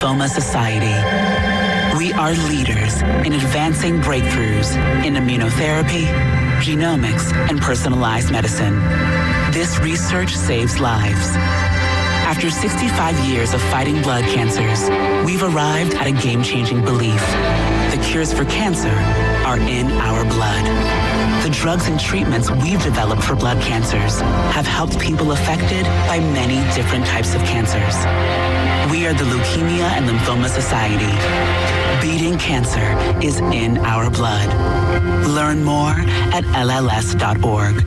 Lymphoma Society. We are leaders in advancing breakthroughs in immunotherapy, genomics, and personalized medicine. This research saves lives. After 65 years of fighting blood cancers, we've arrived at a game-changing belief. The cures for cancer are in our blood. The drugs and treatments we've developed for blood cancers have helped people affected by many different types of cancers. We are the Leukemia and Lymphoma Society. Beating cancer is in our blood. Learn more at lls.org.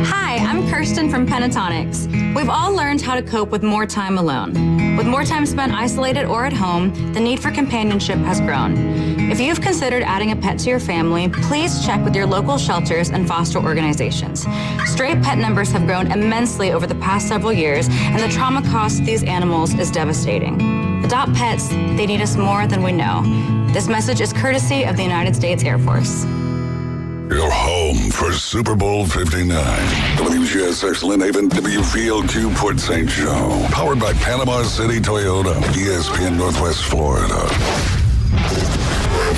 Hi, I'm Kirsten from Pentatonics. We've all learned how to cope with more time alone. With more time spent isolated or at home, the need for companionship has grown. If you've considered adding a pet to your family, please check with your local shelters and foster organizations. Stray pet numbers have grown immensely over the past several years, and the trauma caused to these animals is devastating. Adopt pets, they need us more than we know. This message is courtesy of the United States Air Force. Your home for Super Bowl 59. WGSX Lynn Haven, WVLQ Port St. Joe. Powered by Panama City Toyota, ESPN Northwest Florida.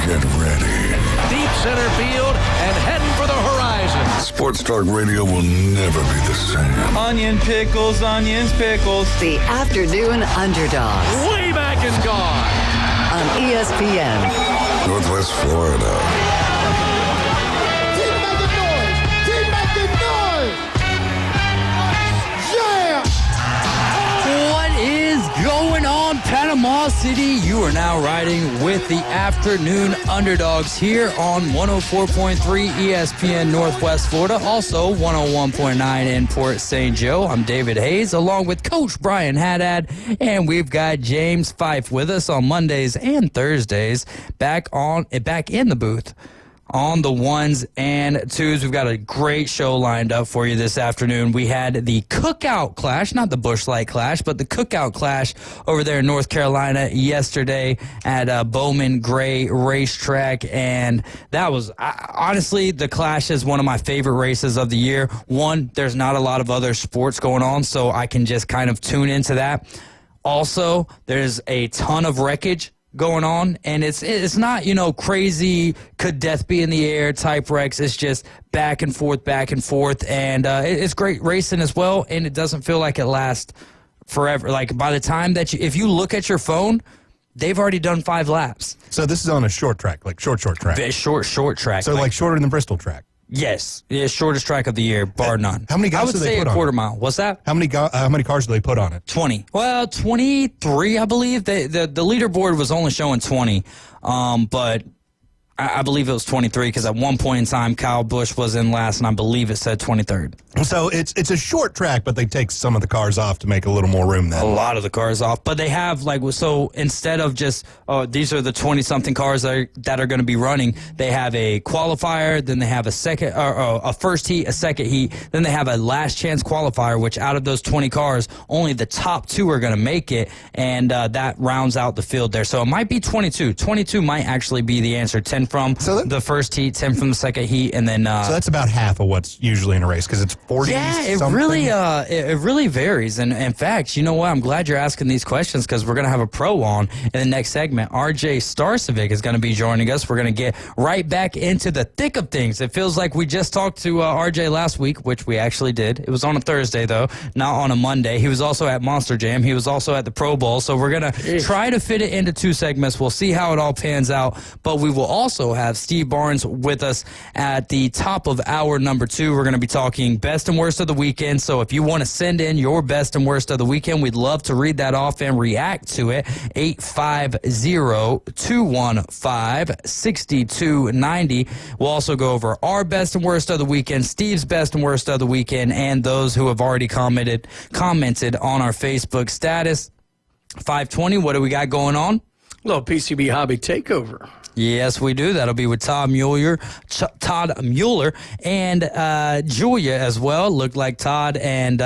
Get ready. Deep center field and heading for the horizon. Sports Talk Radio will never be the same. Onion pickles, onions, pickles. The Afternoon Underdogs. Way back and gone. On ESPN. Northwest Florida. Going on, Panama City. You are now riding with the Afternoon Underdogs here on 104.3 ESPN Northwest Florida, also 101.9 in Port St. Joe. I'm David Hayes, along with Coach Brian Haddad, and we've got James Fife with us on Mondays and Thursdays, back in the booth. On the ones and twos, we've got a great show lined up for you this afternoon. We had the Cookout Clash, not the Busch Light Clash, but the Cookout Clash over there in North Carolina yesterday at Bowman Gray Racetrack, and that was, honestly, the Clash is one of my favorite races of the year. One, there's not a lot of other sports going on, so I can just kind of tune into that. Also, there's a ton of wreckage going on, and it's not, crazy could death be in the air type wrecks. It's just back and forth, and it's great racing as well, and it doesn't feel like it lasts forever. Like, by the time that if you look at your phone, they've already done 5 laps. So this is on a short track, like short track. Short track. So like shorter than the Bristol track. Yes, it's shortest track of the year, bar none. How many guys do they put on it? I would say a quarter mile. What's that? How many cars do they put on it? 20. Well, 23, I believe. The leaderboard was only showing 20, but I believe it was 23 because at one point in time, Kyle Busch was in last, and I believe it said 23rd. So it's a short track, but they take some of the cars off to make a little more room then. A lot of the cars off. But they have, so instead of just, these are the 20-something cars that are going to be running, they have a qualifier, then they have a first heat, a second heat, then they have a last chance qualifier, which out of those 20 cars, only the top 2 are going to make it, and that rounds out the field there. So it might be 22. 22 might actually be the answer. 10 from the first heat, 10 from the second heat, and then... so that's about half of what's usually in a race, because it's 40 Yeah, it really varies. And in fact, you know what? I'm glad you're asking these questions, because we're going to have a pro on in the next segment. RJ Starcevic is going to be joining us. We're going to get right back into the thick of things. It feels like we just talked to RJ last week, which we actually did. It was on a Thursday, though, not on a Monday. He was also at Monster Jam. He was also at the Pro Bowl. So we're going to try to fit it into 2 segments. We'll see how it all pans out. But we will also have Steve Barnes with us at the top of hour number 2. We're going to be talking best and worst of the weekend. So if you want to send in your best and worst of the weekend, we'd love to read that off and react to it. 850-215-6290. We'll also go over our best and worst of the weekend, Steve's best and worst of the weekend, and those who have already commented on our Facebook status. 520, what do we got going on? A little PCB hobby takeover. Yes, we do. That'll be with Todd Mueller, and Julia as well. Looked like Todd and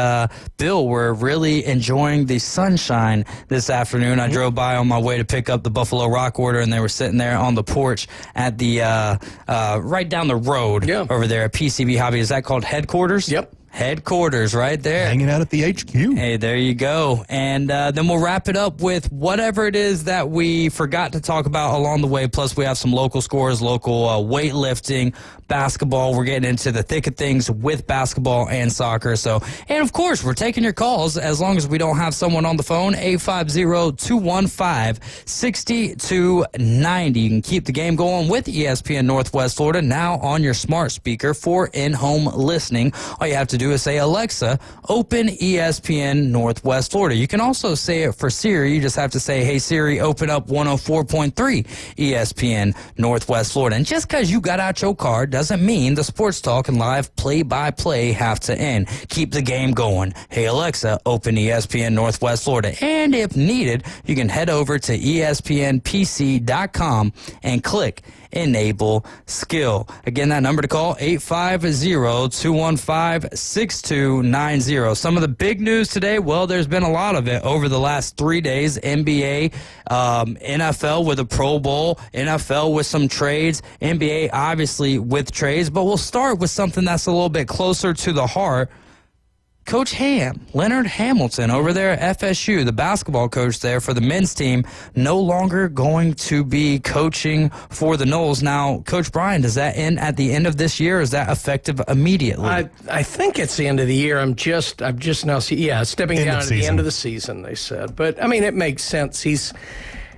Bill were really enjoying the sunshine this afternoon. I drove by on my way to pick up the Buffalo Rock order, and they were sitting there on the porch at the right down the road over there at PCB Hobby. Is that called headquarters? Yep. Headquarters right there. Hanging out at the HQ. Hey, there you go. And then we'll wrap it up with whatever it is that we forgot to talk about along the way. Plus, we have some local scores, local weightlifting, basketball. We're getting into the thick of things with basketball and soccer. So, and of course, we're taking your calls as long as we don't have someone on the phone. 850-215-6290. You can keep the game going with ESPN Northwest Florida now on your smart speaker for in-home listening. All you have to do is say, Alexa, open ESPN Northwest Florida. You can also say it for Siri. You just have to say, hey, Siri, open up 104.3 ESPN Northwest Florida. And just because you got out your car doesn't mean the sports talk and live play-by-play have to end. Keep the game going. Hey, Alexa, open ESPN Northwest Florida. And if needed, you can head over to ESPNPC.com and click Enable Skill. Again, that number to call, 850-215-6290. Some of the big news today, well, there's been a lot of it over the last 3 days. NBA, NFL with a Pro Bowl, NFL with some trades, NBA obviously with trades, but we'll start with something that's a little bit closer to the heart. Coach Leonard Hamilton over there at FSU, the basketball coach there for the men's team, no longer going to be coaching for the Noles. Now, Coach Brian, does that end at the end of this year, or is that effective immediately? I think it's the end of the year. I'm just now stepping down at the end of the season, they said. But, I mean, it makes sense. He's,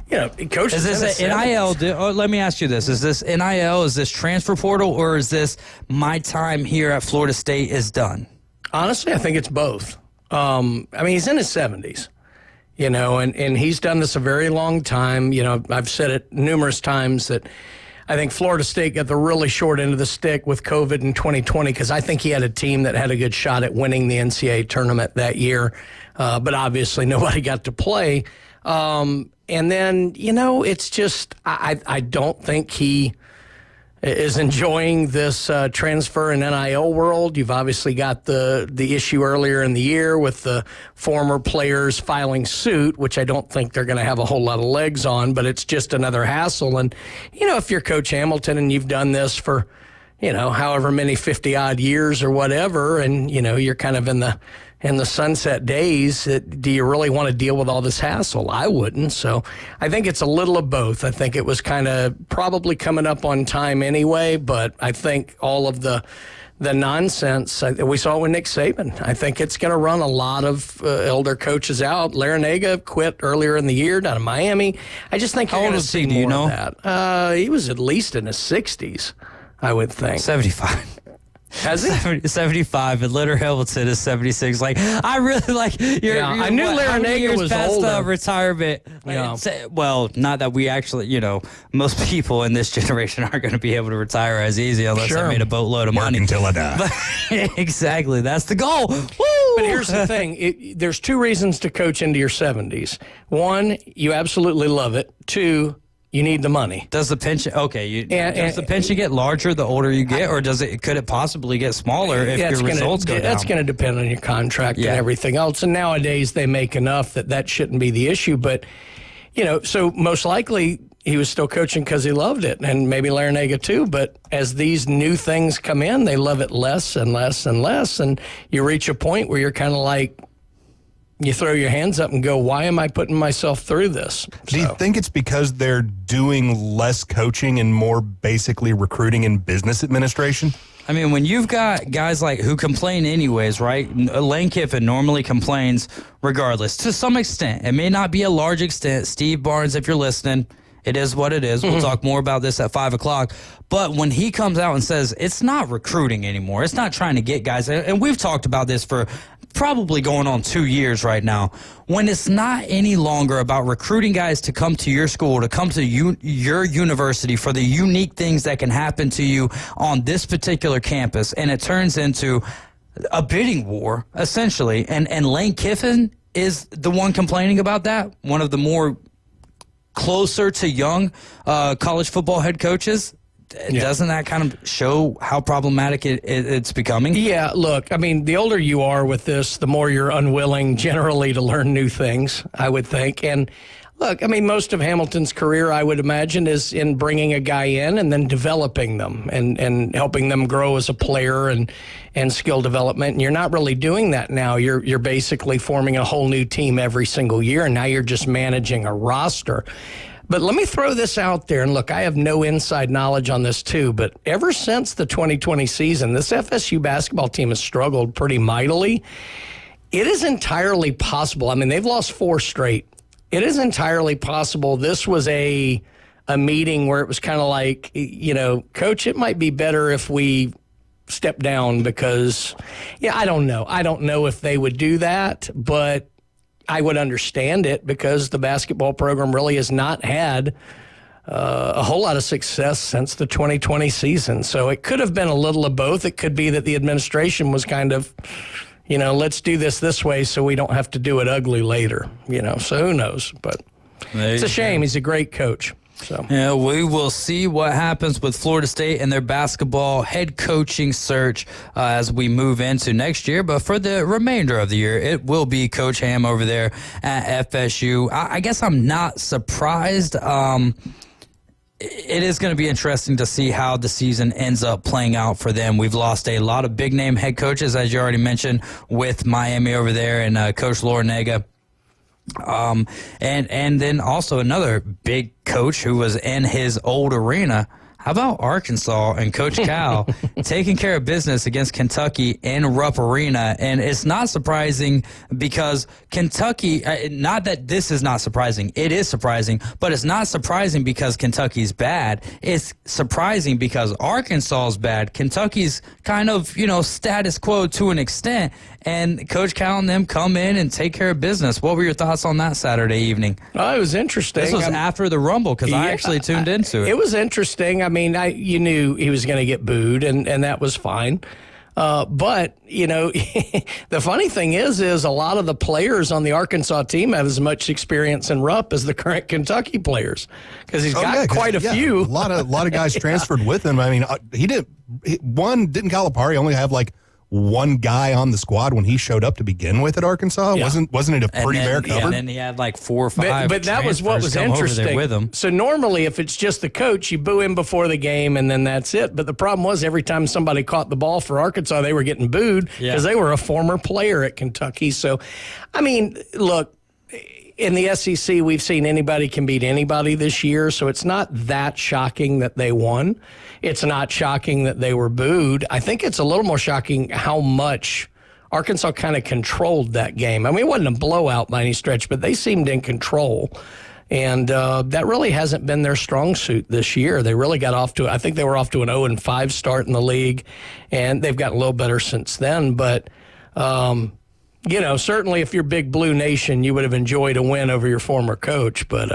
coach is this an NIL? Let me ask you this. Is this NIL, is this transfer portal, or is this my time here at Florida State is done? Honestly, I think it's both. I mean, he's in his 70s, and he's done this a very long time. I've said it numerous times that I think Florida State got the really short end of the stick with COVID in 2020 because I think he had a team that had a good shot at winning the NCAA tournament that year, but obviously nobody got to play. And then, it's just I don't think he is enjoying this transfer in NIL world. You've obviously got the issue earlier in the year with the former players filing suit, which I don't think they're going to have a whole lot of legs on, but it's just another hassle. And, if you're Coach Hamilton and you've done this for, however many 50-odd years or whatever, and, you're kind of in the sunset days, do you really want to deal with all this hassle? I wouldn't. So I think it's a little of both. I think it was kind of probably coming up on time anyway, but I think all of the nonsense, we saw it with Nick Saban. I think it's going to run a lot of elder coaches out. Larinaga quit earlier in the year down in Miami. I just think you're going to see more of that. He was at least in his 60s, I would think. 75. Has he? 75, and Leonard Hamilton is 76. I really I knew Larinaga was past older. Retirement. Yeah. Well, not that we actually, most people in this generation aren't going to be able to retire as easy unless they made a boatload of money. Until I die. But, exactly. That's the goal. Woo! But here's the thing. There's two reasons to coach into your 70s. One, you absolutely love it. Two, you need the money. Does the pension does the pension get larger the older you get, or could it possibly get smaller if your results go down? That's going to depend on your contract and everything else. And nowadays they make enough that shouldn't be the issue. But so most likely he was still coaching because he loved it, and maybe Larinaga too. But as these new things come in, they love it less and less and less, and you reach a point where you're kind of like, you throw your hands up and go, why am I putting myself through this? Do you think it's because they're doing less coaching and more basically recruiting and business administration? I mean, when you've got guys who complain anyways, right? Lane Kiffin normally complains regardless, to some extent. It may not be a large extent. Steve Barnes, if you're listening, it is what it is. We'll talk more about this at 5 o'clock. But when he comes out and says it's not recruiting anymore, it's not trying to get guys, and we've talked about this for probably going on 2 years right now, when it's not any longer about recruiting guys to come to your school, to come to your university for the unique things that can happen to you on this particular campus, and it turns into a bidding war, essentially. And Lane Kiffin is the one complaining about that, one of the more closer to young college football head coaches. Doesn't that kind of show how problematic it's becoming? Yeah, look, I mean, the older you are with this, the more you're unwilling generally to learn new things, I would think. And look, I mean, most of Hamilton's career, I would imagine, is in bringing a guy in and then developing them and helping them grow as a player and skill development. And you're not really doing that now. You're basically forming a whole new team every single year, and now you're just managing a roster. But let me throw this out there, and look, I have no inside knowledge on this too, but ever since the 2020 season, this FSU basketball team has struggled pretty mightily. It is entirely possible. I mean, they've lost 4 straight. It is entirely possible this was a meeting where it was kind of like, Coach, it might be better if we step down because, I don't know. I don't know if they would do that, but I would understand it because the basketball program really has not had a whole lot of success since the 2020 season. So it could have been a little of both. It could be that the administration was kind of, let's do this way so we don't have to do it ugly later, so who knows. But it's a shame. He's a great coach. So yeah, we will see what happens with Florida State and their basketball head coaching search as we move into next year. But for the remainder of the year, it will be Coach Ham over there at FSU. I guess I'm not surprised. It is going to be interesting to see how the season ends up playing out for them. We've lost a lot of big-name head coaches, as you already mentioned, with Miami over there and Coach Larrañaga. And then also another big coach who was in his old arena. How about Arkansas and Coach Cal taking care of business against Kentucky in Rupp Arena? And it's not surprising because Kentucky, not that this is not surprising, it is surprising, but it's not surprising because Kentucky's bad. It's surprising because Arkansas is bad. Kentucky's kind of, status quo to an extent. And Coach Cal and them come in and take care of business. What were your thoughts on that Saturday evening? Oh, it was interesting. This was after the Rumble because I actually tuned into it. It was interesting. I mean, you knew he was going to get booed, and that was fine. But, the funny thing is a lot of the players on the Arkansas team have as much experience in Rupp as the current Kentucky players because he's got quite a few. A lot of guys transferred with him. I mean, didn't Calipari only have one guy on the squad when he showed up to begin with at Arkansas? Yeah. Wasn't it a pretty bare cupboard? And then he had 4 or 5 But that was what was interesting. With him. So normally if it's just the coach, you boo him before the game and then that's it. But the problem was every time somebody caught the ball for Arkansas, they were getting booed because they were a former player at Kentucky. So, I mean, look, in the SEC, we've seen anybody can beat anybody this year, so it's not that shocking that they won. It's not shocking that they were booed. I think it's a little more shocking how much Arkansas kind of controlled that game. I mean, it wasn't a blowout by any stretch, but they seemed in control. And that really hasn't been their strong suit this year. They really got off to, I think they were off to an 0-5 start in the league, and they've gotten a little better since then. But, certainly if you're Big Blue Nation, you would have enjoyed a win over your former coach. But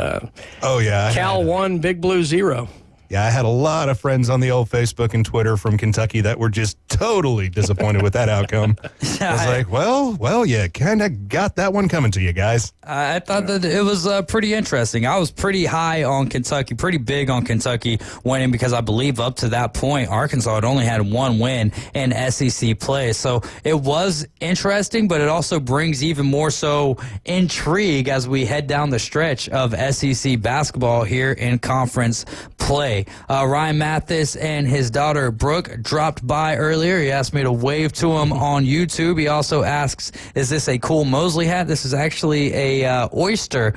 Cal won, Big Blue 0. Yeah, I had a lot of friends on the old Facebook and Twitter from Kentucky that were just totally disappointed with that outcome. I was like, well, you kind of got that one coming to you guys. I thought that it was pretty interesting. I was pretty high on Kentucky, pretty big on Kentucky winning because I believe up to that point, Arkansas had only had 1 win in SEC play. So it was interesting, but it also brings even more so intrigue as we head down the stretch of SEC basketball here in conference play. Ryan Mathis and his daughter Brooke dropped by earlier. He asked me to wave to him on YouTube. He also asks, is this a cool Mosley hat? This is actually a oyster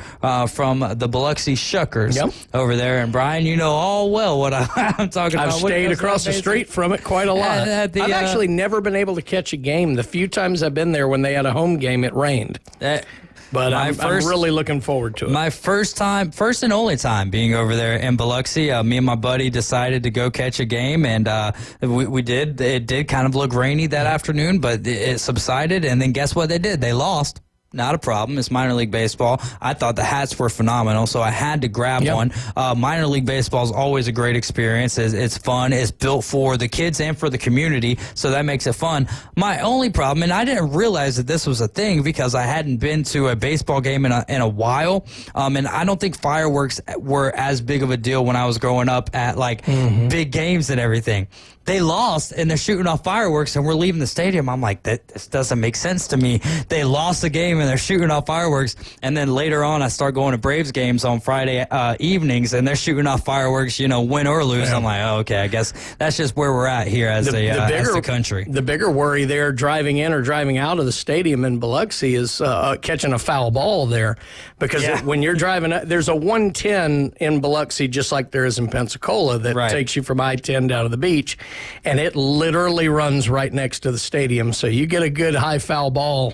from the Biloxi Shuckers over there. And Brian, you know all well what I'm talking about. I've stayed across the street from it quite a lot. I've actually never been able to catch a game. The few times I've been there when they had a home game, it rained. But I'm really looking forward to it. My first and only time being over there in Biloxi, me and my buddy decided to go catch a game, and we did. It did kind of look rainy that afternoon, but it subsided, and then guess what they did? They lost. Not a problem. It's minor league baseball. I thought the hats were phenomenal, so I had to grab one. Minor league baseball is always a great experience. It's fun. It's built for the kids and for the community, so that makes it fun. My only problem, and I didn't realize that this was a thing because I hadn't been to a baseball game in a while, and I don't think fireworks were as big of a deal when I was growing up at like big games and everything. They lost, and they're shooting off fireworks, and we're leaving the stadium. I'm like, this doesn't make sense to me. They lost the game, and they're shooting off fireworks. And then later on, I start going to Braves games on Friday evenings, and they're shooting off fireworks, win or lose. I'm like, oh, okay, I guess that's just where we're at here as a country. The bigger worry there, driving in or driving out of the stadium in Biloxi, is catching a foul ball there. Because when you're driving, there's a 110 in Biloxi, just like there is in Pensacola, that takes you from I-10 down to the beach. And it literally runs right next to the stadium. So you get a good high foul ball,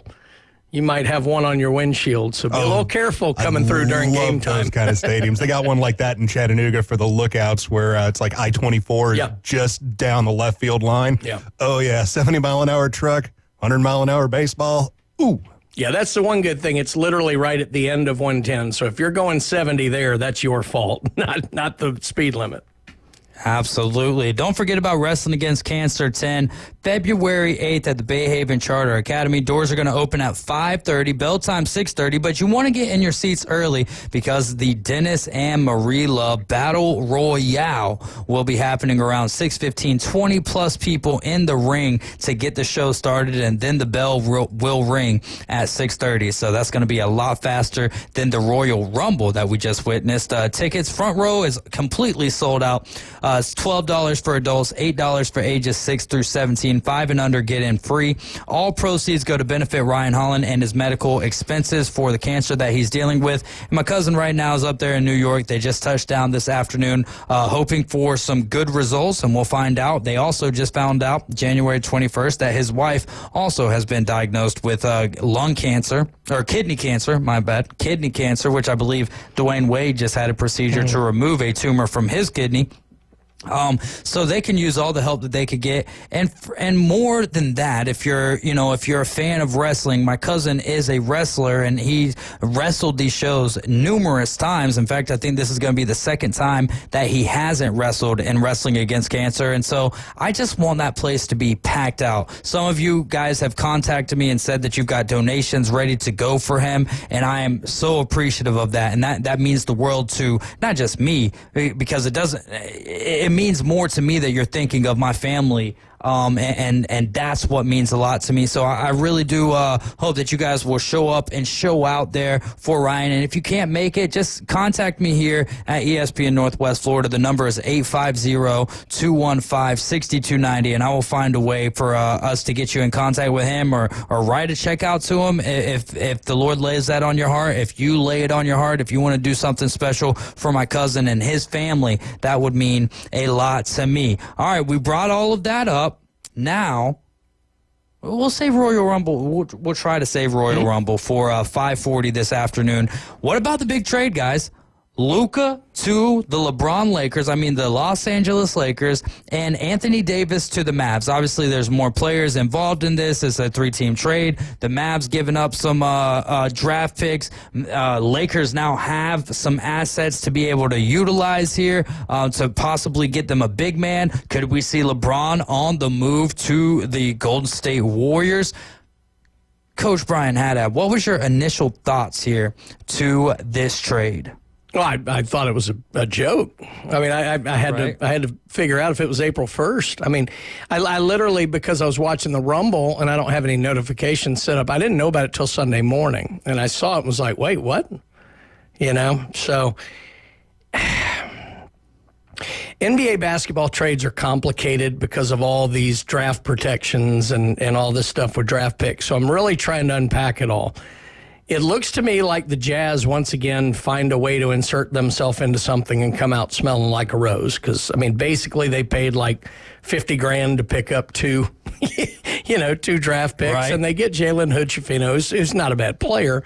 you might have one on your windshield. So be a little careful coming through during game time. Those kind of stadiums. They got one like that in Chattanooga for the Lookouts where it's like I-24 is just down the left field line. Oh, yeah, 70-mile-an-hour truck, 100-mile-an-hour baseball. Ooh. Yeah, that's the one good thing. It's literally right at the end of 110. So if you're going 70 there, that's your fault, not the speed limit. Absolutely. Don't forget about Wrestling Against Cancer 10, February 8th at the Bay Haven Charter Academy. Doors are going to open at 5:30, bell time 6:30, but you want to get in your seats early because the Dennis and Marilla Battle Royale will be happening around 6:15, 20-plus people in the ring to get the show started, and then the bell will ring at 6:30. So that's going to be a lot faster than the Royal Rumble that we just witnessed. Tickets, front row is completely sold out. It's $12 for adults, $8 for ages 6 through 17. 5 and under get in free. All proceeds go to benefit Ryan Holland and his medical expenses for the cancer that he's dealing with. And my cousin right now is up there in New York. They just touched down this afternoon, hoping for some good results, and we'll find out. They also just found out January 21st that his wife also has been diagnosed with lung cancer, or kidney cancer, kidney cancer, which I believe Dwayne Wade just had a procedure to remove a tumor from his kidney. So they can use all the help that they could get, and more than that, if you're a fan of wrestling, my cousin is a wrestler, and he wrestled these shows numerous times. In fact, I think this is going to be the second time that he hasn't wrestled in Wrestling Against Cancer, and so I just want that place to be packed out. Some of you guys have contacted me and said that you've got donations ready to go for him, and I am so appreciative of that, and that means the world to not just me, because it means more to me that you're thinking of my family, and that's what means a lot to me. So I really do hope that you guys will show up and show out there for Ryan. And if you can't make it, just contact me here at ESPN Northwest Florida. The number is 850-215-6290, and I will find a way for us to get you in contact with him or write a check out to him if the Lord lays that on your heart. If you lay it on your heart, if you want to do something special for my cousin and his family, that would mean a lot to me. All right, we brought all of that up. Now, we'll save Royal Rumble. We'll try to save Royal Rumble for 5:40 this afternoon. What about the big trade, guys? Luka to the the Los Angeles Lakers, and Anthony Davis to the Mavs. Obviously, there's more players involved in this. It's a 3-team trade. The Mavs giving up some draft picks. Lakers now have some assets to be able to utilize here to possibly get them a big man. Could we see LeBron on the move to the Golden State Warriors? Coach Brian Haddad, what was your initial thoughts here to this trade? Well, I thought it was a joke. I mean, I had to figure out if it was April 1st. I mean, I literally, because I was watching the Rumble and I don't have any notifications set up, I didn't know about it till Sunday morning. And I saw it and was like, wait, what? So NBA basketball trades are complicated because of all these draft protections and all this stuff with draft picks. So I'm really trying to unpack it all. It looks to me like the Jazz once again find a way to insert themselves into something and come out smelling like a rose. Because, I mean, basically they paid like $50,000 to pick up two draft picks. Right. And they get Jalen Hood-Schifino, who's not a bad player.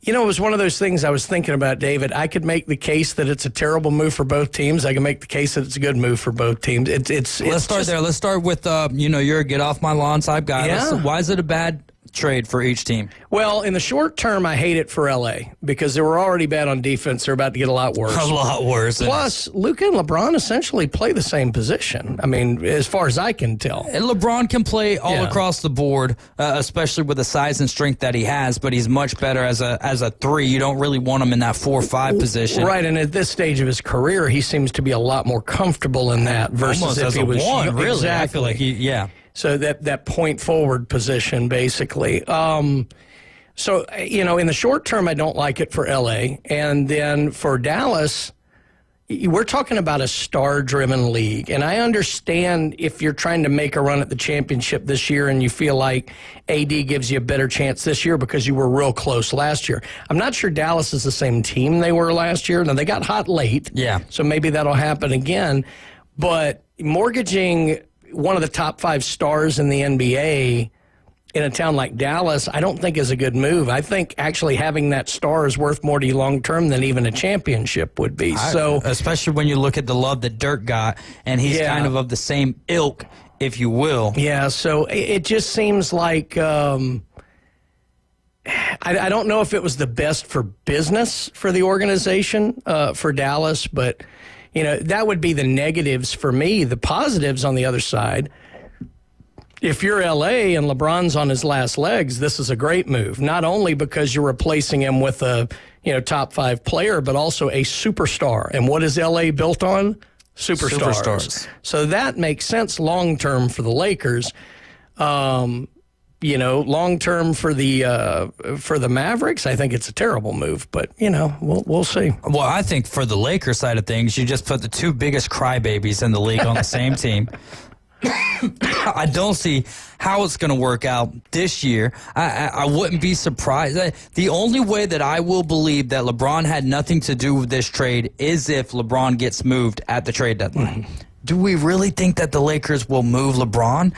You know, it was one of those things I was thinking about, David. I could make the case that it's a terrible move for both teams. I can make the case that it's a good move for both teams. Let's start there. Let's start with, you're a get off my lawn type guy. Yeah. Why is it a bad trade for each team? Well, in the short term, I hate it for L.A. because they were already bad on defense. They're about to get a lot worse. A lot worse. Plus, Luka and LeBron essentially play the same position. I mean, as far as I can tell. And LeBron can play all across the board, especially with the size and strength that he has, but he's much better as a 3. You don't really want him in that 4 or 5 position. Right, and at this stage of his career, he seems to be a lot more comfortable in that versus Almost if as he a was 1, really. Exactly. I feel like So that point forward position, basically. So, in the short term, I don't like it for L.A. And then for Dallas, we're talking about a star-driven league. And I understand if you're trying to make a run at the championship this year and you feel like AD gives you a better chance this year because you were real close last year. I'm not sure Dallas is the same team they were last year. Now, they got hot late. Yeah. So maybe that'll happen again. But mortgaging one of the top 5 stars in the NBA in a town like Dallas, I don't think is a good move. I think actually having that star is worth more to you long term than even a championship would be. Especially when you look at the love that Dirk got, and he's kind of the same ilk, if you will. Yeah, so it just seems like I don't know if it was the best for business for the organization for Dallas, but that would be the negatives for me. The positives on the other side, if you're LA and LeBron's on his last legs, this is a great move. Not only because you're replacing him with a top 5 player, but also a superstar. And what is LA built on? Superstars. So that makes sense long term for the Lakers. Long term for the Mavericks, I think it's a terrible move. But we'll see. Well, I think for the Lakers side of things, you just put the 2 biggest crybabies in the league on the same team. I don't see how it's going to work out this year. I wouldn't be surprised. The only way that I will believe that LeBron had nothing to do with this trade is if LeBron gets moved at the trade deadline. Do we really think that the Lakers will move LeBron?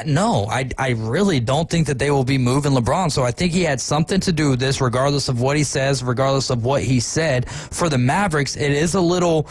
No, I really don't think that they will be moving LeBron. So I think he had something to do with this, regardless of what he says, regardless of what he said. For the Mavericks, it is a little...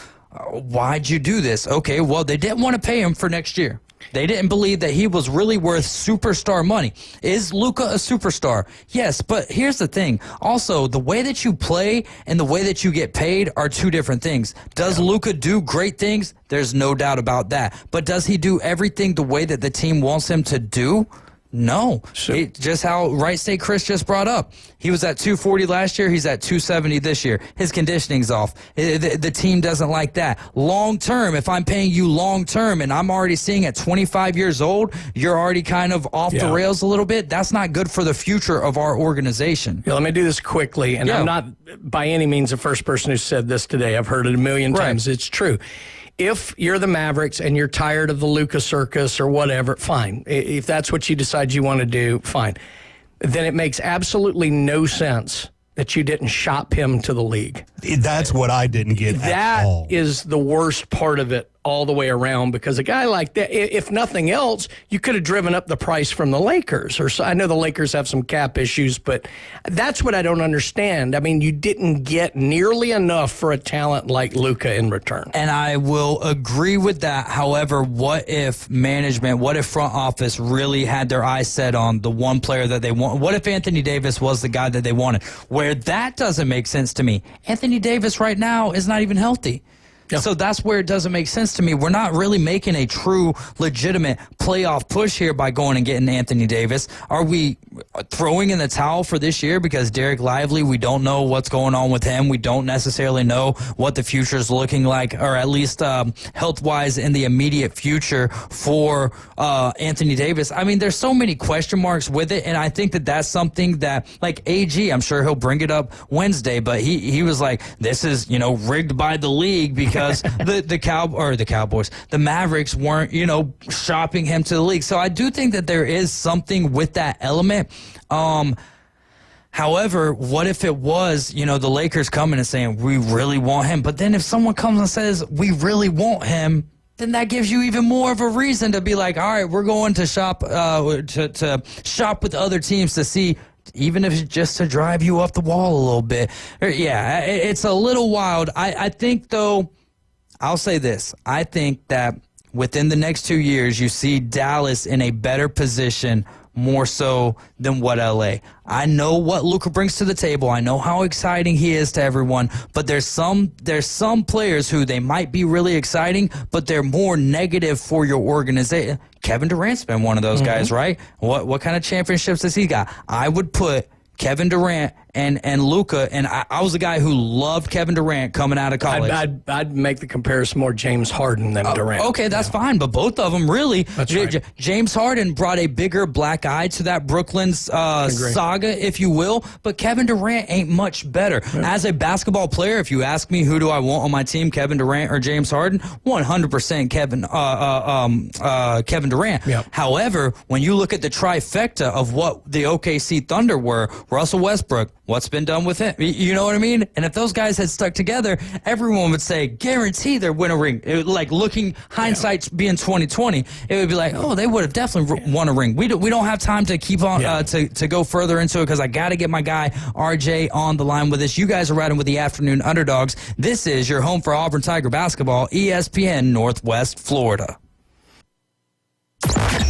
why'd you do this? Okay, well, they didn't want to pay him for next year. They didn't believe that he was really worth superstar money. Is Luka a superstar? Yes, but here's the thing. Also, the way that you play and the way that you get paid are 2 different things. Does Luka do great things? There's no doubt about that. But does he do everything the way that the team wants him to do? No. Just how Wright State Chris just brought up. He was at 240 last year. He's at 270 this year. His conditioning's off. The team doesn't like that. Long term, if I'm paying you long term and I'm already seeing at 25 years old, you're already kind of off the rails a little bit. That's not good for the future of our organization. Yeah, let me do this quickly. And I'm not by any means the first person who said this today. I've heard it a million times. It's true. If you're the Mavericks and you're tired of the Luka circus or whatever, fine. If that's what you decide you want to do, fine. Then it makes absolutely no sense that you didn't shop him to the league. That's what I didn't get at all. That is the worst part of it all the way around, because a guy like that, if nothing else, you could have driven up the price from the Lakers. I know the Lakers have some cap issues, but that's what I don't understand. I mean, you didn't get nearly enough for a talent like Luka in return. And I will agree with that. However, what if management, what if front office really had their eyes set on the one player that they want? What if Anthony Davis was the guy that they wanted? Where that doesn't make sense to me. Anthony Davis right now is not even healthy. Yeah. So that's where it doesn't make sense to me. We're not really making a true, legitimate playoff push here by going and getting Anthony Davis. Are we throwing in the towel for this year because Derek Lively, we don't know what's going on with him. We don't necessarily know what the future is looking like, or at least health-wise in the immediate future for Anthony Davis. I mean, there's so many question marks with it, and I think that that's something that, like AG, I'm sure he'll bring it up Wednesday, but he was like, this is, rigged by the league because the Mavericks weren't, shopping him to the league. So I do think that there is something with that element. However, what if it was, the Lakers coming and saying, we really want him? But then if someone comes and says, we really want him, then that gives you even more of a reason to be like, all right, we're going to shop to shop with other teams to see even if it's just to drive you up the wall a little bit. Yeah, it's a little wild. I think, though, I'll say this. I think that within the next 2 years, you see Dallas in a better position more so than what LA. I know what Luka brings to the table. I know how exciting he is to everyone, but there's some players who they might be really exciting, but they're more negative for your organization. Kevin Durant's been one of those guys, right? What kind of championships has he got? I would put Kevin Durant and Luka, and I was a guy who loved Kevin Durant coming out of college. I'd make the comparison more James Harden than Durant. Okay, that's fine, but both of them really. That's right. James Harden brought a bigger black eye to that Brooklyn saga, if you will, but Kevin Durant ain't much better. Yeah. As a basketball player, if you ask me who do I want on my team, Kevin Durant or James Harden, 100% Kevin Durant. Yep. However, when you look at the trifecta of what the OKC Thunder were, Russell Westbrook, what's been done with him? You know what I mean? And if those guys had stuck together, everyone would say, guarantee they'd win a ring. Like looking, hindsight being 2020, it would be like, oh, they would have definitely won a ring. We don't have time to keep on to go further into it because I got to get my guy RJ on the line with us. You guys are riding with the Afternoon Underdogs. This is your home for Auburn Tiger basketball, ESPN Northwest Florida.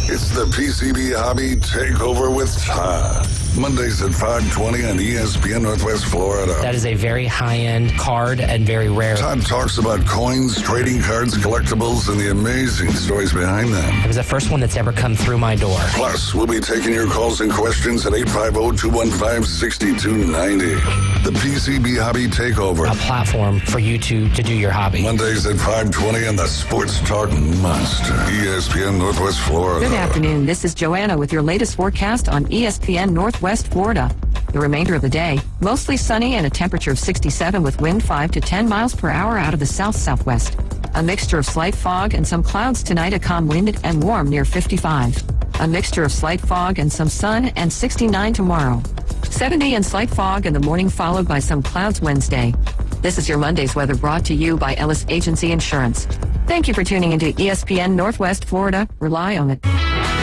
It's the PCB Hobby Takeover with Todd. Mondays at 5:20 on ESPN Northwest Florida. That is a very high-end card and very rare. Todd talks about coins, trading cards, collectibles, and the amazing stories behind them. It was the first one that's ever come through my door. Plus, we'll be taking your calls and questions at 850-215-6290. The PCB Hobby Takeover. A platform for you to do your hobby. Mondays at 5:20 on the Sports Talk Monster. ESPN Northwest Florida. Good afternoon. This is Joanna with your latest forecast on ESPN Northwest Florida. The remainder of the day, mostly sunny and a temperature of 67 with wind 5 to 10 miles per hour out of the south-southwest. A mixture of slight fog and some clouds tonight, a calm wind and warm near 55. A mixture of slight fog and some sun and 69 tomorrow. 70 and slight fog in the morning followed by some clouds Wednesday. This is your Monday's weather brought to you by Ellis Agency Insurance. Thank you for tuning into ESPN Northwest Florida. Rely on it.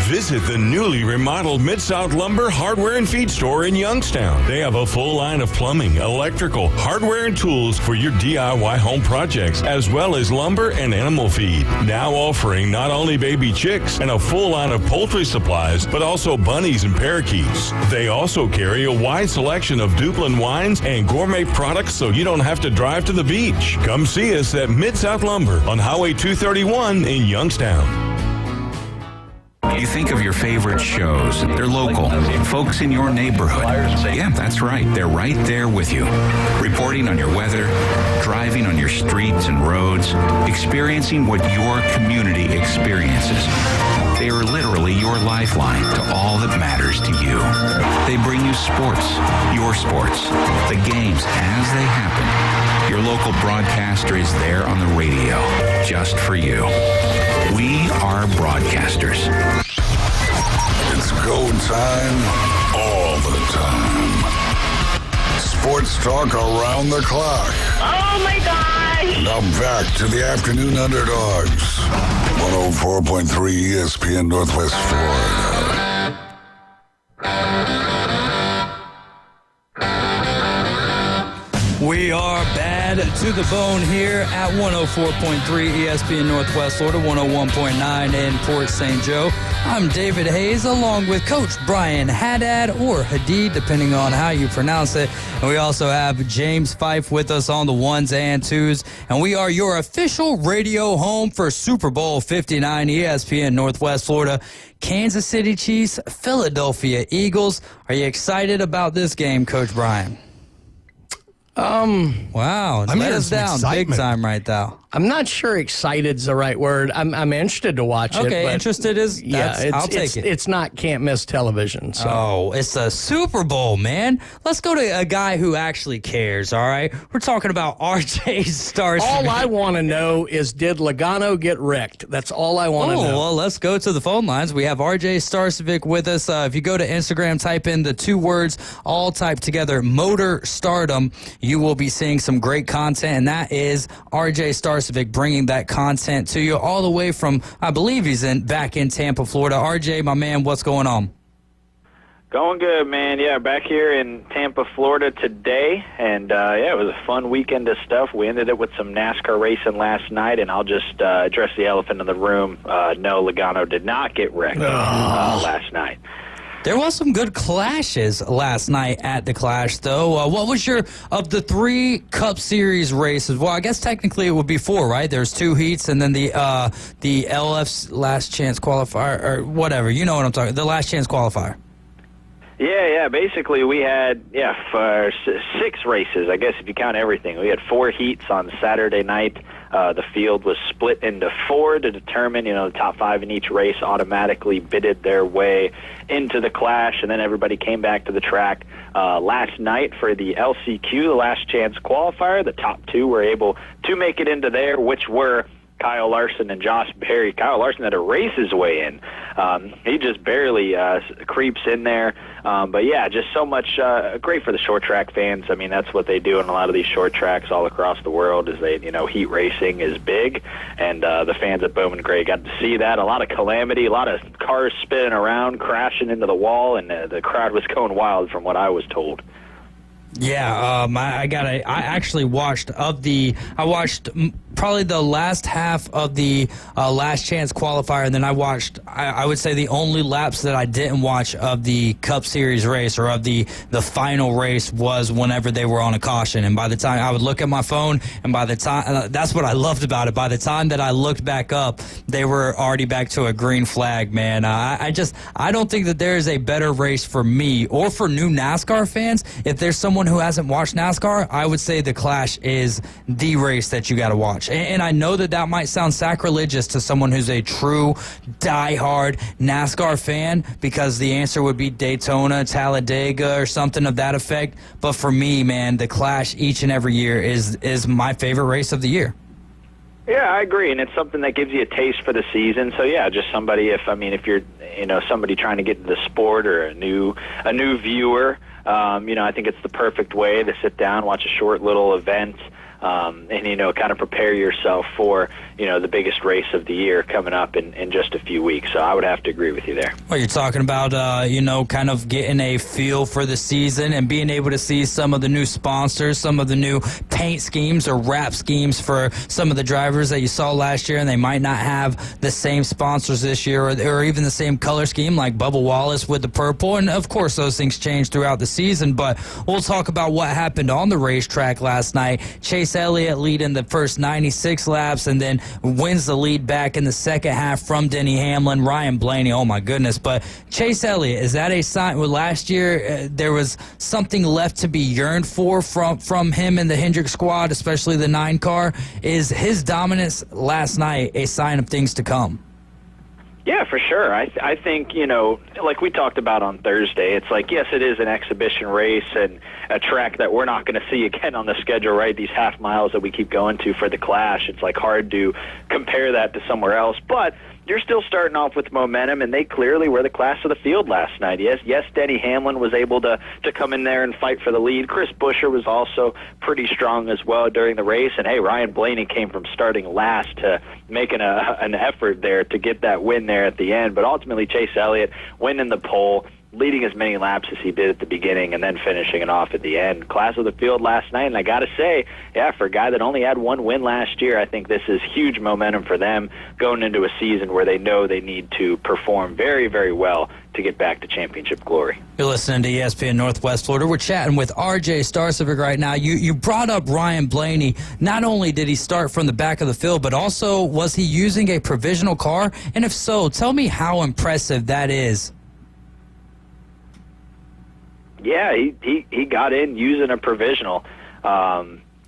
Visit the newly remodeled Mid-South Lumber Hardware and Feed Store in Youngstown. They have a full line of plumbing, electrical, hardware, and tools for your DIY home projects, as well as lumber and animal feed. Now offering not only baby chicks and a full line of poultry supplies, but also bunnies and parakeets. They also carry a wide selection of Duplin wines and gourmet products so you don't have to drive to the beach. Come see us at Mid-South Lumber on Highway 231 in Youngstown. You think of your favorite shows. They're local. Folks in your neighborhood. Yeah, that's right. They're right there with you. Reporting on your weather, driving on your streets and roads, experiencing what your community experiences. They are literally your lifeline to all that matters to you. They bring you sports, your sports, the games as they happen. Your local broadcaster is there on the radio, just for you. We are broadcasters. It's go time all the time. Sports talk around the clock. Oh my gosh! Now back to the Afternoon Underdogs. 104.3 ESPN Northwest Florida. We are bad to the bone here at 104.3 ESPN Northwest Florida, 101.9 in Port St. Joe. I'm David Hayes, along with Coach Brian Haddad, or Hadid, depending on how you pronounce it. And we also have James Fife with us on the ones and twos. And we are your official radio home for Super Bowl 59, ESPN Northwest Florida. Kansas City Chiefs, Philadelphia Eagles. Are you excited about this game, Coach Brian? Wow, let us down big time right now. I'm not sure excited's the right word. I'm interested to watch it. Okay, interested is, I'll take it. It's not can't miss television. So. Oh, it's the Super Bowl, man. Let's go to a guy who actually cares, all right? We're talking about RJ Starsvic. All I want to know is, did Logano get wrecked? That's all I want to know. Well, let's go to the phone lines. We have RJ Starsvic with us. If you go to Instagram, type in the two words, all typed together, Motor Stardom, you will be seeing some great content, and that is RJ Starsvic bringing that content to you all the way from, I believe he's back in Tampa, Florida. RJ, my man, what's going on? Going good, man. Yeah, back here in Tampa, Florida today, and it was a fun weekend of stuff. We ended it with some NASCAR racing last night, and I'll just address the elephant in the room. No, Logano did not get wrecked last night. There was some good clashes last night at the Clash, though. What was of the 3 Cup Series races? Well, I guess technically it would be 4, right? There's 2 heats, and then the LF's Last Chance Qualifier, or whatever. You know what I'm talking. The Last Chance Qualifier. Yeah. Basically, we had for 6 races. I guess if you count everything, we had 4 heats on Saturday night. The field was split into 4 to determine, the top 5 in each race automatically bidded their way into the Clash, and then everybody came back to the track last night for the LCQ, the Last Chance Qualifier. The top 2 were able to make it into there, which were Kyle Larson and Josh Berry. Kyle Larson had to race his way in. He just barely creeps in there. But yeah, just so much great for the short track fans. I mean, that's what they do in a lot of these short tracks all across the world is they, heat racing is big. And the fans at Bowman Gray got to see that. A lot of calamity, a lot of cars spinning around, crashing into the wall, and the crowd was going wild from what I was told. Yeah, I actually watched probably the last half of the Last Chance Qualifier, and then I watched, I would say the only laps that I didn't watch of the Cup Series race or of the final race was whenever they were on a caution. And by the time I would look at my phone, and by the time, that's what I loved about it. By the time that I looked back up, they were already back to a green flag, man. I don't think that there is a better race for me or for new NASCAR fans. If there's someone who hasn't watched NASCAR, I would say the Clash is the race that you got to watch. And I know that might sound sacrilegious to someone who's a true diehard NASCAR fan, because the answer would be Daytona, Talladega, or something of that effect. But for me, man, the Clash each and every year is my favorite race of the year. Yeah, I agree, and it's something that gives you a taste for the season. So yeah, just somebody, if you're somebody trying to get into the sport or a new viewer, I think it's the perfect way to sit down, watch a short little event, and kind of prepare yourself for the biggest race of the year coming up in just a few weeks. So I would have to agree with you there. Well, you're talking about kind of getting a feel for the season and being able to see some of the new sponsors, some of the new paint schemes or wrap schemes for some of the drivers that you saw last year, and they might not have the same sponsors this year or even the same color scheme like Bubba Wallace with the purple. And of course those things change throughout the season, but we'll talk about what happened on the racetrack last night. Chase Elliott leading the first 96 laps and then wins the lead back in the second half from Denny Hamlin. Ryan Blaney, oh my goodness. But Chase Elliott, is that a sign? Well, last year there was something left to be yearned for from him and the Hendrick squad, especially the 9 car. Is his dominance last night a sign of things to come? Yeah, for sure. I think, like we talked about on Thursday, it's like, yes, it is an exhibition race and a track that we're not going to see again on the schedule, right? These half miles that we keep going to for the Clash, it's like hard to compare that to somewhere else. But you're still starting off with momentum, and they clearly were the class of the field last night. Yes, Denny Hamlin was able to come in there and fight for the lead. Chris Buescher was also pretty strong as well during the race. And, hey, Ryan Blaney came from starting last to making an effort there to get that win there at the end. But ultimately, Chase Elliott winning the pole, leading as many laps as he did at the beginning and then finishing it off at the end. Class of the field last night, and I got to say, yeah, for a guy that only had 1 win last year, I think this is huge momentum for them going into a season where they know they need to perform very, very well to get back to championship glory. You're listening to ESPN Northwest Florida. We're chatting with RJ Starcevic right now. You brought up Ryan Blaney. Not only did he start from the back of the field, but also was he using a provisional car? And if so, tell me how impressive that is. Yeah, he got in using a provisional.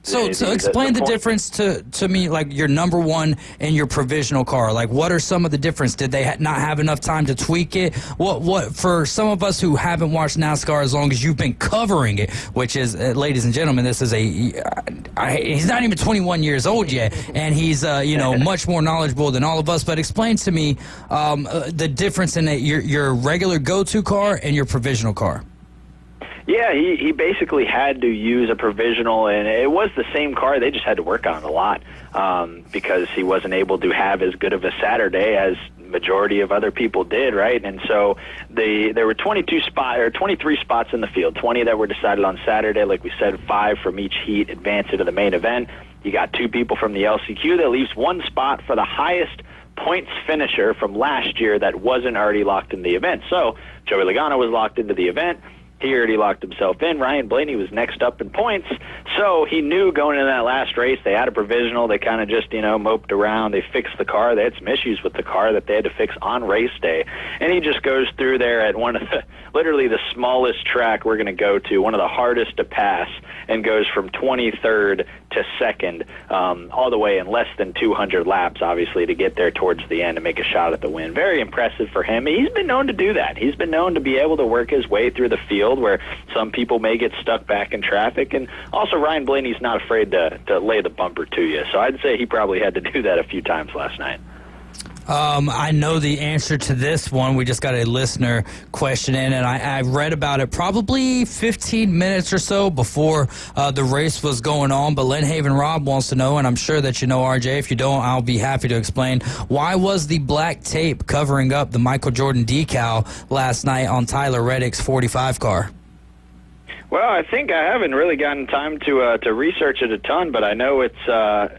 So explain the difference to me, like your number one and your provisional car. Like, what are some of the difference? Did they not have enough time to tweak it? What for some of us who haven't watched NASCAR as long as you've been covering it, which is, ladies and gentlemen, this is he's not even 21 years old yet, and he's much more knowledgeable than all of us. But explain to me the difference in your regular go-to car and your provisional car. Yeah, he basically had to use a provisional, and it was the same car. They just had to work on it a lot because he wasn't able to have as good of a Saturday as majority of other people did, right? And so there were 23 spots in the field, 20 that were decided on Saturday. Like we said, 5 from each heat advance into the main event. You got 2 people from the LCQ. That leaves 1 spot for the highest points finisher from last year that wasn't already locked in the event. So Joey Logano was locked into the event. He already locked himself in. Ryan Blaney was next up in points. So he knew going into that last race, they had a provisional. They kind of just, moped around. They fixed the car. They had some issues with the car that they had to fix on race day. And he just goes through there at literally the smallest track we're going to go to, one of the hardest to pass, and goes from 23rd to 2nd, all the way in less than 200 laps, obviously, to get there towards the end and make a shot at the win. Very impressive for him. He's been known to do that. He's been known to be able to work his way through the field where some people may get stuck back in traffic. And also, Ryan Blaney's not afraid to lay the bumper to you. So I'd say he probably had to do that a few times last night. I know the answer to this one. We just got a listener question in, and I read about it probably 15 minutes or so before the race was going on. But Lynn Haven Rob wants to know, and I'm sure that you know, RJ. If you don't, I'll be happy to explain. Why was the black tape covering up the Michael Jordan decal last night on Tyler Reddick's 45 car? Well, I think I haven't really gotten time to research it a ton, but I know it's the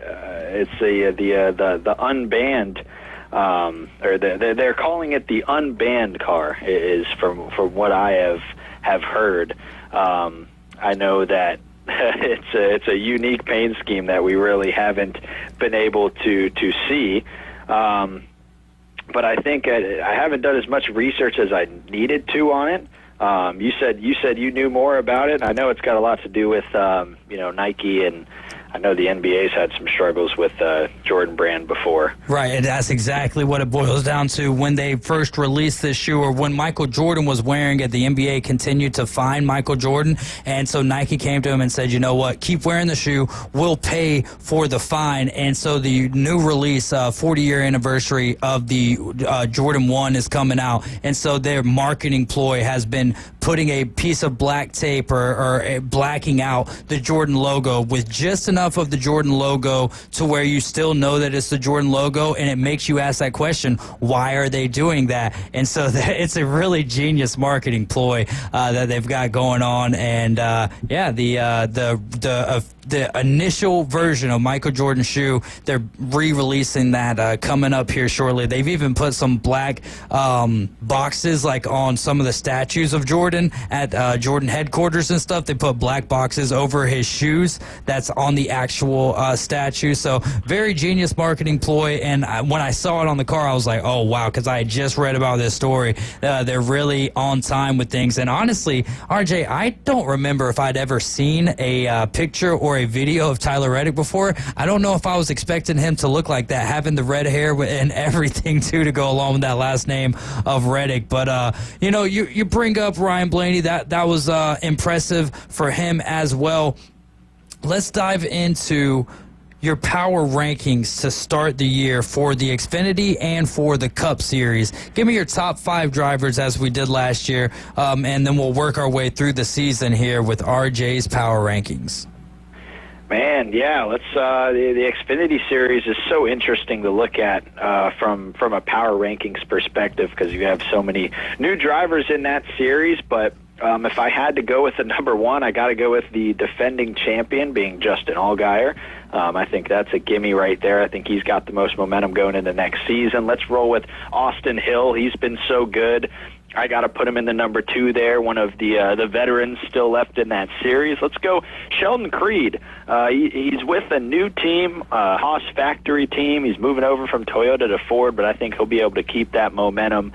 unbanned. Or they're calling it the unbanned car, is from what I have heard. I know that it's a unique paint scheme that we really haven't been able to see. But I think I haven't done as much research as I needed to on it. You said you knew more about it. I know it's got a lot to do with Nike, and I know the NBA's had some struggles with Jordan Brand before. Right, and that's exactly what it boils down to. When they first released this shoe, or when Michael Jordan was wearing it, the NBA continued to fine Michael Jordan, and so Nike came to him and said, you know what, keep wearing the shoe, we'll pay for the fine. And so the new release, 40-year anniversary of the Jordan 1 is coming out, and so their marketing ploy has been putting a piece of black tape or blacking out the Jordan logo with just enough of the Jordan logo to where you still know that it's the Jordan logo, and it makes you ask that question, why are they doing that? And so it's a really genius marketing ploy that they've got going on. And the initial version of Michael Jordan shoe, they're re-releasing that coming up here shortly. They've even put some black boxes like on some of the statues of Jordan at Jordan headquarters and stuff. They put black boxes over his shoes that's on the actual statue. So very genius marketing ploy. And when I saw it on the car, I was like, oh, wow, because I had just read about this story. They're really on time with things. And honestly, RJ, I don't remember if I'd ever seen a picture or a video of Tyler Reddick before. I don't know if I was expecting him to look like that, having the red hair and everything, too, to go along with that last name of Reddick. But, you bring up Ryan Blaney. That was impressive for him as well. Let's dive into your power rankings to start the year for the Xfinity and for the Cup Series. Give me your top 5 drivers as we did last year, and then we'll work our way through the season here with RJ's power rankings. Man, yeah, let's. The Xfinity Series is so interesting to look at from a power rankings perspective because you have so many new drivers in that series. But if I had to go with the number 1, I got to go with the defending champion, being Justin Allgaier. I think that's a gimme right there. I think he's got the most momentum going into next season. Let's roll with Austin Hill. He's been so good. I got to put him in the number 2 there, one of the veterans still left in that series. Let's go Sheldon Creed. He's with a new team, Haas factory team. He's moving over from Toyota to Ford, but I think he'll be able to keep that momentum.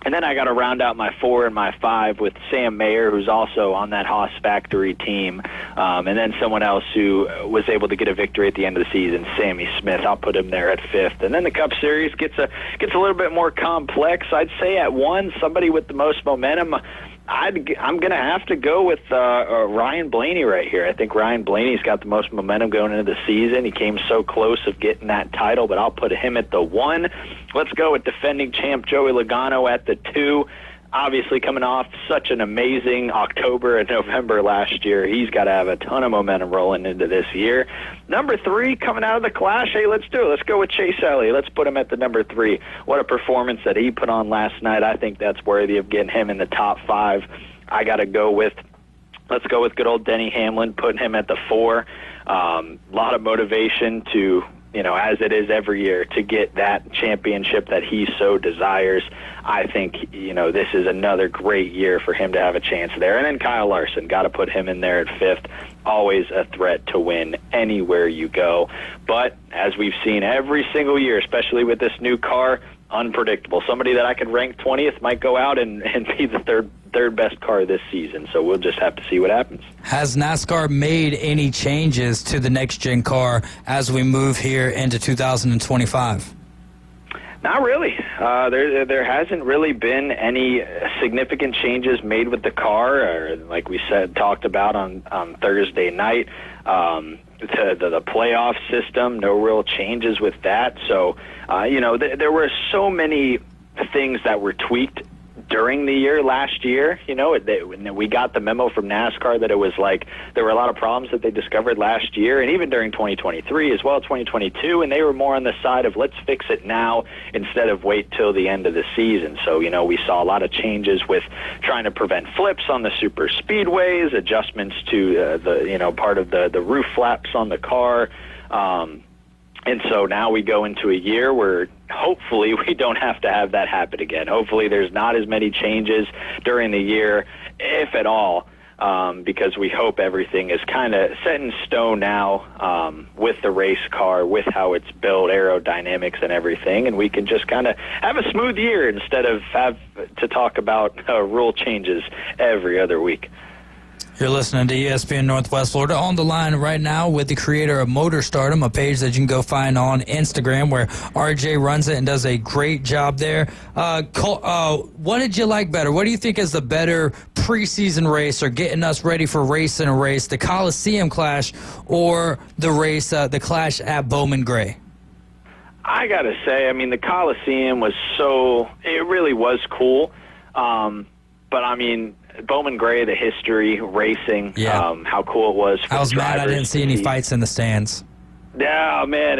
And then I got to round out my 4 and my 5 with Sam Mayer, who's also on that Haas factory team, and then someone else who was able to get a victory at the end of the season, Sammy Smith. I'll put him there at 5th. And then the Cup Series gets a little bit more complex. I'd say at 1, somebody with the most momentum. I'm going to have to go with Ryan Blaney right here. I think Ryan Blaney's got the most momentum going into the season. He came so close of getting that title, but I'll put him at the 1. Let's go with defending champ Joey Logano at the 2. obviously coming off such an amazing October and November last year. He's got to have a ton of momentum rolling into this year. Number 3, coming out of the Clash, hey, let's do it. Let's go with Chase Elliott. Let's put him at the number 3. What a performance that he put on last night. I think that's worthy of getting him in the top 5. I got to go with, let's go with good old Denny Hamlin, putting him at the 4. A lot of motivation to, as it is every year, to get that championship that he so desires. I think, this is another great year for him to have a chance there. And then Kyle Larson, got to put him in there at 5th. Always a threat to win anywhere you go. But as we've seen every single year, especially with this new car, unpredictable. Somebody that I could rank 20th might go out and be the third best car this season. So we'll just have to see what happens. Has NASCAR made any changes to the next-gen car as we move here into 2025? Not really. There hasn't really been any significant changes made with the car, or like we talked about on Thursday night. The playoff system, no real changes with that. So, there were so many things that were tweaked during the year last year. We got the memo from NASCAR that it was like there were a lot of problems that they discovered last year, and even during 2023 as well, 2022, and they were more on the side of let's fix it now instead of wait till the end of the season. So, we saw a lot of changes with trying to prevent flips on the super speedways, adjustments to part of the roof flaps on the car. And so now we go into a year where hopefully we don't have to have that happen again. Hopefully there's not as many changes during the year, if at all, because we hope everything is kind of set in stone now with the race car, with how it's built, aerodynamics and everything, and we can just kind of have a smooth year instead of have to talk about rule changes every other week. You're listening to ESPN Northwest Florida. On the line right now with the creator of Motor Stardom, a page that you can go find on Instagram where RJ runs it and does a great job there. What did you like better? What do you think is the better preseason race or getting us ready for racing a race, the Coliseum Clash or the race, the Clash at Bowman Gray? I got to say, the Coliseum was it really was cool. But, Bowman Gray, the history, racing, how cool it was for I was mad I didn't see any see. fights in the stands. Yeah, man.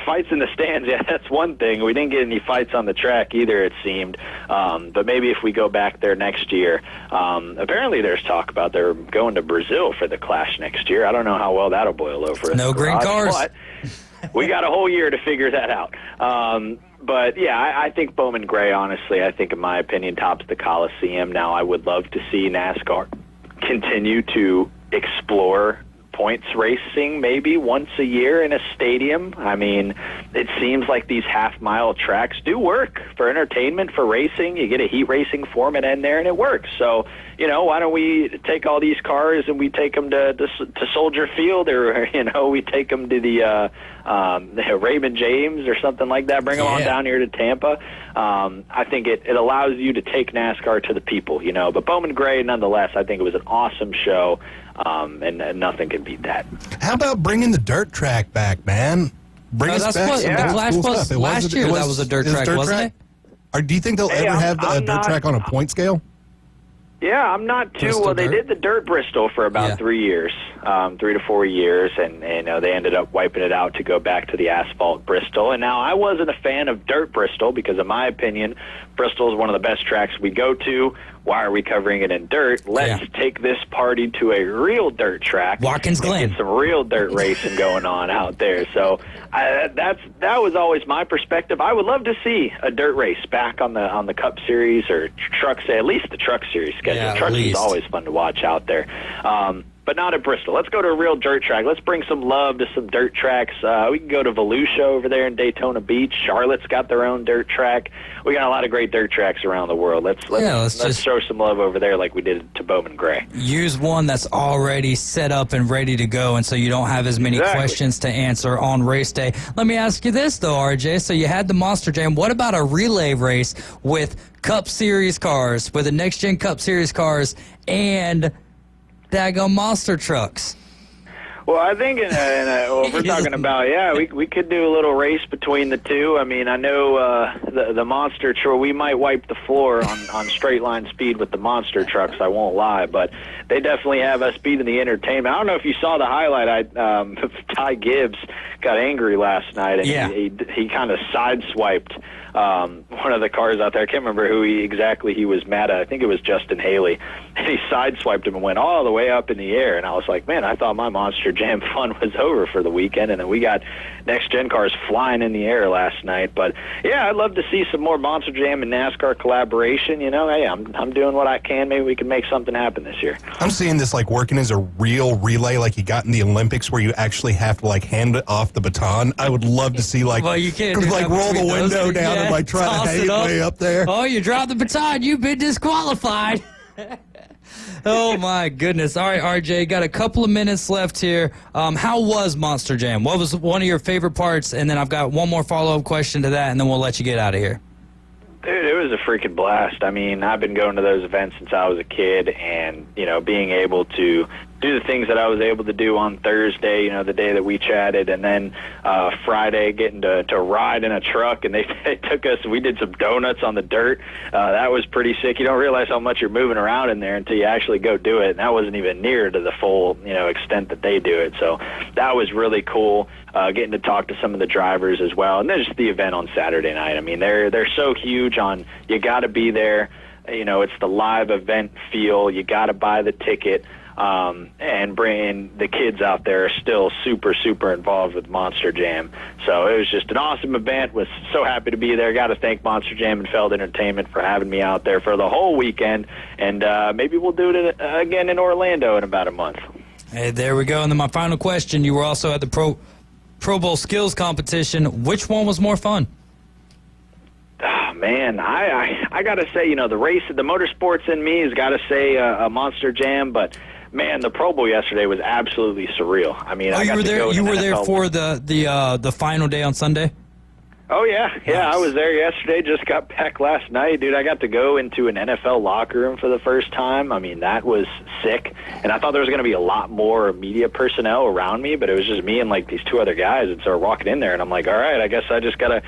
Fights in the stands. Yeah, that's one thing. We didn't get any fights on the track either, it seemed. But maybe if we go back there next year. Apparently there's talk about they're going to Brazil for the Clash next year. I don't know how well that'll boil over. No green cars. But we got a whole year to figure that out. But, yeah, I think Bowman Gray, honestly, I think, in my opinion, tops the Coliseum. Now, I would love to see NASCAR continue to explore points racing maybe once a year in a stadium. It seems like these half-mile tracks do work for entertainment, for racing. You get a heat racing format in there, and it works. So, why don't we take all these cars and we take them to Soldier Field, or, we take them to the Raymond James or something like that, bring them on down here to Tampa. I think it allows you to take NASCAR to the people, But Bowman Gray, nonetheless, I think it was an awesome show, and nothing can beat that. How about bringing the dirt track back, man? Bring us back some the Clash cool was stuff. last year. That was a dirt track, wasn't it? Or do you think they'll ever have a dirt track on a point scale? Yeah, I'm not too Bristol well. They dirt? did the dirt Bristol for about 3 years, 3 to 4 years, and they ended up wiping it out to go back to the asphalt Bristol. And now I wasn't a fan of dirt Bristol because, in my opinion, Bristol is one of the best tracks we go to. Why are we covering it in dirt? Let's take this party to a real dirt track. Watkins Glen. Get some real dirt racing going on out there. So that was always my perspective. I would love to see a dirt race back on the Cup Series or Truck, at least the Truck Series schedule. Yeah, Truck is always fun to watch out there. But not at Bristol. Let's go to a real dirt track. Let's bring some love to some dirt tracks. We can go to Volusia over there in Daytona Beach. Charlotte's got their own dirt track. We got a lot of great dirt tracks around the world. Let's show some love over there like we did to Bowman Gray. Use one that's already set up and ready to go, and so you don't have as many questions to answer on race day. Let me ask you this, though, RJ. So you had the Monster Jam. What about a relay race with Cup Series cars, with the next-gen Cup Series cars, and daggone monster trucks? Well, I think if we're talking about, we could do a little race between the two. I mean, I know the monster truck, we might wipe the floor on straight line speed with the monster trucks, I won't lie, but they definitely have us beating the entertainment. I don't know if you saw the highlight. Ty Gibbs got angry last night, and he kind of sideswiped one of the cars out there. I can't remember who he was mad at. I think it was Justin Haley. And he sideswiped him and went all the way up in the air. And I was like, man, I thought my Monster Jam fun was over for the weekend. And then we got next-gen cars flying in the air last night. But, yeah, I'd love to see some more Monster Jam and NASCAR collaboration. You know, hey, I'm doing what I can. Maybe we can make something happen this year. I'm seeing this, like, working as a real relay like you got in the Olympics where you actually have to, like, hand it off the baton. I would love to see, like, you can't like roll the window down and, like, try to hang it way up there. Oh, you dropped the baton. You've been disqualified. Oh, my goodness. All right, RJ, got a couple of minutes left here. How was Monster Jam? What was one of your favorite parts? And then I've got one more follow-up question to that, and then we'll let you get out of here. Dude, it was a freaking blast. I mean, I've been going to those events since I was a kid, and, you know, being able to do the things that I was able to do on Thursday, you know, the day that we chatted, and then Friday getting to ride in a truck, and they took us, we did some donuts on the dirt. That was pretty sick. You don't realize how much you're moving around in there until you actually go do it, and that wasn't even near to the full, you know, extent that they do it. So that was really cool, getting to talk to some of the drivers as well, and then just the event on Saturday night. I mean, they're so huge on, you got to be there. You know, it's the live event feel. You got to buy the ticket. And bringing the kids out there are still super, super involved with Monster Jam. So it was just an awesome event. Was so happy to be there. Got to thank Monster Jam and Feld Entertainment for having me out there for the whole weekend. And maybe we'll do it again in Orlando in about a month. Hey, there we go. And then my final question. You were also at the Pro Bowl skills competition. Which one was more fun? Oh, man, I got to say, you know, the motorsports in me has got to say a Monster Jam, but man, the Pro Bowl yesterday was absolutely surreal. I mean, I got to go. You were there for the final day on Sunday? Oh, yeah. I was there yesterday. Just got back last night. Dude, I got to go into an NFL locker room for the first time. I mean, that was sick. And I thought there was going to be a lot more media personnel around me, but it was just me and, like, these two other guys. And so we're walking in there, and I'm like, all right, I guess I just got to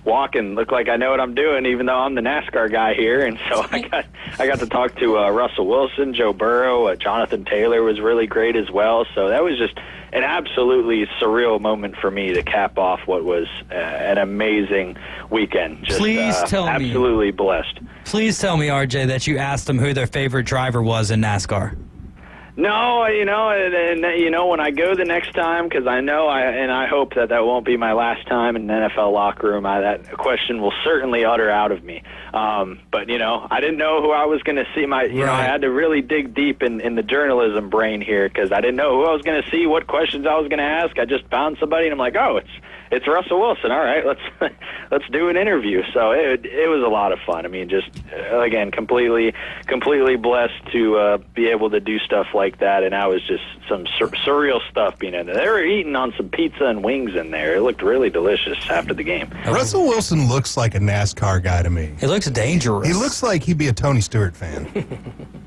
walk and look like I know what I'm doing, even though I'm the NASCAR guy here. And so I got to talk to Russell Wilson, Joe Burrow, Jonathan Taylor was really great as well. So that was just an absolutely surreal moment for me to cap off what was an amazing weekend. Just, Please tell me, absolutely blessed. Please tell me, RJ, that you asked them who their favorite driver was in NASCAR. No, you know, and you know, when I go the next time, because I know I hope that won't be my last time in an NFL locker room. That question will certainly utter out of me. But you know, I didn't know who I was going to see. You know, I had to really dig deep in the journalism brain here because I didn't know who I was going to see, what questions I was going to ask. I just found somebody, and I'm like, oh, it's Russell Wilson. All right, let's do an interview. So it was a lot of fun. I mean, just again, completely blessed to be able to do stuff like that, and that was just some surreal stuff being in there. They were eating on some pizza and wings in there. It looked really delicious after the game. Russell Wilson looks like a NASCAR guy to me. He looks dangerous. He looks like he'd be a Tony Stewart fan.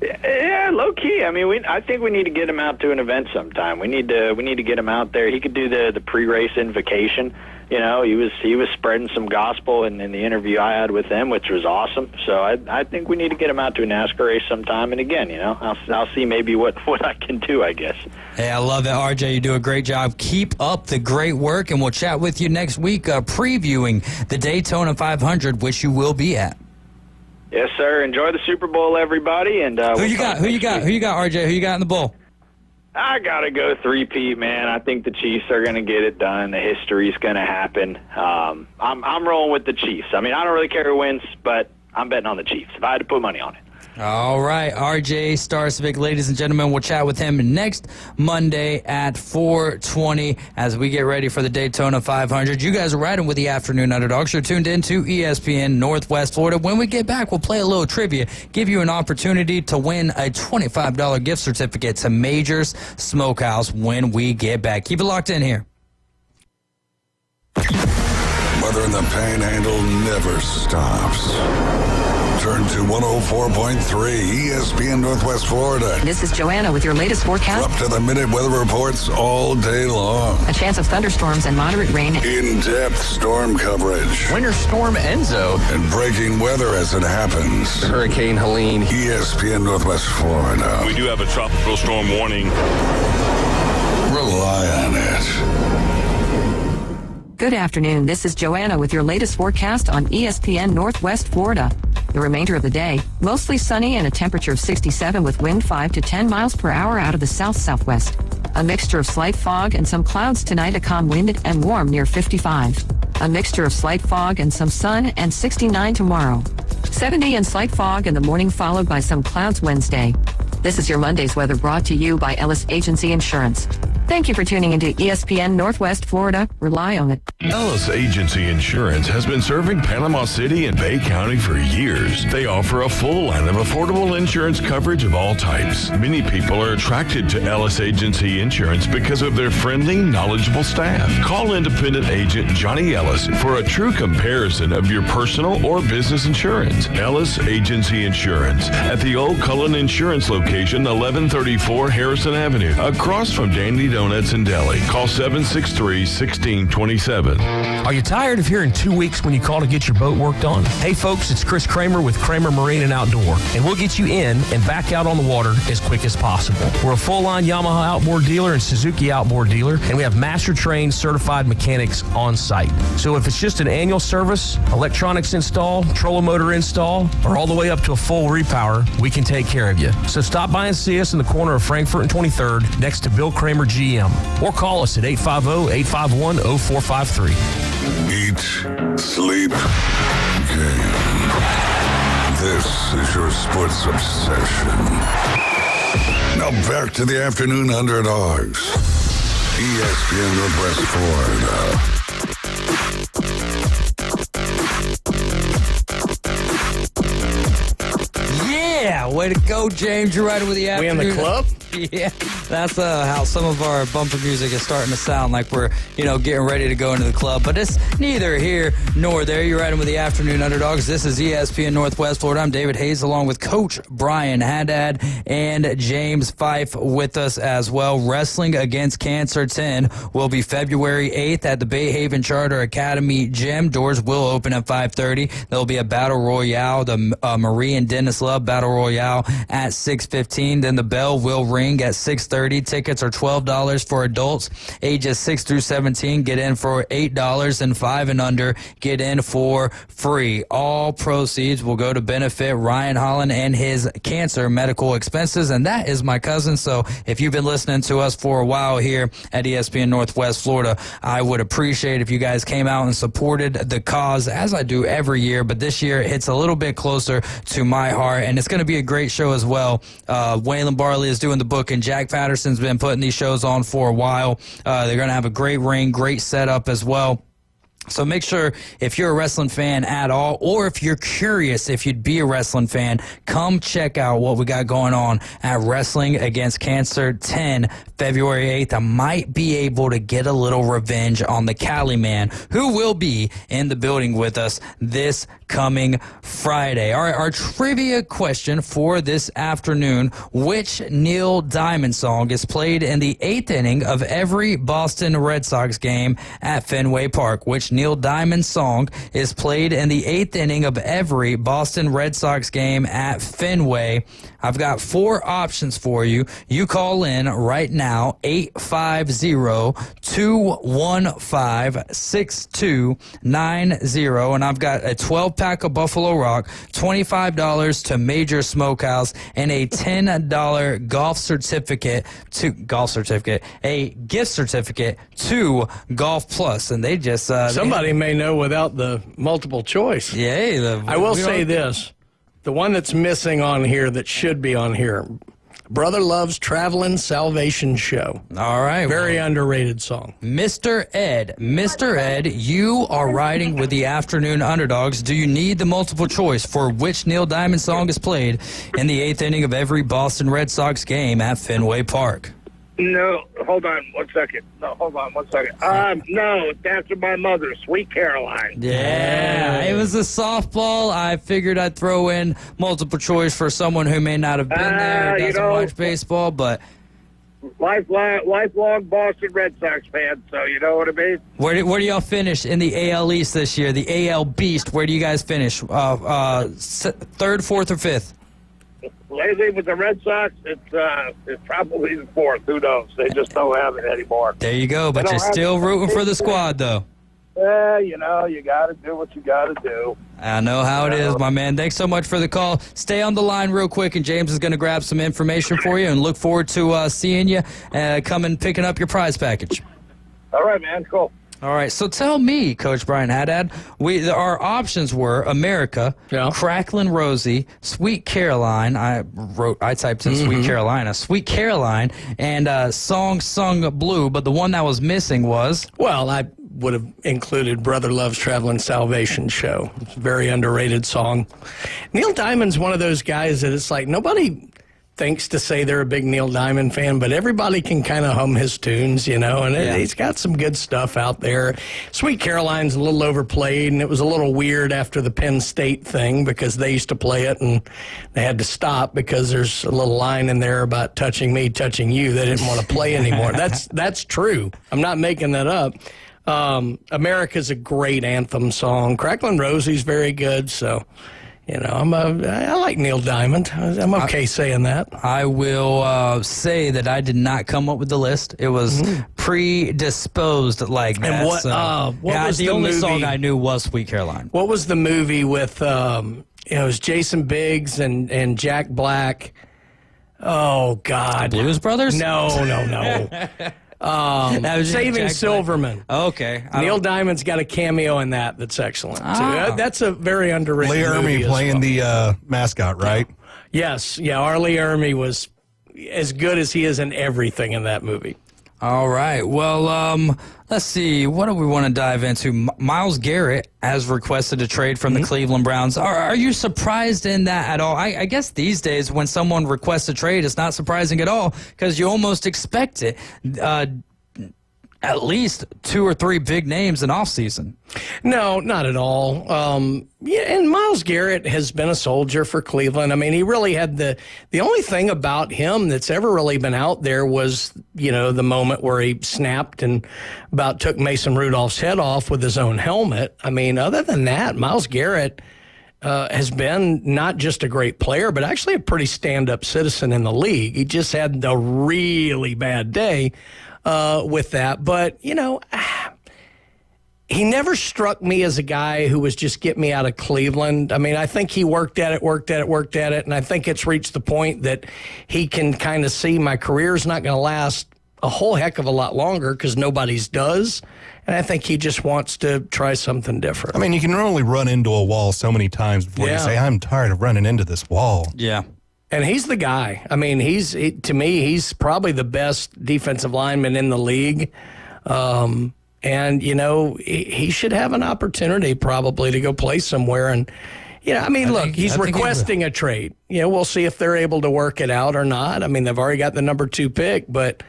Yeah, low key. I mean, I think we need to get him out to an event sometime. We need to get him out there. He could do the pre-race invocation. You know, he was spreading some gospel in the interview I had with him, which was awesome. So I think we need to get him out to a NASCAR race sometime. And again, you know, I'll see maybe what I can do, I guess. Hey, I love it, RJ. You do a great job. Keep up the great work, and we'll chat with you next week previewing the Daytona 500, which you will be at. Yes, sir. Enjoy the Super Bowl, everybody. And Who you got, RJ? Who you got in the bowl? I gotta go 3-peat, man. I think the Chiefs are gonna get it done. The history's gonna happen. I'm rolling with the Chiefs. I mean, I don't really care who wins, but I'm betting on the Chiefs if I had to put money on it. All right, RJ Starsvik, ladies and gentlemen, we'll chat with him next Monday at 4:20 as we get ready for the Daytona 500. You guys are riding with the Afternoon Underdogs. You're tuned in to ESPN Northwest Florida. When we get back, we'll play a little trivia, give you an opportunity to win a $25 gift certificate to Major's Smokehouse when we get back. Keep it locked in here. Weather in the Panhandle never stops. Turn to 104.3 ESPN Northwest Florida. This is Joanna with your latest forecast. Up to the minute weather reports all day long. A chance of thunderstorms and moderate rain. In-depth storm coverage. Winter Storm Enzo. And breaking weather as it happens. Hurricane Helene. ESPN Northwest Florida. We do have a tropical storm warning. Rely on it. Good afternoon. This is Joanna with your latest forecast on ESPN Northwest Florida. The remainder of the day, mostly sunny and a temperature of 67 with wind 5 to 10 miles per hour out of the south-southwest. A mixture of slight fog and some clouds tonight, a calm wind and warm near 55. A mixture of slight fog and some sun and 69 tomorrow. 70 and slight fog in the morning followed by some clouds Wednesday. This is your Monday's weather brought to you by Ellis Agency Insurance. Thank you for tuning into ESPN Northwest Florida. Rely on it. Ellis Agency Insurance has been serving Panama City and Bay County for years. They offer a full line of affordable insurance coverage of all types. Many people are attracted to Ellis Agency Insurance because of their friendly, knowledgeable staff. Call independent agent Johnny Ellis for a true comparison of your personal or business insurance. Ellis Agency Insurance at the Old Cullen Insurance location, 1134 Harrison Avenue, across from Dandy Donuts and Deli. Call 763-1627. Are you tired of hearing 2 weeks when you call to get your boat worked on? Hey folks, it's Chris Kramer with Kramer Marine and Outdoor, and we'll get you in and back out on the water as quick as possible. We're a full-line Yamaha outboard dealer and Suzuki outboard dealer, and we have master-trained certified mechanics on site. So if it's just an annual service, electronics install, trolling motor install, or all the way up to a full repower, we can take care of you. So stop by and see us in the corner of Frankfurt and 23rd next to Bill Kramer GM, or call us at 850-851-0453. Eat, sleep, game. This is your sports obsession. Now back to the Afternoon Underdogs. ESPN Northwest Florida. Yeah, way to go, James. You're riding with the Afternoon. We in the club? Yeah, that's how some of our bumper music is starting to sound like we're, getting ready to go into the club. But it's neither here nor there. You're riding with the Afternoon Underdogs. This is ESPN Northwest Florida. I'm David Hayes, along with Coach Brian Haddad and James Fife with us as well. Wrestling Against Cancer 10 will be February 8th at the Bay Haven Charter Academy Gym. Doors will open at 5:30. There'll be a Battle Royale, the Marie and Dennis Love Battle Royale at 6:15. Then the bell will ring at 6:30. Tickets are $12 for adults ages 6 through 17. Get in for $8, and 5 and under get in for free. All proceeds will go to benefit Ryan Holland and his cancer medical expenses, and that is my cousin. So if you've been listening to us for a while here at ESPN Northwest Florida, I would appreciate if you guys came out and supported the cause, as I do every year, but this year it's a little bit closer to my heart, and it's going to be a great show as well. Waylon Barley is doing the book, and Jack Patterson's been putting these shows on for a while. They're going to have a great ring, great setup as well. So make sure, if you're a wrestling fan at all, or if you're curious if you'd be a wrestling fan, come check out what we got going on at Wrestling Against Cancer 10, February 8th. I might be able to get a little revenge on the Cali Man, who will be in the building with us this coming Friday. All right, our trivia question for this afternoon: which Neil Diamond song is played in the 8th inning of every Boston Red Sox game at Fenway Park? Which Neil Diamond song is played in the 8th inning of every Boston Red Sox game at Fenway? I've got 4 options for you. You call in right now, 850-215-6290, and I've got a 12-pack of Buffalo Rock, $25 to Major Smokehouse, and a $10 a gift certificate to Golf Plus. And they just somebody may know without the multiple choice. Yeah, I will say this. The one that's missing on here that should be on here, Brother Love's Traveling Salvation Show. All right. Very underrated song. Mr. Ed, you are riding with the Afternoon Underdogs. Do you need the multiple choice for which Neil Diamond song is played in the 8th inning of every Boston Red Sox game at Fenway Park? No, hold on 1 second. No, hold on 1 second. No, it's after my mother, Sweet Caroline. Yeah, it was a softball. I figured I'd throw in multiple choice for someone who may not have been there, or doesn't watch baseball, but lifelong Boston Red Sox fan, so you know what I mean? Where do y'all finish in the AL East this year? The AL Beast, where do you guys finish? Third, fourth, or fifth? Lately with the Red Sox, it's probably the fourth. Who knows? They just don't have it anymore. There you go, but you're still rooting for the squad, though. You know, you got to do what you got to do. I know how it is, my man. Thanks so much for the call. Stay on the line real quick, and James is going to grab some information for you, and look forward to seeing you coming picking up your prize package. All right, man. Cool. All right, so tell me, Coach Brian Haddad, our options were America, Cracklin' Rosie, Sweet Caroline. I typed in Sweet Carolina, Sweet Caroline, and Song Sung Blue. But the one that was missing was, well, I would have included Brother Love's Traveling Salvation Show. It's a very underrated song. Neil Diamond's one of those guys that it's like nobody thinks to say they're a big Neil Diamond fan, but everybody can kind of hum his tunes, you know, and he's got some good stuff out there. Sweet Caroline's a little overplayed, and it was a little weird after the Penn State thing because they used to play it, and they had to stop because there's a little line in there about touching me, touching you. They didn't want to play anymore. That's true. I'm not making that up. America's a great anthem song. Cracklin' Rosie's very good, so... You know, I like Neil Diamond. I'm okay saying that. I will say that I did not come up with the list. It was predisposed like that. And what was the only movie? song I knew was Sweet Caroline. What was the movie with, it was Jason Biggs and Jack Black? Oh, God. Blues Brothers? No. Saving Silverman. Okay. Neil Diamond's got a cameo in that's excellent, too. That's a very underrated Lee movie Ermey playing the mascot, right? Yes. Yeah, R. Lee Ermey was as good as he is in everything in that movie. All right. Well, let's see. What do we want to dive into? Myles Garrett has requested a trade from the Cleveland Browns. Are you surprised in that at all? I guess these days when someone requests a trade, it's not surprising at all because you almost expect it. At least 2 or 3 big names in offseason. No, not at all. And Myles Garrett has been a soldier for Cleveland. I mean, he really had the only thing about him that's ever really been out there was, you know, the moment where he snapped and about took Mason Rudolph's head off with his own helmet. I mean, other than that, Myles Garrett has been not just a great player, but actually a pretty stand-up citizen in the league. He just had a really bad day with that. But, you know, he never struck me as a guy who was just get me out of Cleveland. I mean, I think he worked at it, and I think it's reached the point that he can kind of see my career's not going to last a whole heck of a lot longer because nobody's does. And I think he just wants to try something different. I mean, you can only run into a wall so many times before you say, I'm tired of running into this wall. Yeah. And he's the guy. I mean, to me, he's probably the best defensive lineman in the league. And, you know, he should have an opportunity probably to go play somewhere. And, you know, I mean, look, he's requesting a trade. You know, we'll see if they're able to work it out or not. I mean, they've already got the number 2 pick, but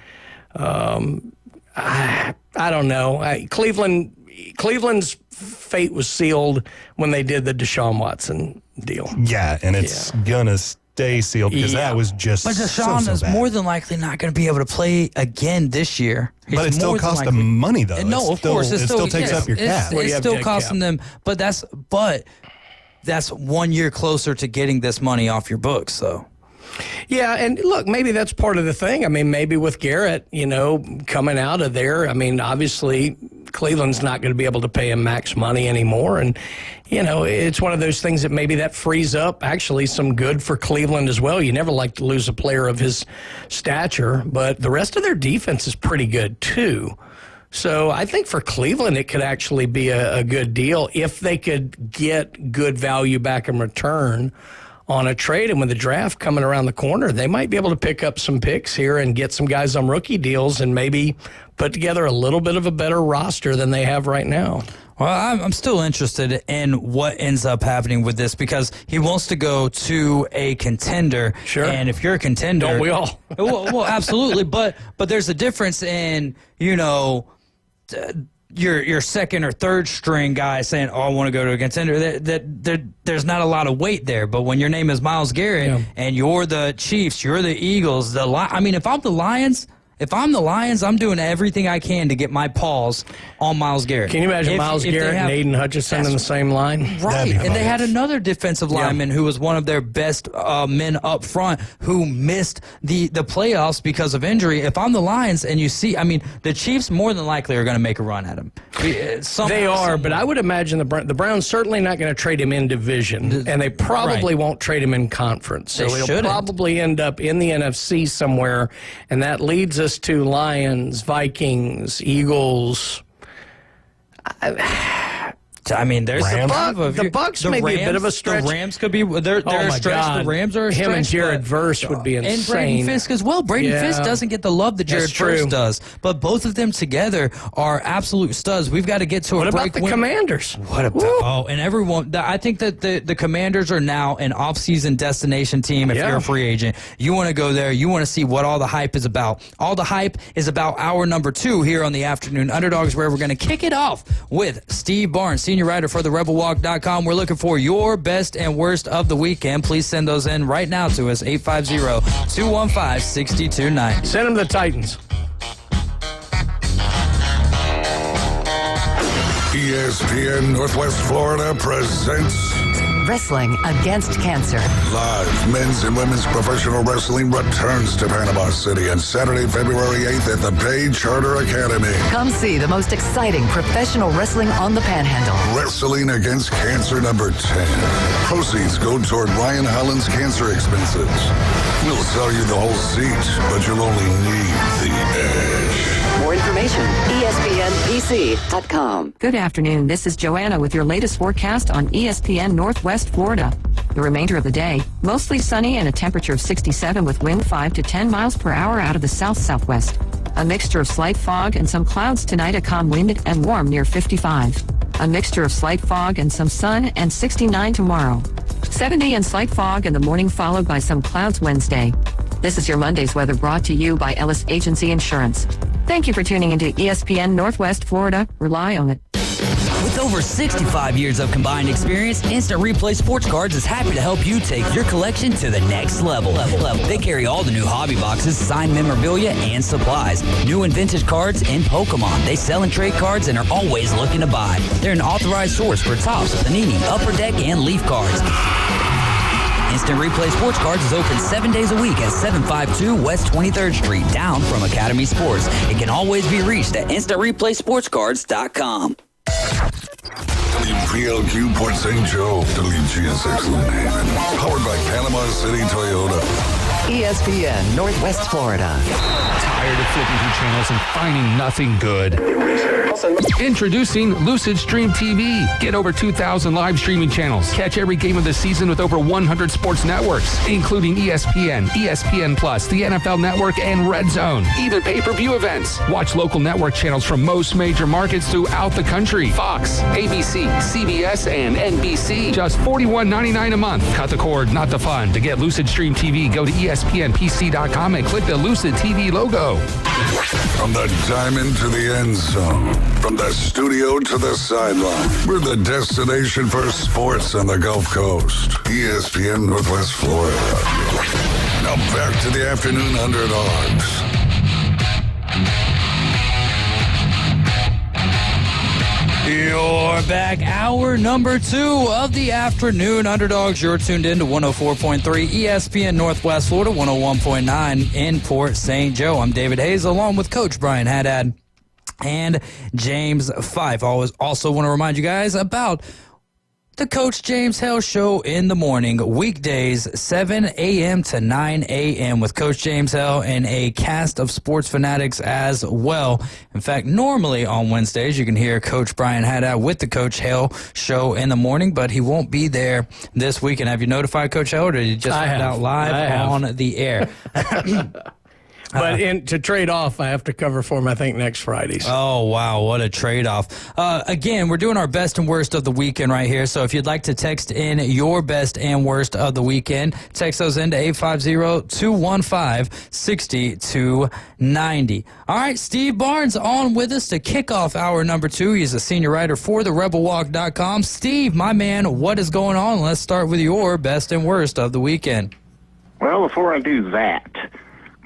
I don't know. Cleveland's fate was sealed when they did the Deshaun Watson deal. Yeah, and it's gonna stay sealed because that was just But Deshaun so is bad. more than likely not going to be able to play again this year. But it still costs them money, though. No, of course. It still takes up your cap. It's still costing them, but that's 1 year closer to getting this money off your books, so. Yeah, and look, maybe that's part of the thing. I mean, maybe with Garrett, you know, coming out of there, I mean, obviously Cleveland's not going to be able to pay him max money anymore. And, you know, it's one of those things that maybe that frees up actually some good for Cleveland as well. You never like to lose a player of his stature, but the rest of their defense is pretty good too. So I think for Cleveland, it could actually be a good deal if they could get good value back in return on a trade. And with the draft coming around the corner, they might be able to pick up some picks here and get some guys on rookie deals and maybe put together a little bit of a better roster than they have right now. Well, I'm still interested in what ends up happening with this because he wants to go to a contender. Sure. And if you're a contender, don't we all? well, absolutely. But there's a difference in, your second or third string guy saying, "Oh, I want to go to a contender." There's not a lot of weight there. But when your name is Myles Garrett and you're the Chiefs, you're the Eagles, if I'm the Lions. I'm doing everything I can to get my paws on Myles Garrett. Can you imagine Myles Garrett and Aiden Hutchinson in the same line? Right, and they had another defensive lineman who was one of their best men up front who missed the playoffs because of injury. If I'm the Lions and you see, the Chiefs more than likely are going to make a run at him. They are, but I would imagine the Browns certainly not going to trade him in division, and they probably won't trade him in conference. So he'll probably end up in the NFC somewhere, and that leads us to Lions, Vikings, Eagles. There's the Bucks may be a bit of a stretch. The Rams could be they're a stretch. God. The Rams are a stretch. Him and Jared Verse would be insane. And Braden Fisk as well. Braden Fisk doesn't get the love that Jared Verse does, but both of them together are absolute studs. We've got to get to a break. What about the Commanders? What about and everyone? I think that the Commanders are now an off-season destination team. If you're a free agent, you want to go there. You want to see what all the hype is about. All the hype is about hour number 2 here on the Afternoon Underdogs, where we're going to kick it off with Steve Barnes, senior writer for therebelwalk.com. We're looking for your best and worst of the weekend. Please send those in right now to us, 850-215-6290. Send them to the Titans. ESPN Northwest Florida presents Wrestling Against Cancer. Live men's and women's professional wrestling returns to Panama City on Saturday, February 8th at the Bay Charter Academy. Come see the most exciting professional wrestling on the Panhandle. Wrestling Against Cancer number 10. Proceeds go toward Ryan Holland's cancer expenses. We'll sell you the whole seat, but you'll only need the edge. More information, ESPNPC.com. Good afternoon. This is Joanna with your latest forecast on ESPN Northwest Florida. The remainder of the day, mostly sunny and a temperature of 67 with wind 5 to 10 miles per hour out of the south-southwest. A mixture of slight fog and some clouds tonight, a calm wind and warm near 55. A mixture of slight fog and some sun and 69 tomorrow. 70 and slight fog in the morning, followed by some clouds Wednesday. This is your Monday's weather brought to you by Ellis Agency Insurance. Thank you for tuning into ESPN Northwest Florida. Rely on it. With over 65 years of combined experience, Instant Replay Sports Cards is happy to help you take your collection to the next level. They carry all the new hobby boxes, signed memorabilia, and supplies. New and vintage cards and Pokemon. They sell and trade cards and are always looking to buy. They're an authorized source for Topps, Panini, Upper Deck, and Leaf cards. Instant Replay Sports Cards is open 7 days a week at 752 West 23rd Street, down from Academy Sports. It can always be reached at InstantReplaySportsCards.com. WPLQ Port St. Joe, WGSX Lynn Haven. Powered by Panama City Toyota. ESPN Northwest Florida. Tired of flipping through channels and finding nothing good? Introducing Lucid Stream TV. Get over 2,000 live streaming channels. Catch every game of the season with over 100 sports networks, including ESPN, ESPN Plus, the NFL Network, and Red Zone. Even pay-per-view events. Watch local network channels from most major markets throughout the country. Fox, ABC, CBS, and NBC. Just $41.99 a month. Cut the cord, not the fun. To get Lucid Stream TV, go to ESPNPC.com and click the Lucid TV logo. From the diamond to the end zone, from the studio to the sideline, we're the destination for sports on the Gulf Coast. ESPN Northwest Florida. Now back to the Afternoon Underdogs. You're back. Hour number 2 of the Afternoon Underdogs. You're tuned in to 104.3 ESPN Northwest Florida, 101.9 in Port St. Joe. I'm David Hayes, along with Coach Brian Haddad and James Fife. I also want to remind you guys about The Coach James Hale Show in the morning, weekdays, 7 a.m. to 9 a.m. with Coach James Hale and a cast of sports fanatics as well. In fact, normally on Wednesdays, you can hear Coach Brian Haddad with the Coach Hale Show in the morning, but he won't be there this weekend. Have you notified Coach Hale, or did you just find out live on the air? But to trade off, I have to cover for him, I think, next Friday. Oh, wow. What a trade-off. Again, we're doing our best and worst of the weekend right here. So if you'd like to text in your best and worst of the weekend, text those into 850-215-6290. All right, Steve Barnes on with us to kick off hour number 2. He's a senior writer for therebelwalk.com. Steve, my man, what is going on? Let's start with your best and worst of the weekend. Well, before I do that,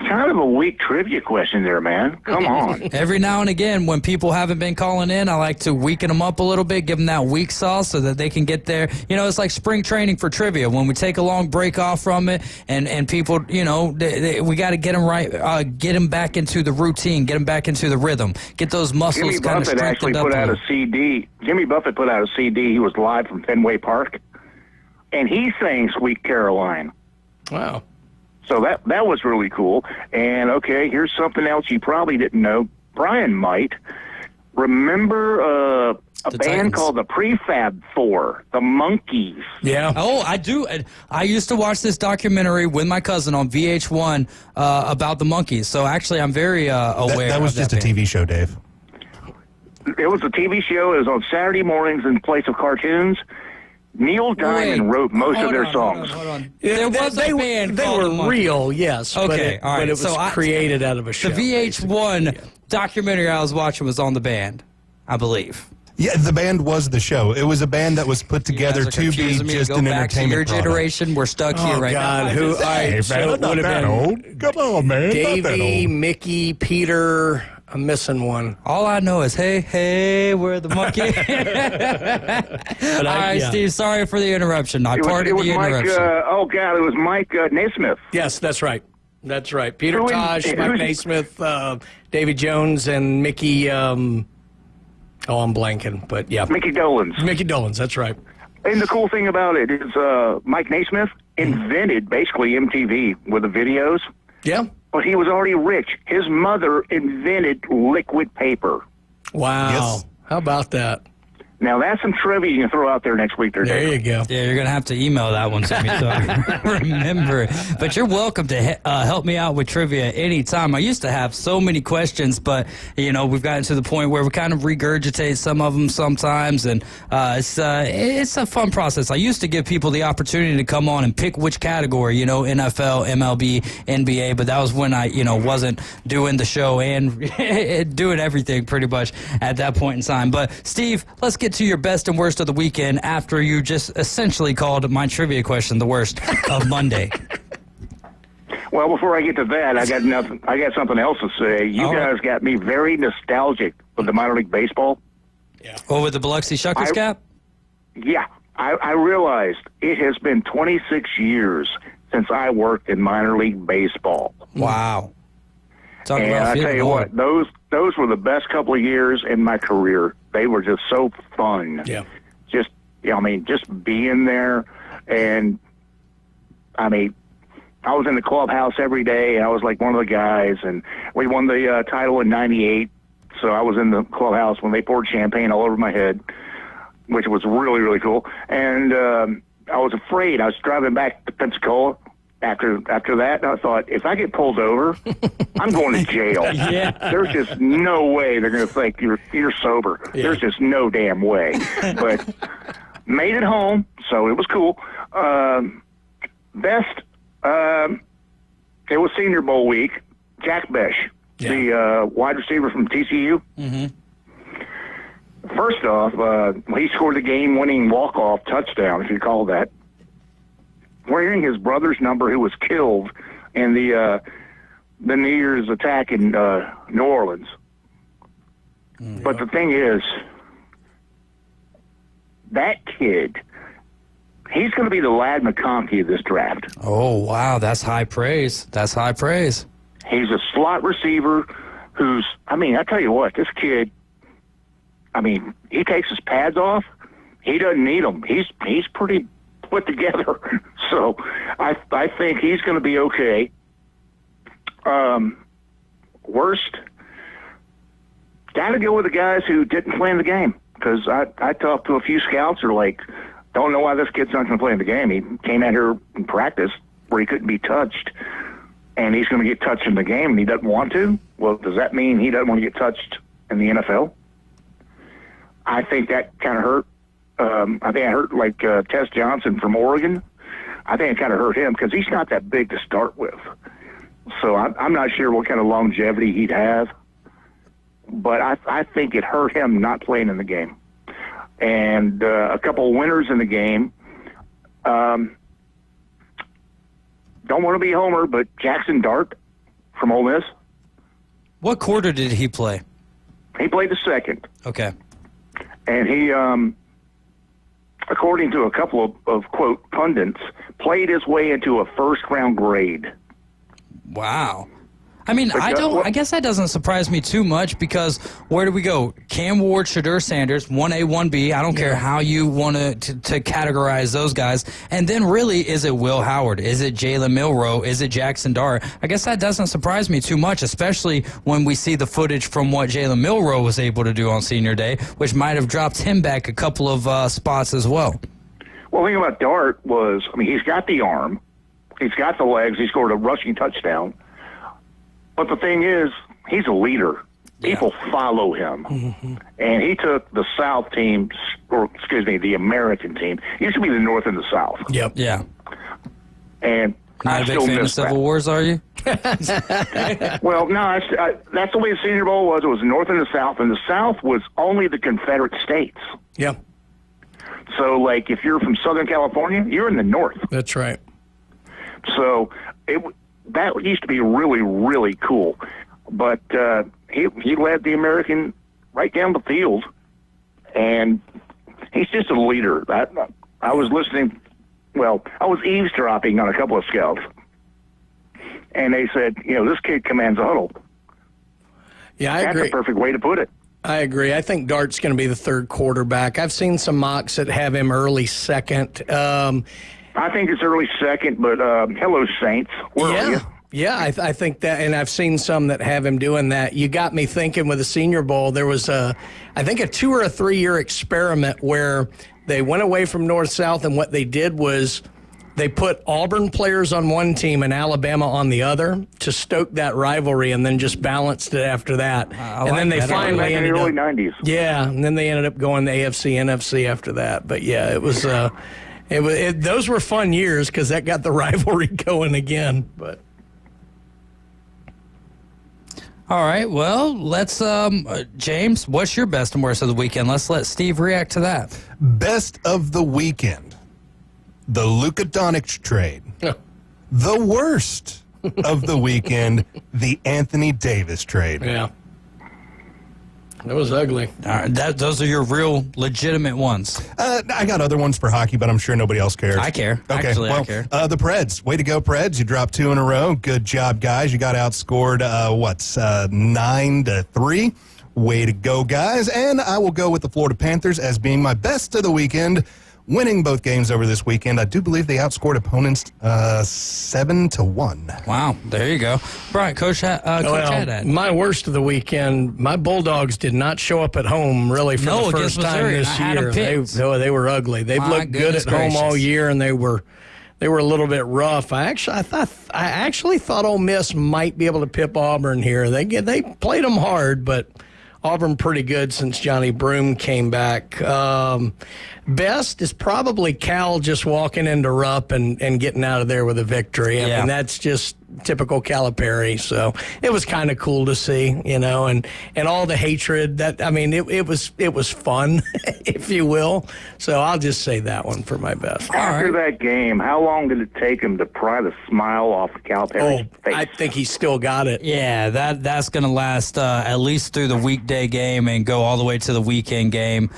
kind of a weak trivia question there, man. Come on. Every now and again, when people haven't been calling in, I like to weaken them up a little bit, give them that weak sauce so that they can get there. You know, it's like spring training for trivia. When we take a long break off from it, and people, you know, we got to get them right, get them back into the routine, get them back into the rhythm, get those muscles kind of strengthened up. Jimmy Buffett put out a CD. He was live from Fenway Park, and he sang Sweet Caroline. Wow. So that was really cool. And, okay, here's something else you probably didn't know. Brian might. Remember a band called the Prefab Four, the Monkees? Yeah. Oh, I do. I used to watch this documentary with my cousin on VH1 about the Monkees. So, actually, I'm very aware that was of just a TV show, Dave. It was a TV show. It was on Saturday mornings in place of cartoons. Neil Diamond wrote most of their songs. Hold on. There was a band They called were real, yes. Okay, all right. But it was created out of a show. The VH1 documentary I was watching was on the band, I believe. Yeah, the band was the show. It was a band that was put together to be just an entertainment your product. generation. We're stuck here right now. Who? Hey, man, I'm not that old. Come on, man. Davey, Mickey, Peter. I'm missing one. All I know is, hey, we're the monkey. All right, Steve, sorry for the interruption. I pardon the interruption. It was Mike Naismith. Yes, that's right. That's right. Peter Tosh, Mike Naismith, Davy Jones, and Mickey, I'm blanking, but yeah. Mickey Dolenz. Mickey Dolenz, that's right. And the cool thing about it is Mike Naismith invented basically MTV with the videos. Yeah. But he was already rich. His mother invented liquid paper. Wow. Yes. How about that? Now, that's some trivia you can throw out there next week. There you go. Yeah, you're going to have to email that one to me so I can remember it. But you're welcome to help me out with trivia anytime. I used to have so many questions, but, you know, we've gotten to the point where we kind of regurgitate some of them sometimes, and it's a fun process. I used to give people the opportunity to come on and pick which category, you know, NFL, MLB, NBA, but that was when I, you know, wasn't doing the show and doing everything pretty much at that point in time. But, Steve, let's get to your best and worst of the weekend after you just essentially called my trivia question the worst of Monday. Well, before I get to that, I got nothing. I got something else to say. You guys got me very nostalgic with the minor league baseball. Yeah. Oh, with the Biloxi Shuckers cap? Yeah. I realized it has been 26 years since I worked in minor league baseball. Wow. And I tell you what, those were the best couple of years in my career. They were just so fun. Yeah. Just, just being there. And, I was in the clubhouse every day, and I was like one of the guys. And we won the title in '98, so I was in the clubhouse when they poured champagne all over my head, which was really, really cool. And I was afraid. I was driving back to Pensacola. After that, I thought, if I get pulled over, I'm going to jail. Yeah. There's just no way they're going to think you're sober. Yeah. There's just no damn way. But made it home, so it was cool. Best, it was Senior Bowl week. Jack Besh, the wide receiver from TCU. Mm-hmm. First off, he scored the game-winning walk-off touchdown, if you call that, wearing his brother's number, who was killed in the New Year's attack in New Orleans. But the thing is, that kid, he's going to be the Lad McConkey of this draft. Oh, wow. That's high praise. That's high praise. He's a slot receiver I tell you what, this kid, he takes his pads off, he doesn't need them. He's pretty put together. So I think he's going to be okay. Worst, got to go with the guys who didn't play in the game, because I talked to a few scouts who are like, don't know why this kid's not going to play in the game. He came out here in practice where he couldn't be touched, and he's going to get touched in the game, and he doesn't want to. Well, does that mean he doesn't want to get touched in the NFL? I think that kind of hurt. I think it hurt like Tess Johnson from Oregon. I think it kind of hurt him because he's not that big to start with. So I'm not sure what kind of longevity he'd have. But I think it hurt him not playing in the game. And a couple of winners in the game. Don't want to be Homer, but Jackson Dart from Ole Miss. What quarter did he play? He played the second. Okay. And he, according to a couple of quote, pundits, played his way into a first-round grade. Wow. I mean, I guess that doesn't surprise me too much, because where do we go? Cam Ward, Shadur Sanders, 1A, 1B. I don't care how you want to categorize those guys. And then really, is it Will Howard? Is it Jalen Milroe? Is it Jackson Dart? I guess that doesn't surprise me too much, especially when we see the footage from what Jalen Milroe was able to do on senior day, which might have dropped him back a couple of spots as well. Well, the thing about Dart was, I mean, he's got the arm. He's got the legs. He scored a rushing touchdown. But the thing is, he's a leader. People follow him. Mm-hmm. And he took the South team, or excuse me, the American team. It used to be the North and the South. Yep. Yeah. And not a big fan of Civil Wars, are you? Well, no, that's the way the Senior Bowl was. It was the North and the South, and the South was only the Confederate States. Yeah. So, like, if you're from Southern California, you're in the North. That's right. So that used to be really, really cool. But he led the American right down the field, and he's just a leader. I was listening, I was eavesdropping on a couple of scouts, and they said, this kid commands a huddle. Yeah, I agree. That's the perfect way to put it. I agree. I think Dart's going to be the third quarterback. I've seen some mocks that have him early second. I think it's early second, but hello, Saints. Where are you? Yeah, I think that, and I've seen some that have him doing that. You got me thinking with the Senior Bowl, there was I think a 2 or a 3 year experiment where they went away from North-South, and what they did was they put Auburn players on one team and Alabama on the other to stoke that rivalry, and then just balanced it after that. And then they finally ended up in the early 90s. Yeah, and then they ended up going the AFC, NFC after that. But yeah, it was those were fun years because that got the rivalry going again. But all right, well, let's James, what's your best and worst of the weekend? Let's let Steve react to that. Best of the weekend, the Luka Doncic trade. The worst of the weekend, the Anthony Davis trade. Yeah. That was ugly. Those are your real legitimate ones. I got other oones for hockey, but I'm sure nobody else cares. I care. Okay, Actually, well, I care. The Preds. Way to go, Preds. You dropped 2 in a row. Good job, guys. You got outscored, 9-3. Way to go, guys. And I will go with the Florida Panthers as being my best of the weekend, winning both games over this weekend. I do believe they outscored opponents 7-1. Wow, there you go. Brian, Coach Haddad. My worst of the weekend, my Bulldogs did not show up at home really for the first time this year. They were ugly. They've looked good at home all year, and they were a little bit rough. I actually thought Ole Miss might be able to pip Auburn here. They played them hard, but Auburn pretty good since Johnny Broome came back. Best is probably Cal just walking into Rupp and getting out of there with a victory. I mean, that's just typical Calipari. So it was kind of cool to see, and all the hatred it was fun, if you will. So I'll just say that one for my best. After that game, how long did it take him to pry the smile off Calipari's face? I think he still got it. Yeah, that's going to last at least through the weekday game and go all the way to the weekend game.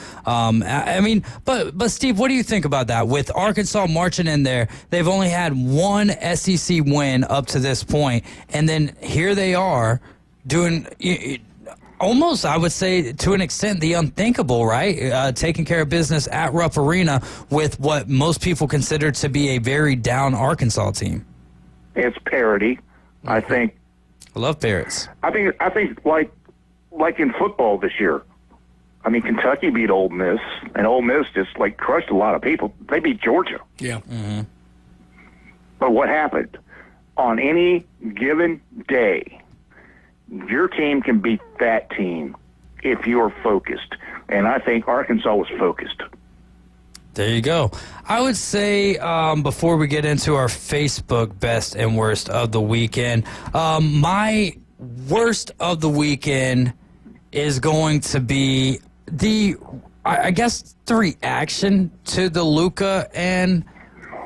But Steve, what do you think about that? With Arkansas marching in there, they've only had one SEC win up to this point, and then here they are doing almost, I would say, to an extent, the unthinkable, right? Taking care of business at Rupp Arena with what most people consider to be a very down Arkansas team. It's parity. I think. I love parrots. I think like in football this year. I mean, Kentucky beat Ole Miss, and Ole Miss just like crushed a lot of people. They beat Georgia. Yeah. Mm-hmm. But what happened? On any given day, your team can beat that team if you're focused. And I think Arkansas was focused. There you go. I would say before we get into our Facebook best and worst of the weekend, my worst of the weekend is going to be the reaction to the Luka and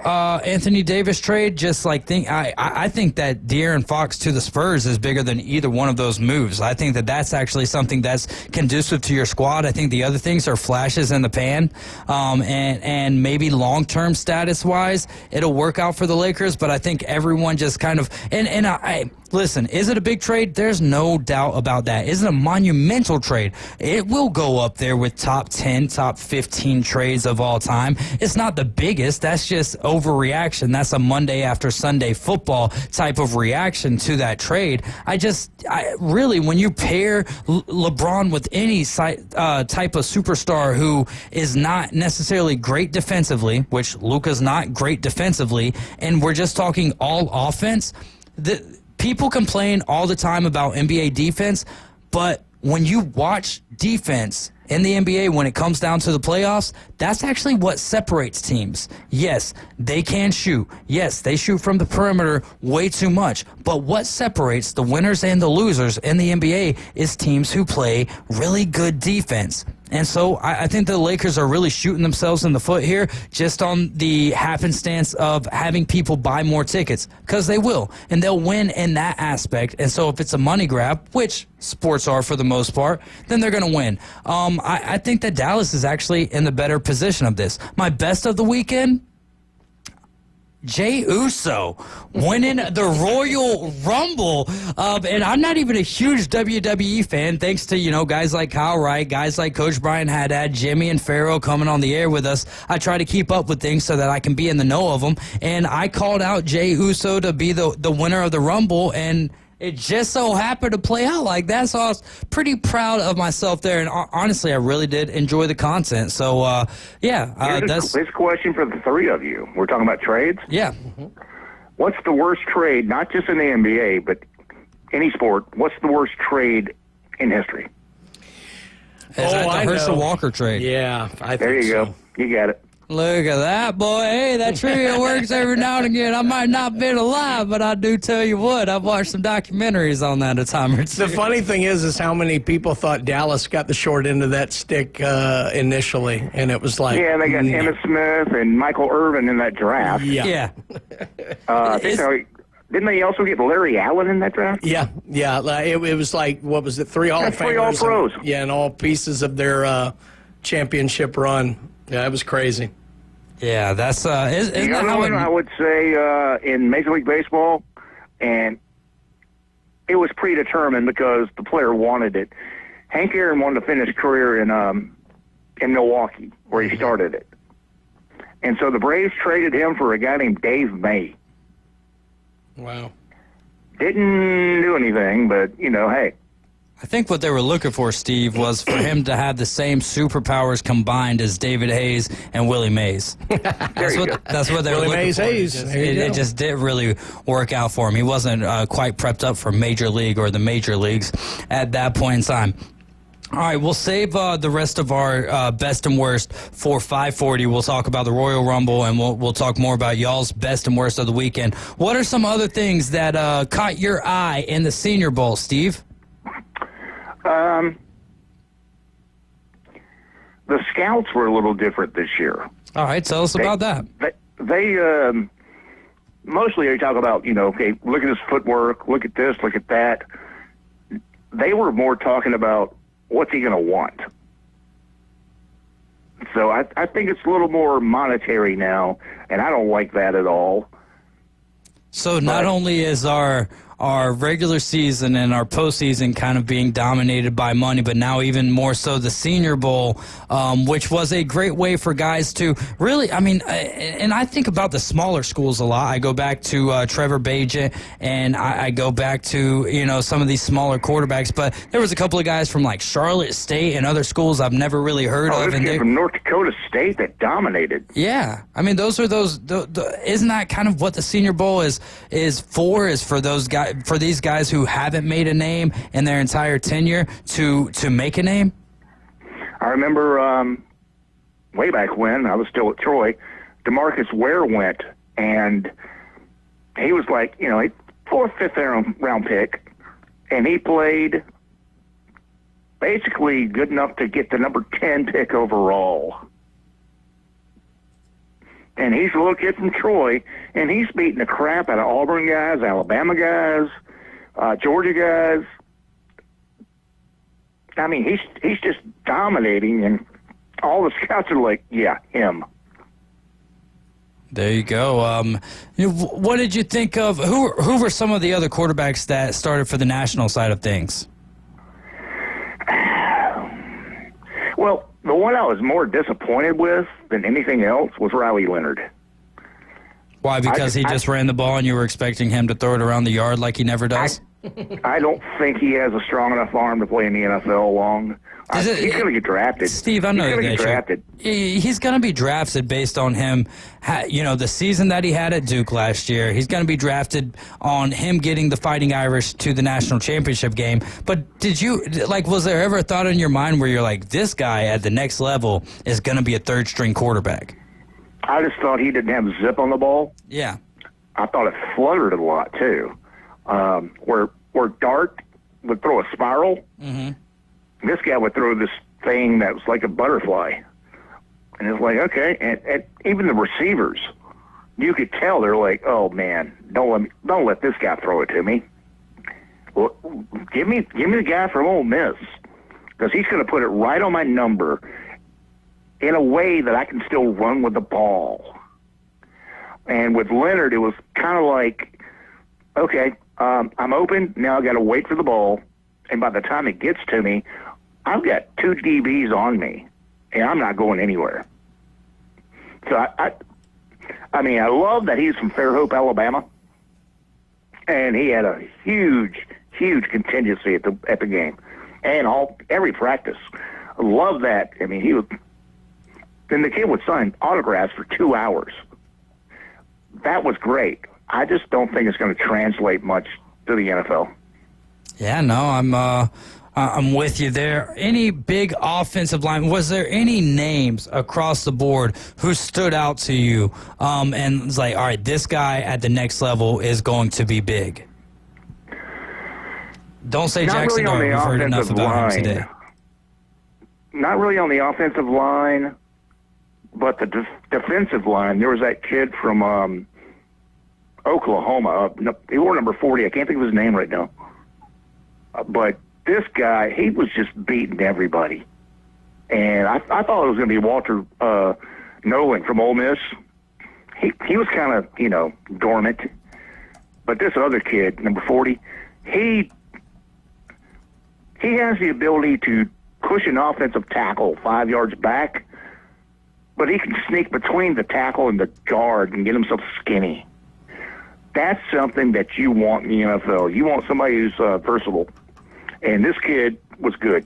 Anthony Davis trade. Just like I think that De'Aaron Fox to the Spurs is bigger than either one of those moves. I think that that's actually something that's conducive to your squad. I think the other things are flashes in the pan, and maybe long-term status-wise, it'll work out for the Lakers. But I think everyone just kind of listen, is it a big trade? There's no doubt about that. Is it a monumental trade? It will go up there with top 10, top 15 trades of all time. It's not the biggest. That's just overreaction. That's a Monday after Sunday football type of reaction to that trade. I really, when you pair LeBron with any type of superstar who is not necessarily great defensively, which Luka's not great defensively, and we're just talking all offense, people complain all the time about NBA defense, but when you watch defense in the NBA when it comes down to the playoffs, that's actually what separates teams. Yes, they can shoot. Yes, they shoot from the perimeter way too much. But what separates the winners and the losers in the NBA is teams who play really good defense. And so I think the Lakers are really shooting themselves in the foot here just on the happenstance of having people buy more tickets, because they will, and they'll win in that aspect. And so if it's a money grab, which sports are for the most part, then they're going to win. I think that Dallas is actually in the better position of this. My best of the weekend, Jey Uso winning the Royal Rumble. And I'm not even a huge WWE fan, thanks to, guys like Kyle Wright, guys like Coach Brian Haddad, Jimmy and Pharaoh coming on the air with us. I try to keep up with things so that I can be in the know of them. And I called out Jey Uso to be the winner of the Rumble, and it just so happened to play out like that. So I was pretty proud of myself there. And honestly, I really did enjoy the content. So, that's this question for the three of you. We're talking about trades? Yeah. What's the worst trade, not just in the NBA, but any sport, what's the worst trade in history? Is that the Herschel Walker trade? Yeah, I think there you so. go. You got it. Look at that, boy. Hey, that trivia works every now and again. I might not have been alive, but I do tell you what, I've watched some documentaries on that a time or two. The funny thing is how many people thought Dallas got the short end of that stick initially, and it was like... Yeah, they got Emmitt Smith and Michael Irvin in that draft. Yeah. Didn't they also get Larry Allen in that draft? Yeah. It was like, what was it, 3 Hall of Famers? 3 All-Pros. And all pieces of their championship run. Yeah, it was crazy. Yeah, that's... the other one, I would say, in Major League Baseball, and it was predetermined because the player wanted it. Hank Aaron wanted to finish his career in Milwaukee, where he started it. And so the Braves traded him for a guy named Dave May. Wow. Didn't do anything, but, hey. I think what they were looking for, Steve, was for him to have the same superpowers combined as David Hayes and Willie Mays. That's what they were looking for. It just didn't really work out for him. He wasn't quite prepped up for Major League or the major leagues at that point in time. All right, we'll save the rest of our best and worst for 5:40. We'll talk about the Royal Rumble, and we'll talk more about y'all's best and worst of the weekend. What are some other things that caught your eye in the Senior Bowl, Steve? The scouts were a little different this year. All right, tell us about that. They mostly they talk about, okay, look at his footwork, look at this, look at that. They were more talking about what's he going to want. So I think it's a little more monetary now, and I don't like that at all. So not only is our our regular season and our postseason kind of being dominated by money, but now even more so the Senior Bowl, which was a great way for guys to really, and I think about the smaller schools a lot. I go back to Trevor Bagent, and I go back to, some of these smaller quarterbacks, but there was a couple of guys from like Charlotte State and other schools I've never really heard of. This kid from North Dakota State that dominated. Yeah. Those are isn't that kind of what the Senior Bowl is for those guys, for these guys who haven't made a name in their entire tenure to make a name? I remember way back when I was still at Troy, DeMarcus Ware went, and he was like, fourth, fifth round pick, and he played basically good enough to get the number 10 pick overall. And he's a little kid from Troy, and he's beating the crap out of Auburn guys, Alabama guys, Georgia guys. He's just dominating, and all the scouts are like, yeah, him. There you go. What did you think of, who were some of the other quarterbacks that started for the national side of things? Well, the one I was more disappointed with than anything else was Riley Leonard. Why? Because he just ran the ball and you were expecting him to throw it around the yard like he never does? I don't think he has a strong enough arm to play in the NFL long. He's going to get drafted. Steve, I know he's going to that get drafted. He's going to be drafted based on him, the season that he had at Duke last year. He's going to be drafted on him getting the Fighting Irish to the national championship game. But did you, was there ever a thought in your mind where you're like, this guy at the next level is going to be a third-string quarterback? I just thought he didn't have zip on the ball. Yeah. I thought it fluttered a lot, too. Where Dart would throw a spiral, this guy would throw this thing that was like a butterfly. And it's like, okay. And even the receivers, you could tell they're like, oh, man, don't let this guy throw it to me. Well, give me the guy from Ole Miss, because he's going to put it right on my number in a way that I can still run with the ball. And with Leonard, it was kind of like, okay, I'm open. Now I got to wait for the ball. And by the time it gets to me, I've got two DBs on me, and I'm not going anywhere. So I love that he's from Fairhope, Alabama, and he had a huge contingency at the game, and every practice. I love that. He was. Then the kid would sign autographs for 2 hours. That was great. I just don't think it's going to translate much to the NFL. Yeah, no, I'm with you there. Any big offensive line? Was there any names across the board who stood out to you? And it's like, all right, this guy at the next level is going to be big. Don't say Jackson Dart. We've heard enough about him today. Not really on the offensive line, but the defensive line. There was that kid from Oklahoma. He wore number 40. I can't think of his name right now. But this guy, he was just beating everybody. And I thought it was going to be Walter Nolan from Ole Miss. He was kind of, dormant. But this other kid, number 40, he has the ability to push an offensive tackle 5 yards back, but he can sneak between the tackle and the guard and get himself skinny. That's something that you want in the NFL. You want somebody who's versatile. And this kid was good.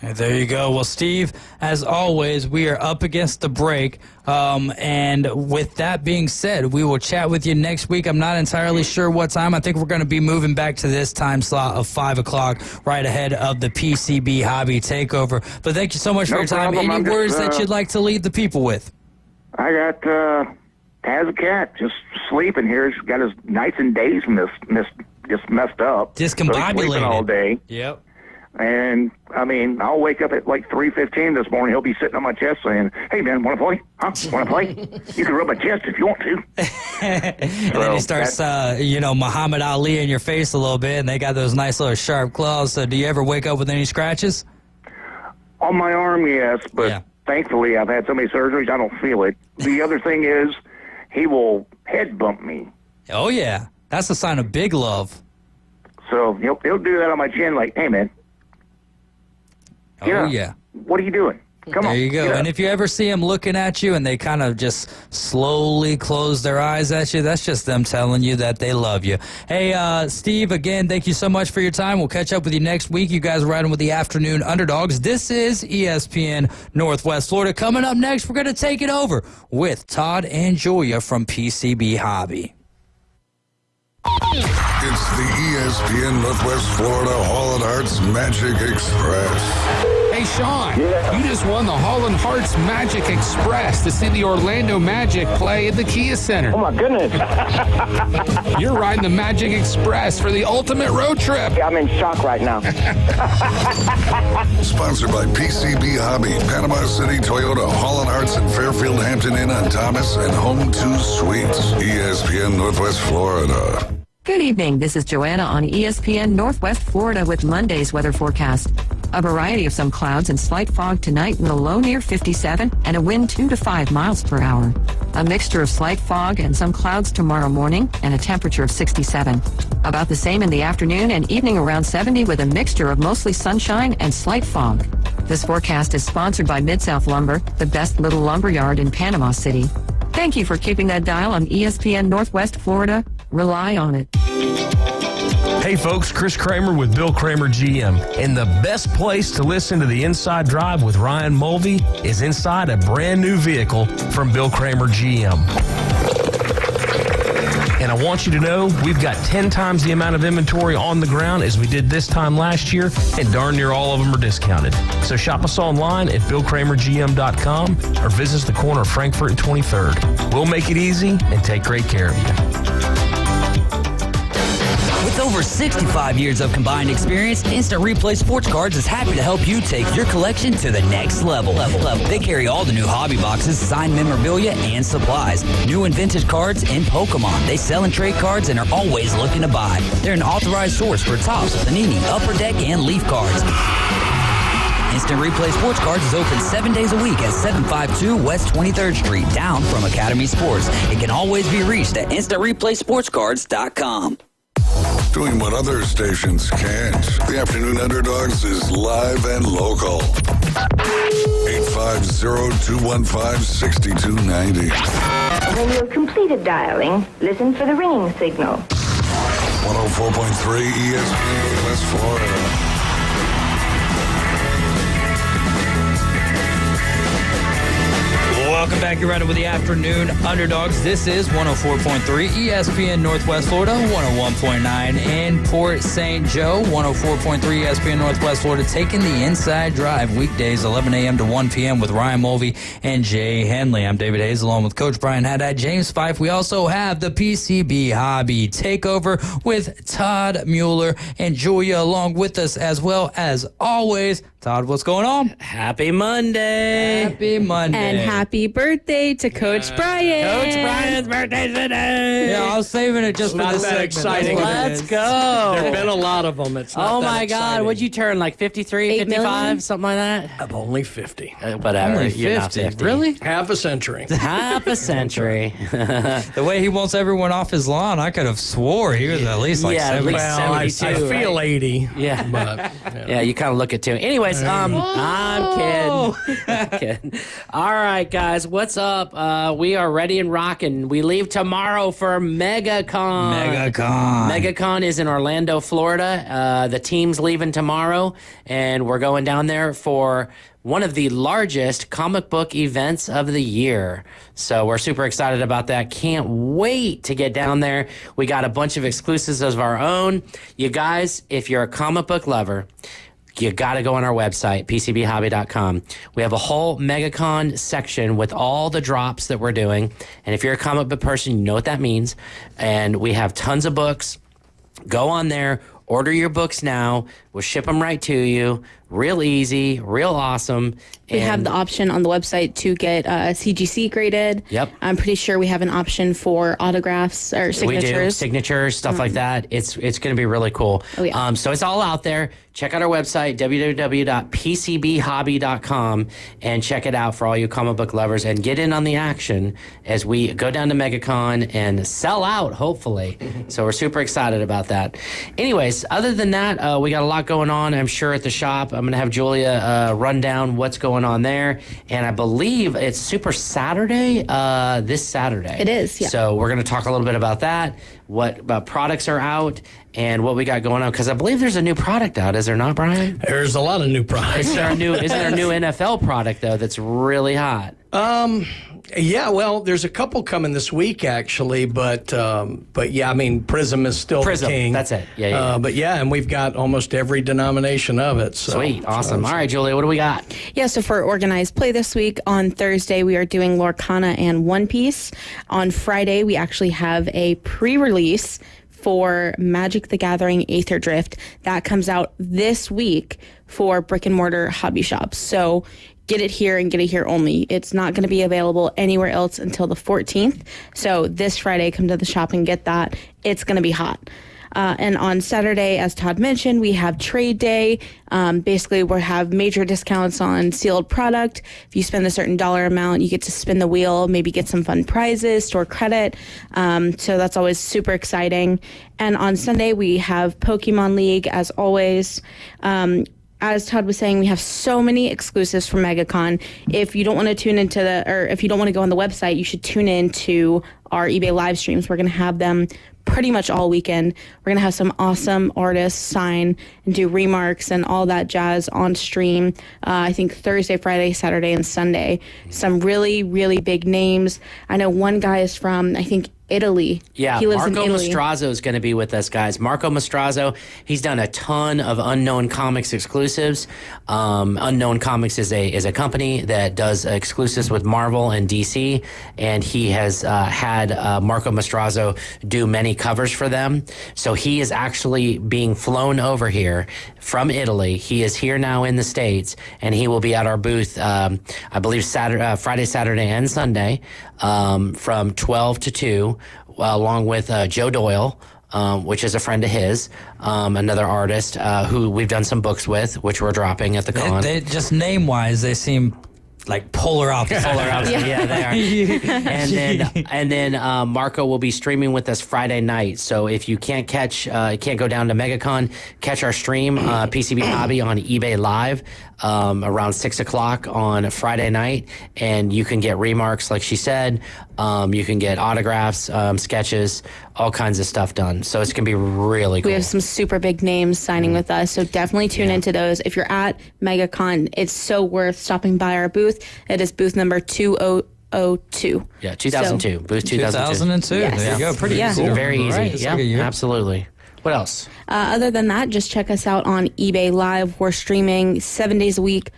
There you go. Well, Steve, as always, we are up against the break. And with that being said, we will chat with you next week. I'm not entirely sure what time. I think we're going to be moving back to this time slot of 5 o'clock, right ahead of the PCB Hobby Takeover. But thank you so much for your time. Any words that you'd like to lead the people with? I got Taz a cat just sleeping here. He's got his nights and days messed up. Discombobulated. So he's sleeping all day. Yep. And, I'll wake up at like 3:15 this morning. He'll be sitting on my chest saying, hey, man, want to play? Huh? Want to play? You can rub my chest if you want to. And then he starts, Muhammad Ali in your face a little bit, and they got those nice little sharp claws. So do you ever wake up with any scratches? On my arm, yes, but thankfully I've had so many surgeries, I don't feel it. The other thing is he will head bump me. Oh, yeah. That's a sign of big love. So he'll do that on my chin, like, "Hey, man. Yeah. What are you doing? Come on." There you go. get up." And if you ever see them looking at you and they kind of just slowly close their eyes at you, that's just them telling you that they love you. Hey, Steve, again, thank you so much for your time. We'll catch up with you next week. You guys are riding with the Afternoon Underdogs. This is ESPN Northwest Florida. Coming up next, we're going to take it over with Todd and Julia from PCB Hobby. It's the ESPN Northwest Florida Hall & Hearts Magic Express. Hey, Sean, you just won the Holland Hearts Magic Express to see the Orlando Magic play at the Kia Center. Oh, my goodness. You're riding the Magic Express for the ultimate road trip. I'm in shock right now. Sponsored by PCB Hobby, Panama City Toyota, Hall & Hearts, and Fairfield Hampton Inn on Thomas, and Home 2 Suites. ESPN Northwest Florida. Good evening. This is Joanna on ESPN Northwest Florida with Monday's weather forecast. A variety of some clouds and slight fog tonight with a low near 57 and a wind 2 to 5 miles per hour. A mixture of slight fog and some clouds tomorrow morning and a temperature of 67. About the same in the afternoon and evening around 70 with a mixture of mostly sunshine and slight fog. This forecast is sponsored by Mid-South Lumber, the best little lumber yard in Panama City. Thank you for keeping that dial on ESPN Northwest Florida. Rely on it. Hey folks, Chris Kramer with Bill Kramer GM. And the best place to listen to the Inside Drive with Ryan Mulvey is inside a brand new vehicle from Bill Kramer GM. And I want you to know we've got 10 times the amount of inventory on the ground as we did this time last year, and darn near all of them are discounted. So shop us online at BillKramerGM.com or visit us at the corner of Frankfurt and 23rd. We'll make it easy and take great care of you. With over 65 years of combined experience, Instant Replay Sports Cards is happy to help you take your collection to the next level. They carry all the new hobby boxes, signed memorabilia, and supplies. New and vintage cards and Pokemon. They sell and trade cards and are always looking to buy. They're an authorized source for Topps, Panini, Upper Deck, and Leaf cards. Instant Replay Sports Cards is open 7 days a week at 752 West 23rd Street, down from Academy Sports. It can always be reached at InstantReplaySportsCards.com. Doing what other stations can't. The Afternoon Underdogs is live and local. 850-215-6290. When you've completed dialing, listen for the ringing signal. 104.3 ESPN West Florida. Welcome back. You're riding with the Afternoon Underdogs. This is 104.3 ESPN Northwest Florida, 101.9 in Port St. Joe, 104.3 ESPN Northwest Florida, taking the inside drive weekdays 11 a.m. to 1 p.m. with Ryan Mulvey and Jay Henley. I'm David Hayes along with Coach Brian Haddad, James Fife. We also have the PCB Hobby Takeover with Todd Mueller and Julia along with us as well as always. Todd, what's going on? Happy Monday. Happy Monday. And happy birthday to Coach Brian. Coach Brian's birthday today. Yeah, I was saving it just for Not this that segment. exciting. Let's go. There have been a lot of them. It's not Oh that my God. exciting. What'd you turn? Like 53, 8 55, million? something like that? I'm only 50. Whatever. Only You're not 50. 50. Really? Half a century. Half a century. The way he wants everyone off his lawn, I could have swore he was at least like Yeah, at 70. least Well, I 72, feel right? 80. Yeah. But, Yeah, you kind of look it too. Anyways, I'm kidding. All right, guys, what's up? We are ready and rocking. We leave tomorrow for MegaCon. MegaCon is in Orlando, Florida. The team's leaving tomorrow, and we're going down there for one of the largest comic book events of the year. So we're super excited about that. Can't wait to get down there. We got a bunch of exclusives of our own. You guys, if you're a comic book lover, you got to go on our website, PCBHobby.com. We have a whole MegaCon section with all the drops that we're doing. And if you're a comic book person, you know what that means. And we have tons of books. Go on there. Order your books now. We'll ship them right to you. Real easy, real awesome. We have the option on the website to get CGC graded. Yep. I'm pretty sure we have an option for autographs or signatures. We do. Signatures, stuff like that. It's going to be really cool. Oh, yeah. So it's all out there. Check out our website, www.pcbhobby.com, and check it out for all you comic book lovers, and get in on the action as we go down to MegaCon and sell out, hopefully. So we're super excited about that. Anyways, other than that, we got a lot going on, I'm sure, at the shop. I'm going to have Julia run down what's going on there. And I believe it's Super Saturday this Saturday. It is, yeah. So we're going to talk a little bit about that, what products are out, and what we got going on. Because I believe there's a new product out, is there not, Brian? There's a lot of new products. Is there a new NFL product, though, that's really hot? Yeah, well, there's a couple coming this week, actually, but yeah, I mean, Prism is still Prism, the king. that's it. Yeah. But yeah, and we've got almost every denomination of it. So. Sweet, awesome. All right, Julia, what do we got? Yeah, so for organized play this week, on Thursday, we are doing Lorcana and One Piece. On Friday, we actually have a pre-release for Magic the Gathering Aether Drift. That comes out this week for brick and mortar hobby shops. So get it here and get it here only. It's not going to be available anywhere else until the 14th. So this Friday, come to the shop and get that. It's going to be hot. And on Saturday, as Todd mentioned, we have trade day. Basically, we have major discounts on sealed product. If you spend a certain dollar amount, you get to spin the wheel, maybe get some fun prizes, store credit. So that's always super exciting. And on Sunday, we have Pokemon League, as always. As Todd was saying, we have so many exclusives for MegaCon. If you don't want to tune into if you don't want to go on the website, you should tune in to our eBay live streams. We're going to have them pretty much all weekend. We're going to have some awesome artists sign and do remarks and all that jazz on stream. I think Thursday, Friday, Saturday, and Sunday. Some really, really big names. I know one guy is from, I think, Italy. Yeah, he lives Marco in Italy. Mastrazzo is going to be with us, guys. Marco Mastrazzo, he's done a ton of Unknown Comics exclusives. Unknown Comics is a company that does exclusives with Marvel and DC, and he has had Marco Mastrazzo do many covers for them. So he is actually being flown over here from Italy. He is here now in the States, and he will be at our booth, I believe, Friday, Saturday, and Sunday from 12 to 2. Along with Joe Doyle, which is a friend of his, another artist who we've done some books with, which we're dropping at the con. They just name-wise, they seem like polar opposites. Yeah, they are. And then Marco will be streaming with us Friday night. So if you can't go down to MegaCon, catch our stream, PCB Hobby on eBay Live around 6 o'clock on Friday night, and you can get remarks, like she said. You can get autographs, sketches, all kinds of stuff done. So it's going to be really cool. We have some super big names signing with us, so definitely tune into those. If you're at MegaCon, it's so worth stopping by our booth. It is booth number 2002. Yeah, 2002. Booth 2002. 2002. Yes. There you go. Pretty easy. Very easy. Right, Yeah, absolutely. What else? Other than that, just check us out on eBay Live. We're streaming 7 days a week,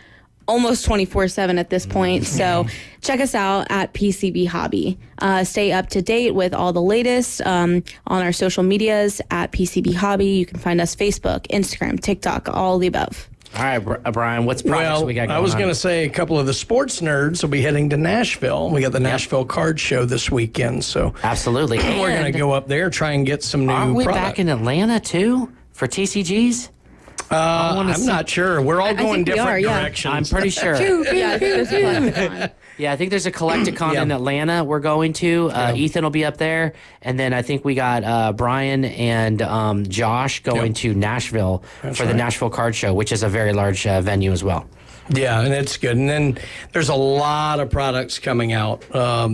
almost 24/7 at this point. So check us out at PCB Hobby. Stay up to date with all the latest on our social medias at PCB Hobby. You can find us Facebook, Instagram, TikTok, all the above. All right, Brian, what's products we got going on? I was going to say a couple of the sports nerds will be heading to Nashville. We got the Nashville Card Show this weekend, so absolutely. We're going to go up there, try and get some new Aren't we product. back in Atlanta, too, for TCGs? I'm not sure. We're all going different directions. I'm pretty sure. Yeah, I think there's a Collecticon in Atlanta we're going to. Ethan will be up there. And then I think we got Brian and Josh going to Nashville for the Nashville Card Show, which is a very large venue as well. Yeah, and it's good. And then there's a lot of products coming out.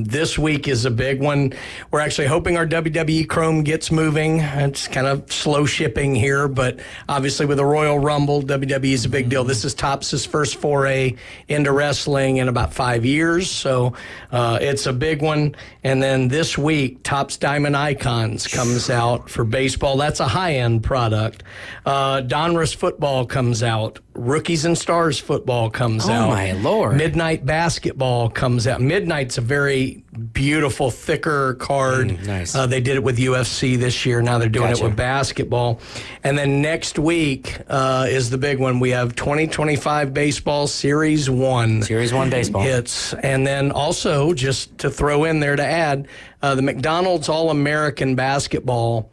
This week is a big one. We're actually hoping our WWE Chrome gets moving. It's kind of slow shipping here, but obviously with the Royal Rumble, WWE is a big deal. This is Topps' first foray into wrestling in about 5 years, so it's a big one. And then this week, Topps Diamond Icons comes out for baseball. That's a high-end product. Donruss Football comes out. Rookies and Stars Football comes out. Oh, my Lord. Midnight Basketball comes out. Midnight's a very beautiful, thicker card. Nice. They did it with UFC this year. Now they're doing Gotcha. it with basketball. And then next week is the big one. We have 2025 baseball Series 1. Series 1 baseball. Hits. And then also, just to throw in there to add, the McDonald's All-American basketball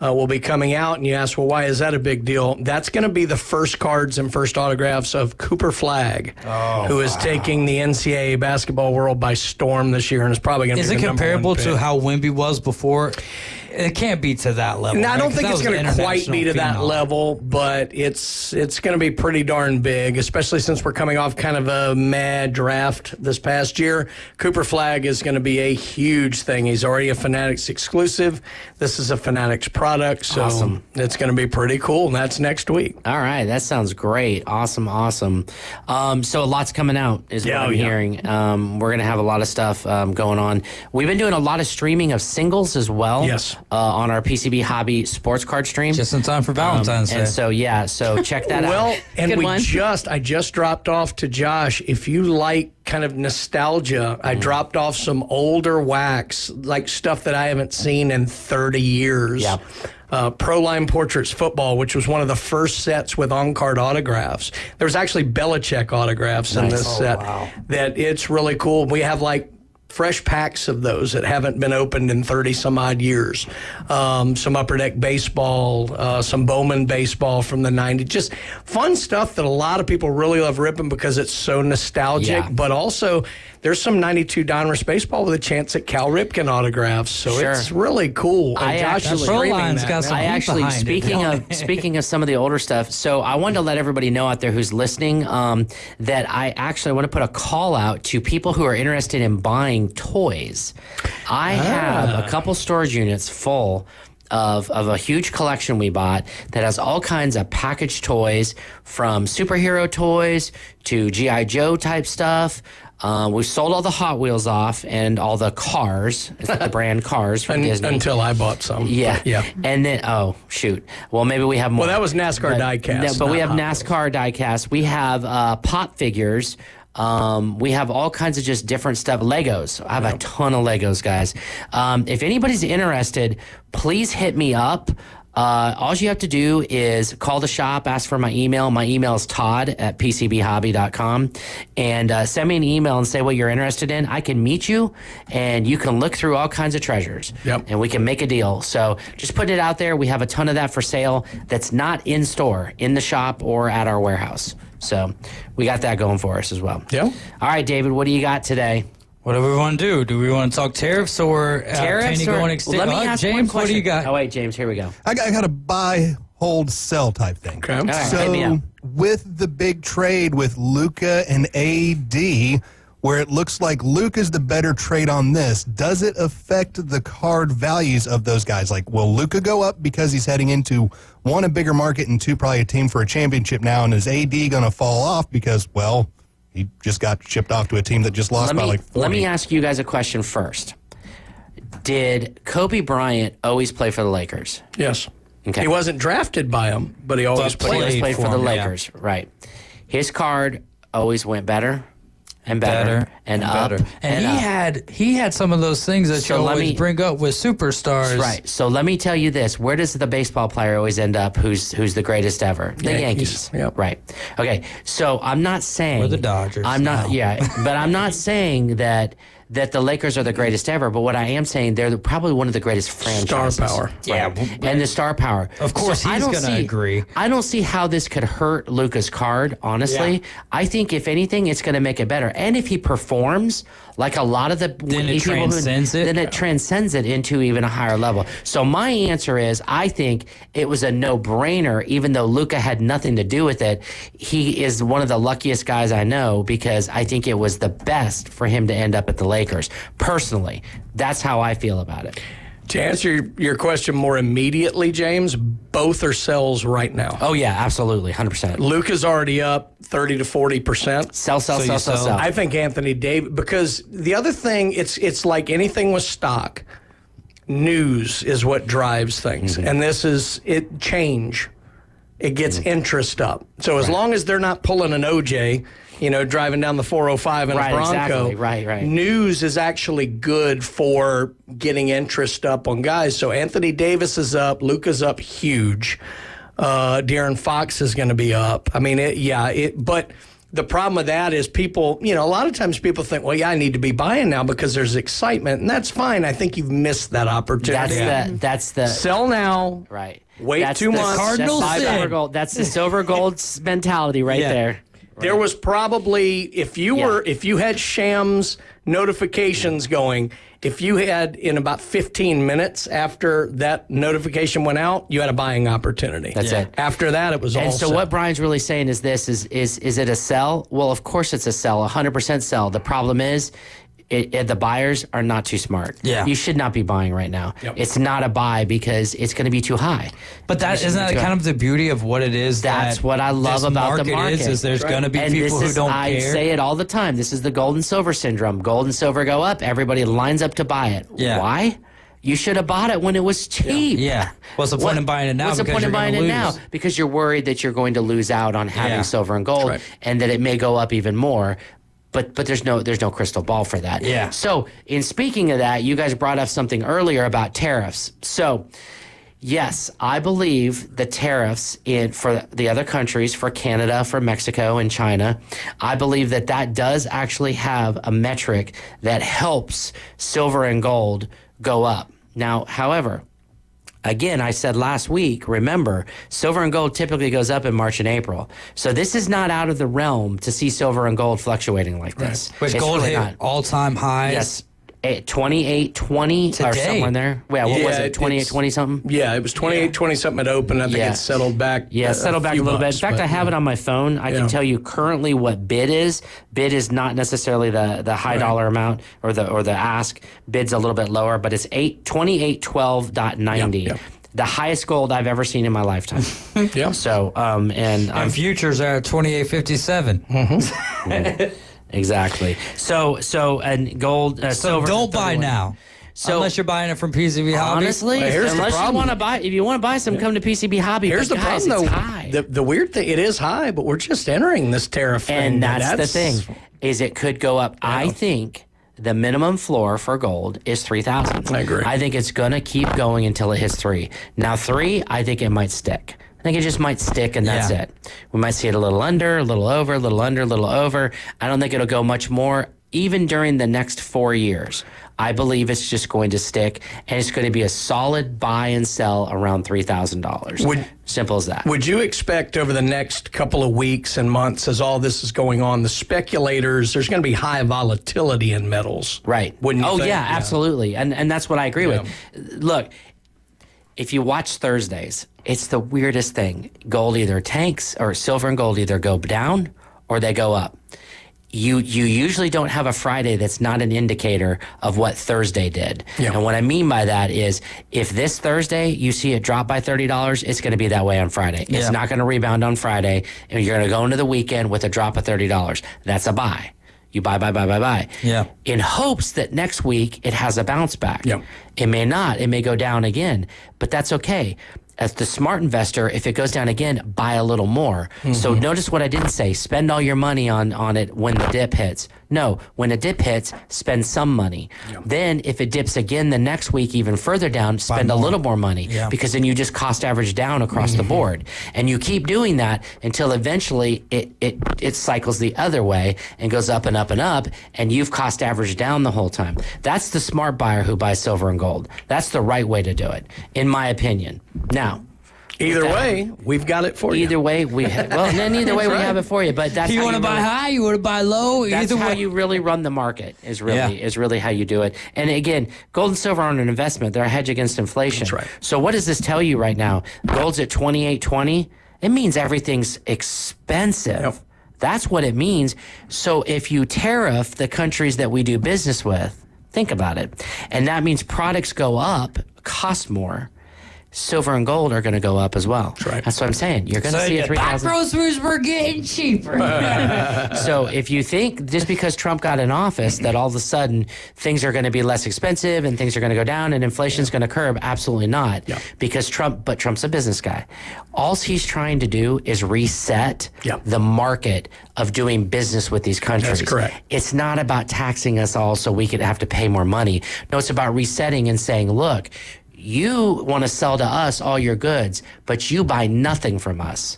will be coming out, and you ask, well, why is that a big deal? That's going to be the first cards and first autographs of Cooper Flagg, who is taking the NCAA basketball world by storm this year, and is probably going to be the number one comparable pick. to how Wemby was before? It can't be to that level. No, I don't right? 'Cause think that it's was going an to quite be to that international phenom. level, but it's going to be pretty darn big, especially since we're coming off kind of a mad draft this past year. Cooper Flagg is going to be a huge thing. He's already a Fanatics exclusive. This is a Fanatics product, so Awesome. it's going to be pretty cool, and that's next week. All right, that sounds great. Awesome. So a lot's coming out is what I'm hearing. We're going to have a lot of stuff going on. We've been doing a lot of streaming of singles as well. Yes. On our PCB Hobby sports card stream. Just in time for Valentine's Day. And so check that out. Well, and Good I one. just dropped off to Josh. If you like kind of nostalgia, I dropped off some older wax, like stuff that I haven't seen in 30 years. Yep. Pro Line Portraits Football, which was one of the first sets with on-card autographs. There was actually Belichick autographs in this set. Wow. That it's really cool. We have like fresh packs of those that haven't been opened in 30 some odd years. Some Upper Deck baseball, some Bowman baseball from the 90s. Just fun stuff that a lot of people really love ripping because it's so nostalgic. Yeah. But also, there's some 92 Donruss baseball with a chance at Cal Ripken autographs. So Sure. it's really cool. And I Josh actually- is Pro streaming Line's that got now. some I heat actually, behind it. speaking of some of the older stuff, so I wanted to let everybody know out there who's listening that I want to put a call out to people who are interested in buying toys. I have a couple storage units full of a huge collection we bought that has all kinds of packaged toys, from superhero toys to G.I. Joe type stuff. We sold all the Hot Wheels off and all the cars, the brand cars from Disney. Until I bought some. Yeah. Yeah. And then, oh, shoot. Well, maybe we have more. Well, that was NASCAR diecast, No, but we not have Hot NASCAR diecast. We have pop figures. We have all kinds of just different stuff. Legos. I have a ton of Legos, guys. If anybody's interested, please hit me up. All you have to do is call the shop, ask for my email. My email is todd@pcbhobby.com, and send me an email and say what you're interested in. I can meet you, and you can look through all kinds of treasures, and we can make a deal. So just put it out there. We have a ton of that for sale that's not in store, in the shop, or at our warehouse. So we got that going for us as well. Yeah. All right, David, what do you got today? What do we want to do? Do we want to talk tariffs or Tariffs Penny or- going extinct? Let me ask James, one what question. do you got? Oh, wait, James, here we go. I got a buy, hold, sell type thing. Okay. All right, hit me So up. with the big trade with Luka and AD, where it looks like Luka's the better trade on this, does it affect the card values of those guys? Like, will Luka go up because he's heading into, one, a bigger market, and two, probably a team for a championship now, and is AD going to fall off because, well, he just got shipped off to a team that just lost by like 40? Let me ask you guys a question first. Did Kobe Bryant always play for the Lakers? Yes. Okay. He wasn't drafted by them, but he always He always played. played for the for 'em, yeah. Lakers, right? His card always went better and better, and up And up. he had some of those things that So you let always me- bring up with superstars. Right. So let me tell you this: where does the baseball player always end up? Who's the greatest ever? The Yankees. Yep. Right. Okay. So I'm not saying Or the Dodgers. I'm not. No. Yeah. But I'm not saying that the Lakers are the greatest ever. But what I am saying, they're probably one of the greatest franchises. Star power. Yeah, And the star power. Of course, I he's don't gonna see- agree. I don't see how this could hurt Luka's card, honestly. Yeah. I think, if anything, it's going to make it better. And if he performs like a lot of the Then it people transcends it? then it transcends it into even a higher level. So my answer is, I think it was a no-brainer, even though Luka had nothing to do with it. He is one of the luckiest guys I know, because I think it was the best for him to end up at the Lakers. Personally, that's how I feel about it. To answer your question more immediately, James, both are sells right now. Oh, yeah, absolutely, 100%. Luka's already up 30 to 40%. Sell. I think Anthony Davis, because the other thing, it's like anything with stock. News is what drives things, and this is change. it gets interest up. So as long as they're not pulling an OJ, driving down the 405 in a Bronco, exactly. News is actually good for getting interest up on guys. So Anthony Davis is up, Luka's up huge. De'Aaron Fox is going to be up. I mean, but the problem with that is people, a lot of times people think, well, I need to be buying now because there's excitement, and that's fine. I think you've missed that opportunity. That's the sell now. Right. Wait that's 2 months. Cardinal silver gold. That's the silver gold mentality right there. There was probably, if you had Shams notifications going, if you had in about 15 minutes after that notification went out, you had a buying opportunity. That's it. After that, it was all And so set. what Brian's really saying is this, is it a sell? Well, of course it's a sell, 100% sell. The problem is, the buyers are not too smart. Yeah. You should not be buying right now. Yep. It's not a buy because it's going to be too high. But isn't that kind of the beauty of what it is? That's what I love about the market. Is there's going to be people who don't care. I say it all the time. This is the gold and silver syndrome. Gold and silver go up. Everybody lines up to buy it. Yeah. Why? You should have bought it when it was cheap. Yeah. What's the point in buying it now? What's the point in buying it now? Because you're worried that you're going to lose out on having silver and gold, and that it may go up even more. But there's no crystal ball for that. Yeah. So in speaking of that, you guys brought up something earlier about tariffs. So yes, I believe the tariffs for the other countries, for Canada, for Mexico, and China, I believe that does actually have a metric that helps silver and gold go up. Now, however, again, I said last week, remember, silver and gold typically goes up in March and April. So this is not out of the realm to see silver and gold fluctuating like this. Which gold really hit all-time highs. Yes. 28.20 or somewhere in there. Yeah, what was it? 28.20 something? Yeah, it was 28.20 something at open. I think it settled back. Yeah, settled back a little bit. In fact, I have it on my phone. I can tell you currently what bid is. Bid is not necessarily the high dollar amount or the ask. Bid's a little bit lower, but it's 2812.90. The highest gold I've ever seen in my lifetime. Yeah. So, and futures are at 28.57. Exactly. So and gold, silver. Don't buy now. So unless you're buying it from PCB Hobby. Honestly, unless you want to buy, if you want to buy some, come to PCB Hobby. Here's the problem, though. It's high. The weird thing, it is high, but we're just entering this tariff thing. And that's the thing, is it could go up. I think the minimum floor for gold is 3,000. I agree. I think it's going to keep going until it hits 3. Now 3, I think it might stick. I think it just might stick, and that's it. We might see it a little under, a little over, a little under, a little over. I don't think it'll go much more, even during the next 4 years. I believe it's just going to stick, and it's going to be a solid buy and sell around $3,000. Simple as that. Would you expect over the next couple of weeks and months, as all this is going on, the speculators, there's going to be high volatility in metals? Right. Wouldn't you think? Yeah, absolutely. And that's what I agree with. Look, if you watch Thursdays, it's the weirdest thing. Gold either tanks, or silver and gold either go down or they go up. You usually don't have a Friday that's not an indicator of what Thursday did. Yeah. And what I mean by that is, if this Thursday you see it drop by $30, it's going to be that way on Friday. Yeah. It's not going to rebound on Friday, and you're going to go into the weekend with a drop of $30. That's a buy. You buy. Yeah. In hopes that next week it has a bounce back. Yeah. It may not. It may go down again, but that's okay. As the smart investor, if it goes down again, buy a little more. Mm-hmm. So notice what I didn't say. Spend all your money on it when the dip hits. No, when a dip hits, spend some money. Yeah. Then if it dips again the next week, even further down, spend a little more money. Yeah. Because then you just cost average down across the board. And you keep doing that until eventually it cycles the other way and goes up and up and up, and you've cost average down the whole time. That's the smart buyer who buys silver and gold. That's the right way to do it, in my opinion. Now, either way, we've got it for you. Either way, we have it for you. But that's you want to buy high, you want to buy low. That's either how way. you really run the market. Is really how you do it. And again, gold and silver aren't an investment; they're a hedge against inflation. That's right. So what does this tell you right now? Gold's at 28.20. It means everything's expensive. Yep. That's what it means. So if you tariff the countries that we do business with, think about it, and that means products go up, cost more. silver and gold are going to go up as well. That's right. That's what I'm saying. You're going to see a 3,000. Groceries were getting cheaper. So if you think just because Trump got in office that all of a sudden things are going to be less expensive and things are going to go down and inflation's going to curb, absolutely not. Because Trump's a business guy. All he's trying to do is reset the market of doing business with these countries. That's correct. It's not about taxing us all so we could have to pay more money. No, it's about resetting and saying, look, you want to sell to us all your goods, but you buy nothing from us.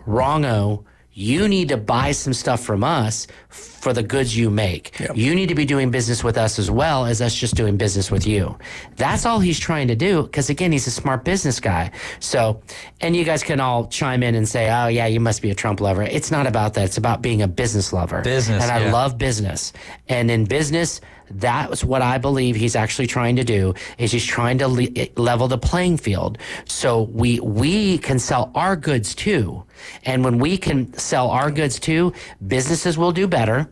Wrong-o. You need to buy some stuff from us for the goods you make. You need to be doing business with us as well as us just doing business with you. That's all he's trying to do because, again, he's a smart business guy. So, and you guys can all chime in and say, oh, yeah, you must be a Trump lover. It's not about that. It's about being a business lover. And I love business. And in business, that's what I believe he's actually trying to do, is he's trying to level the playing field. So we can sell our goods too. And when we can sell our goods too, businesses will do better.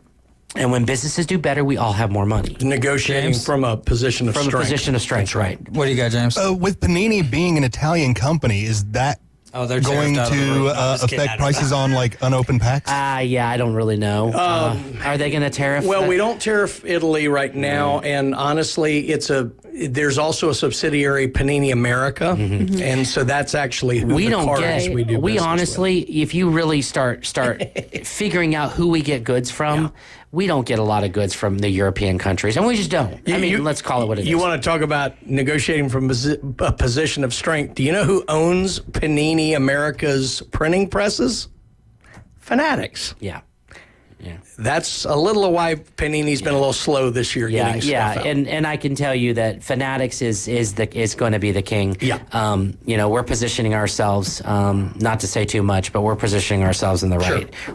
And when businesses do better, we all have more money. Negotiating from a position of strength. From a position of strength, right. What do you got, James? With Panini being an Italian company, is that they're going to affect prices on like unopened packs? Yeah, I don't really know. Are they going to tariff? Well, we don't tariff Italy right now, and honestly, there's also a subsidiary, Panini America, and so that's actually who we the don't cards get. we do. We business honestly, if you really start figuring out who we get goods from, we don't get a lot of goods from the European countries, and we just don't. I mean, let's call it what it is. You want to talk about negotiating from a position of strength? Do you know who owns Panini America's printing presses? Fanatics. Yeah. That's a little of why Panini's been a little slow this year getting stuff out. And I can tell you that Fanatics is going to be the king. We're positioning ourselves, not to say too much, but we're positioning ourselves in the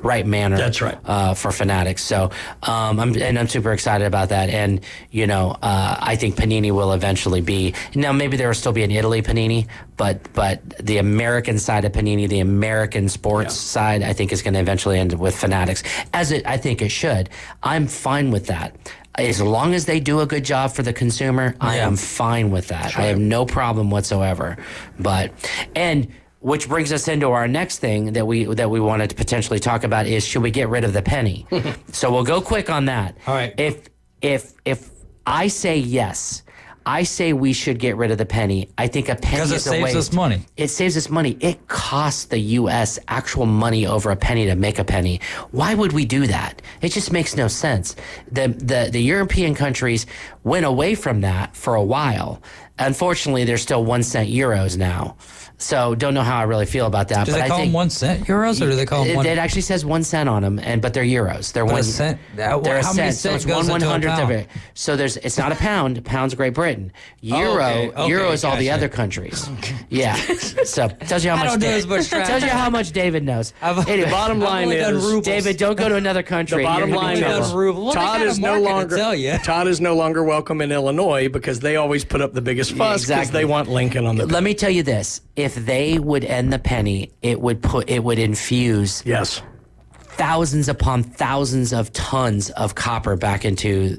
right manner. That's right. For Fanatics. So I'm super excited about that. And I think Panini will eventually be. Now maybe there will still be an Italy Panini, but the American side of Panini, the American sports side, I think is going to eventually end with Fanatics, as I think it should. I'm fine with that. As long as they do a good job for the consumer, I am fine with that. I have no problem whatsoever. Which brings us into our next thing that we wanted to potentially talk about is, should we get rid of the penny? So we'll go quick on that. All right. If I say yes, I say we should get rid of the penny. I think a penny is a waste. Because it saves us money. It saves us money. It costs the U.S. actual money over a penny to make a penny. Why would we do that? It just makes no sense. The European countries went away from that for a while. Unfortunately, they're still 1 cent euros now. So don't know how I really feel about that. Do they call them 1 cent euros, or do they call them one? It actually says 1 cent on them, but they're euros. They're 1 cent. They're a how many cent. So cents it's goes into a 1/100th of pound? it. So it's not a pound. A pound's Great Britain. Euro is all the other countries. Yeah. So tells you how much. I don't do as much track. Tells you how much David knows. Anyway, bottom line is, David, don't go to another country. The bottom line is, Todd is no longer welcome in Illinois because they always put up the biggest fuss because they want Lincoln on the. Let me tell you this: if they would end the penny, it would infuse thousands upon thousands of tons of copper back into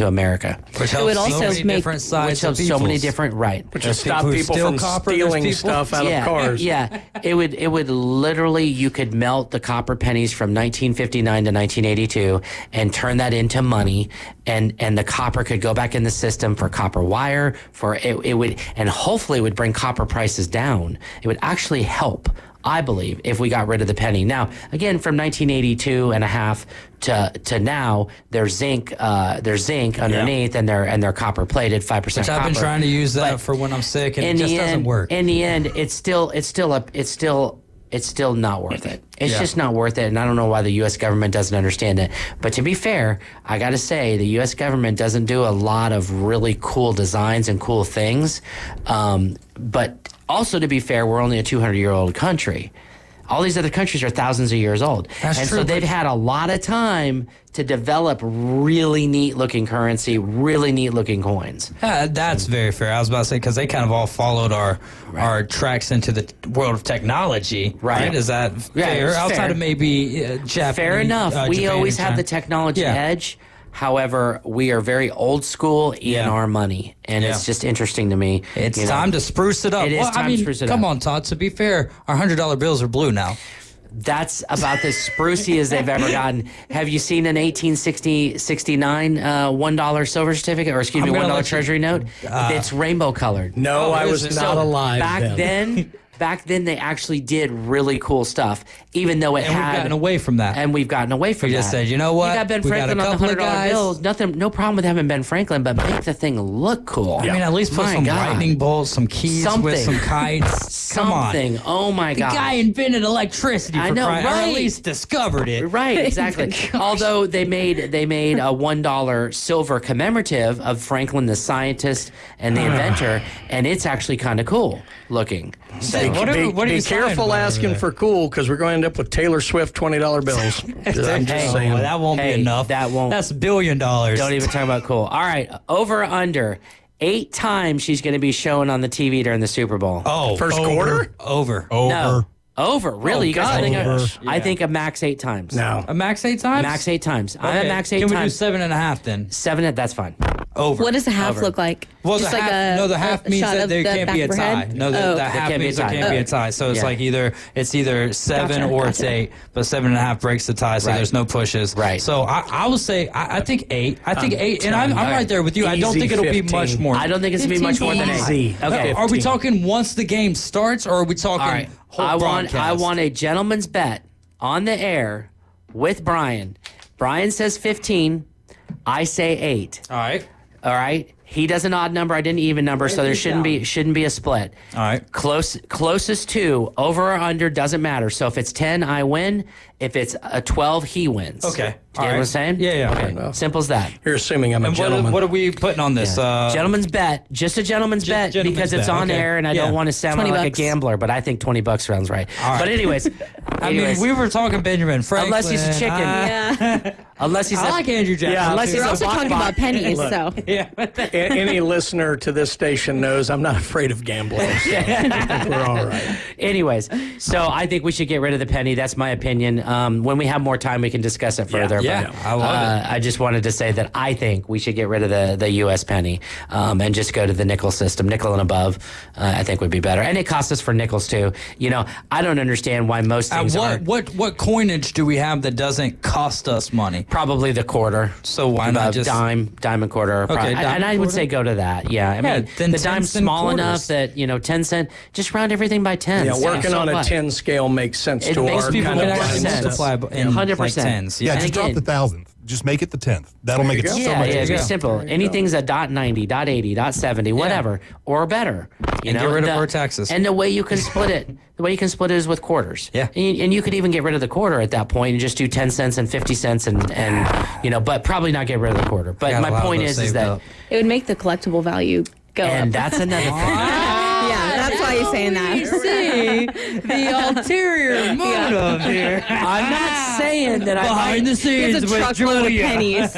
America. Which helps so many different sides of so many different Which will stop people from stealing stuff out of cars. Yeah, it would literally, you could melt the copper pennies from 1959 to 1982 and turn that into money, and the copper could go back in the system for copper wire. It would, and hopefully it would bring copper prices down. It would actually help, I believe, if we got rid of the penny. Now, again, from 1982 and a half to now, there's zinc underneath, and they're copper plated, 5% copper. Which I've been trying to use that for when I'm sick, and it just doesn't work. In the end, it's still not worth it. It's just not worth it, and I don't know why the U.S. government doesn't understand it. But to be fair, I got to say, the U.S. government doesn't do a lot of really cool designs and cool things. But also, to be fair, we're only a 200-year-old country. All these other countries are thousands of years old. That's true. So they've had a lot of time to develop really neat-looking currency, really neat-looking coins. That's very fair. I was about to say, because they kind of all followed our tracks into the world of technology. Right? Is that fair? Outside of maybe Japan. Fair enough. We Japan always and have China. the technology edge. However, we are very old school in our money, and it's just interesting to me. It's time to spruce it up. It is time to spruce it up. Come on, Todd. To be fair, our $100 bills are blue now. That's about as sprucey as they've ever gotten. Have you seen an 1869 $1 silver certificate, or excuse me, $1 treasury note? It's rainbow colored. No, I was not alive Back then, they actually did really cool stuff, even though it And we've gotten away from that. And we've gotten away from that. We just said, you know what? You got Ben We got Franklin a on the couple of $100 guys. bills. No problem with having Ben Franklin, but make the thing look cool. I mean, at least put My some God. lightning bolts, some keys with some kites. Come on. Something. Oh my God. The guy invented electricity. I know, or right? at least discovered it. Right, exactly. Although they made a $1 silver commemorative of Franklin the scientist and the inventor, and it's actually kind of cool looking. So, Be careful asking for cool, because we're going to end up with Taylor Swift $20 bills. I'm just saying. That won't be enough. That won't. That's $1 billion. Don't even talk about cool. All right, over or under. 8 times she's going to be shown on the TV during the Super Bowl. Oh, first quarter? Over. No. Over. Really? You guys think over. I think a max 8 times. No. A max 8 times? Max 8 times. I'm Okay. a max 8 Can times. we do 7.5 then? 7, that's fine. Over. What does the half Over. look like? Well, Just the like half, the half means shot that of there the can't be a back of her tie. head? No, the Oh. half can't be a means there tie. can't be a tie. So it's Yeah. like it's either 7 Gotcha, or it's gotcha. 8, but 7.5 breaks the tie, so Right. there's no pushes. Right. So I will say I think 8. I think 8, and I'm right there with you. I don't Easy think it'll be 15. much more. I don't think it's going to be much more than 8. Easy. Okay. Are we talking once the game starts, or are we talking All right. whole I broadcast? want a gentleman's bet on the air with Brian. Brian says 15. I say 8. All right. All right. He does an odd number. I did an even number, so there shouldn't be a split. All right. Closest to over or under doesn't matter. So if it's 10, I win. If it's a 12, he wins. Okay. You know what I'm saying? Yeah. Okay. Simple as that. You're assuming I'm a And gentleman. what are we putting on this? Gentleman's bet, just a gentleman's bet, gentleman's because it's bet, on okay. air, and I Yeah. don't want to sound 20 like bucks. a gambler, but I think $20 sounds right. All right. But anyways, I mean, we were talking Benjamin Franklin. unless he's a chicken, unless he's I like Andrew Jackson. Yeah, unless he's You're a also talking bot. about pennies, so. Yeah. Any listener to this station knows I'm not afraid of gambling. So I think we're all right. Anyways, so I think we should get rid of the penny. That's my opinion. When we have more time, we can discuss it further. Yeah, but, I love I just wanted to say that I think we should get rid of the U.S. penny and just go to the nickel system, nickel and above. I think would be better, and it costs us for nickels too. You know, I don't understand why most things are What coinage do we have that doesn't cost us money? probably the quarter. So why not just dime and quarter? Okay, dime and I and would quarter? say go to that. Yeah, I mean then the 10 dime's cent small quarters. enough that 10 cent. Just round everything by 10. Yeah, working So on a what? 10 scale makes sense It to makes our people kind People of can actually sense. multiply in 100%. like tens. Yeah, And just drop again- the 1,000th. Just make it the 10th. That'll make it so Yeah, much yeah, easier. it's simple. Anything's a .90, .80, .70, whatever, or better. And get rid of our taxes. And the way you can split it, is with quarters. Yeah. And you could even get rid of the quarter at that point and just do 10 cents and 50 cents and but probably not get rid of the quarter. But Got a my lot of point those is saved that, up. It would make the collectible value go and up. that's another thing. Yeah, that's why he's saying that. See the ulterior motive here. I'm not saying that Behind the It's scenes a with truckload of Julia. pennies.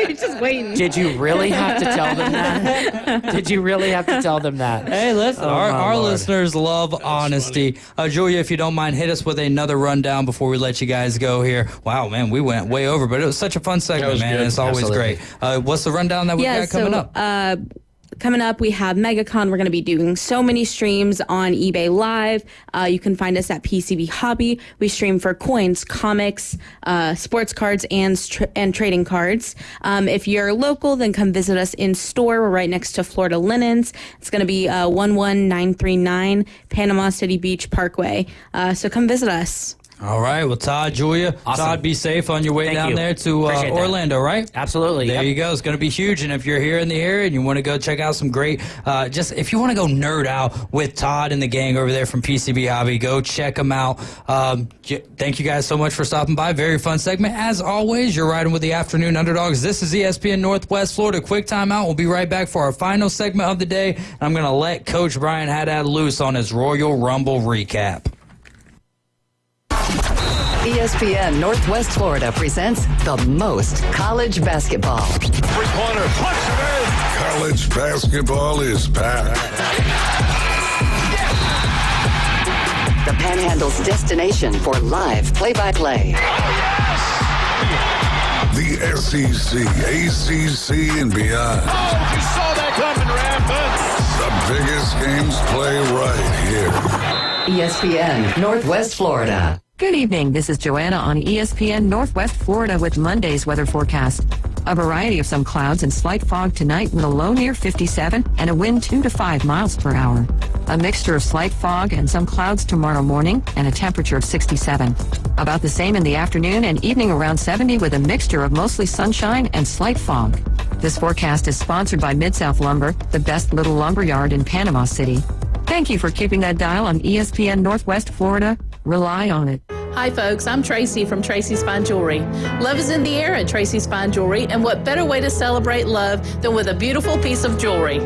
He's just waiting. Did you really have to tell them that? Did you really have to tell them that? Hey, listen, Oh, our my Lord. listeners love honesty. Julia, if you don't mind, hit us with another rundown before we let you guys go here. Wow, man, we went way over, but it was such a fun segment, was man. good. It's always Absolutely. great. What's the rundown that we've got coming up? Coming up, we have MegaCon. We're going to be doing so many streams on eBay Live. You can find us at PCB Hobby. We stream for coins, comics, sports cards, and trading cards. If you're local, then come visit us in store. We're right next to Florida Linens. It's going to be 11939 Panama City Beach Parkway. So come visit us. All right. Well, Todd, Julia, Awesome. Todd, be safe on your way Thank down you. there to Appreciate that. Orlando, right? Absolutely. There Yep. you go. It's going to be huge. And if you're here in the area and you want to go check out some great, if you want to go nerd out with Todd and the gang over there from PCB Hobby, go check them out. Thank you guys so much for stopping by. Very fun segment. As always, you're riding with the Afternoon Underdogs. This is ESPN Northwest Florida. Quick timeout. We'll be right back for our final segment of the day. And I'm going to let Coach Brian Haddad loose on his Royal Rumble recap. ESPN Northwest Florida presents the most college basketball. Three-pointer, push it in. College basketball is back. The Panhandle's destination for live play-by-play. The SEC, ACC, and beyond. Oh, you saw that coming, Rampant. The biggest games play right here. ESPN Northwest Florida. Good evening. This is Joanna on ESPN Northwest Florida with Monday's weather forecast. A variety of some clouds and slight fog tonight with a low near 57 and a wind 2 to 5 miles per hour. A mixture of slight fog and some clouds tomorrow morning and a temperature of 67. About the same in the afternoon and evening around 70 with a mixture of mostly sunshine and slight fog. This forecast is sponsored by Mid-South Lumber, the best little lumber yard in Panama City. Thank you for keeping that dial on ESPN Northwest Florida. Rely on it. Hi folks, I'm Tracy from Tracy's Fine Jewelry. Love is in the air at Tracy's Fine Jewelry, and what better way to celebrate love than with a beautiful piece of jewelry?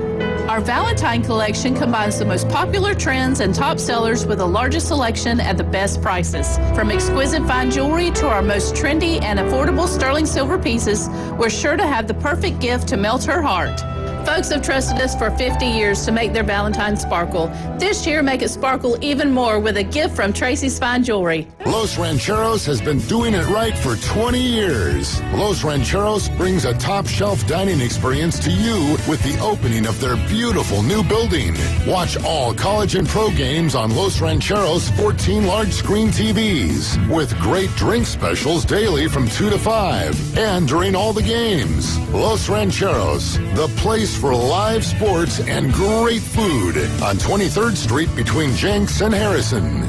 Our Valentine collection combines the most popular trends and top sellers with the largest selection at the best prices. From exquisite fine jewelry to our most trendy and affordable sterling silver pieces, we're sure to have the perfect gift to melt her heart. Folks have trusted us for 50 years to make their Valentine sparkle. This year, make it sparkle even more with a gift from Tracy's Fine Jewelry. Los Rancheros has been doing it right for 20 years. Los Rancheros brings a top-shelf dining experience to you with the opening of their beautiful new building. Watch all college and pro games on Los Rancheros' 14 large-screen TVs with great drink specials daily from 2 to 5 and during all the games. Los Rancheros, the place for live sports and great food on 23rd Street between Jenks and Harrison.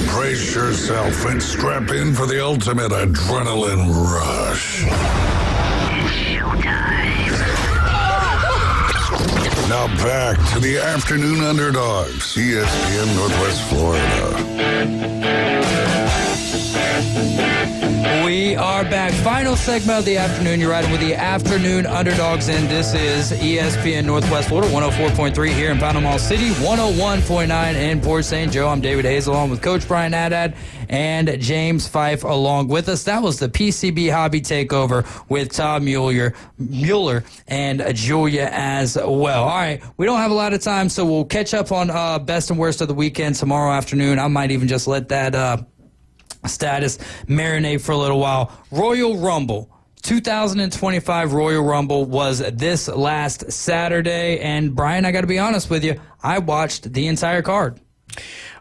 Brace yourself and strap in for the ultimate adrenaline rush. Now back to the Afternoon Underdogs, ESPN Northwest Florida. We are back. Final segment of the afternoon. You're riding with the Afternoon Underdogs, and this is ESPN Northwest Florida, 104.3 here in Panama City, 101.9 in Port St. Joe. I'm David Hayes along with Coach Brian Haddad and James Fife along with us. That was the PCB Hobby Takeover with Todd Mueller and Julia as well. All right, we don't have a lot of time, so we'll catch up on best and worst of the weekend tomorrow afternoon. I might even just let that status marinate for a little while. Royal Rumble 2025 Royal Rumble was this last Saturday, and Brian, I got to be honest with you, I watched the entire card.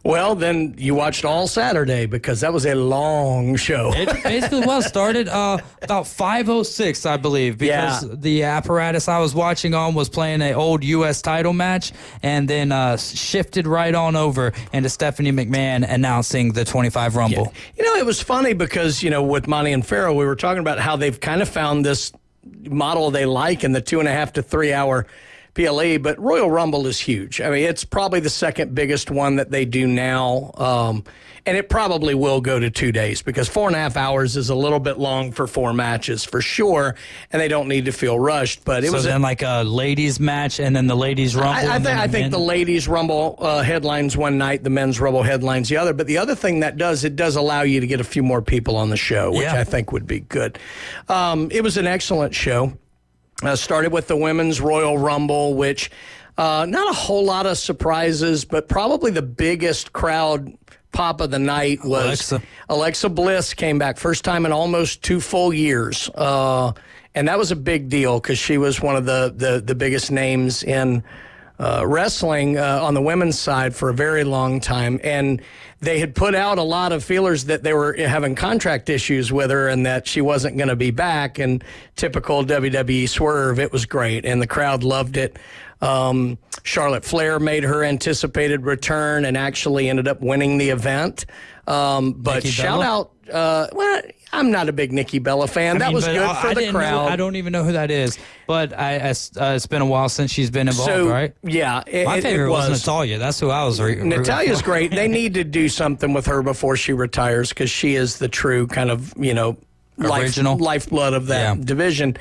Well, then you watched all Saturday because that was a long show. It basically was. Started about 5:06, I believe, because the apparatus I was watching on was playing an old U.S. title match, and then shifted right on over into Stephanie McMahon announcing the 25 Rumble. Yeah. You know, it was funny because, with Monty and Farrell, we were talking about how they've kind of found this model they like in the 2.5 to 3 hour PLE, but Royal Rumble is huge. I mean, it's probably the second biggest one that they do now, and it probably will go to 2 days because 4.5 hours is a little bit long for 4 matches for sure, and they don't need to feel rushed. But it was then like a ladies match and then the ladies Rumble. I think the ladies Rumble headlines one night, the men's Rumble headlines the other. But the other thing that it does allow you to get a few more people on the show, which I think would be good. It was an excellent show. Started with the women's Royal Rumble, which not a whole lot of surprises, but probably the biggest crowd pop of the night was Alexa Bliss came back. First time in almost 2 full years. And that was a big deal because she was one of the biggest names in wrestling on the women's side for a very long time. And they had put out a lot of feelers that they were having contract issues with her and that she wasn't going to be back. And typical WWE swerve, it was great. And the crowd loved it. Charlotte Flair made her anticipated return and actually ended up winning the event. But Nikki shout Bella? out, I'm not a big Nikki Bella fan. That was good for the crowd. I don't even know who that is, but it's been a while since she's been involved, right? Yeah. My favorite was Natalya. That's who I was Natalya's great. They need to do something with her before she retires because she is the true kind of, original lifeblood of that division.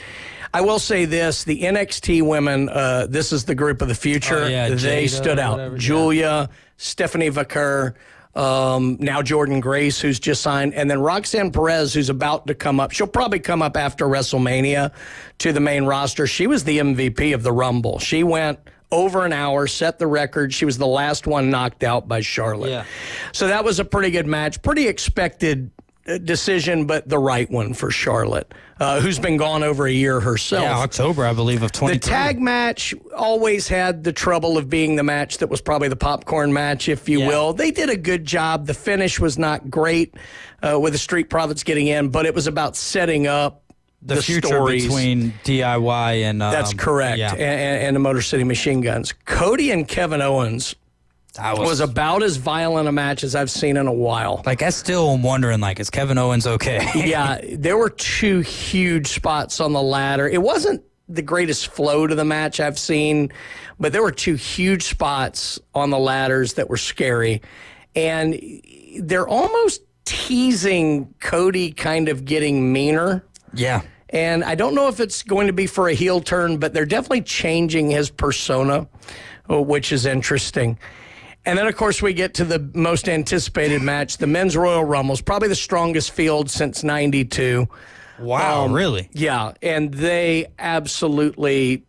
I will say this, the NXT women, this is the group of the future. They stood out. Whatever, Julia, Stephanie Vaquer, now Jordan Grace, who's just signed, and then Roxanne Perez, who's about to come up. She'll probably come up after WrestleMania to the main roster. She was the MVP of the Rumble. She went over an hour, set the record. She was the last one knocked out by Charlotte. Yeah. So that was a pretty good match, pretty expected decision, but the right one for Charlotte, who's been gone over a year herself. Yeah, October, I believe, of 2023. The tag match always had the trouble of being the match that was probably the popcorn match, if you will. They did a good job. The finish was not great with the Street Profits getting in, but it was about setting up the future stories between DIY and... That's correct, and the Motor City Machine Guns. Cody and Kevin Owens was about as violent a match as I've seen in a while. Like, I still am wondering, like, is Kevin Owens okay? Yeah, there were two huge spots on the ladder. It wasn't the greatest flow to the match I've seen, but there were two huge spots on the ladders that were scary. And they're almost teasing Cody kind of getting meaner. Yeah. And I don't know if it's going to be for a heel turn, but they're definitely changing his persona, which is interesting. And then, of course, we get to the most anticipated match, the Men's Royal Rumbles, probably the strongest field since 92. Wow, really? Yeah, and they absolutely...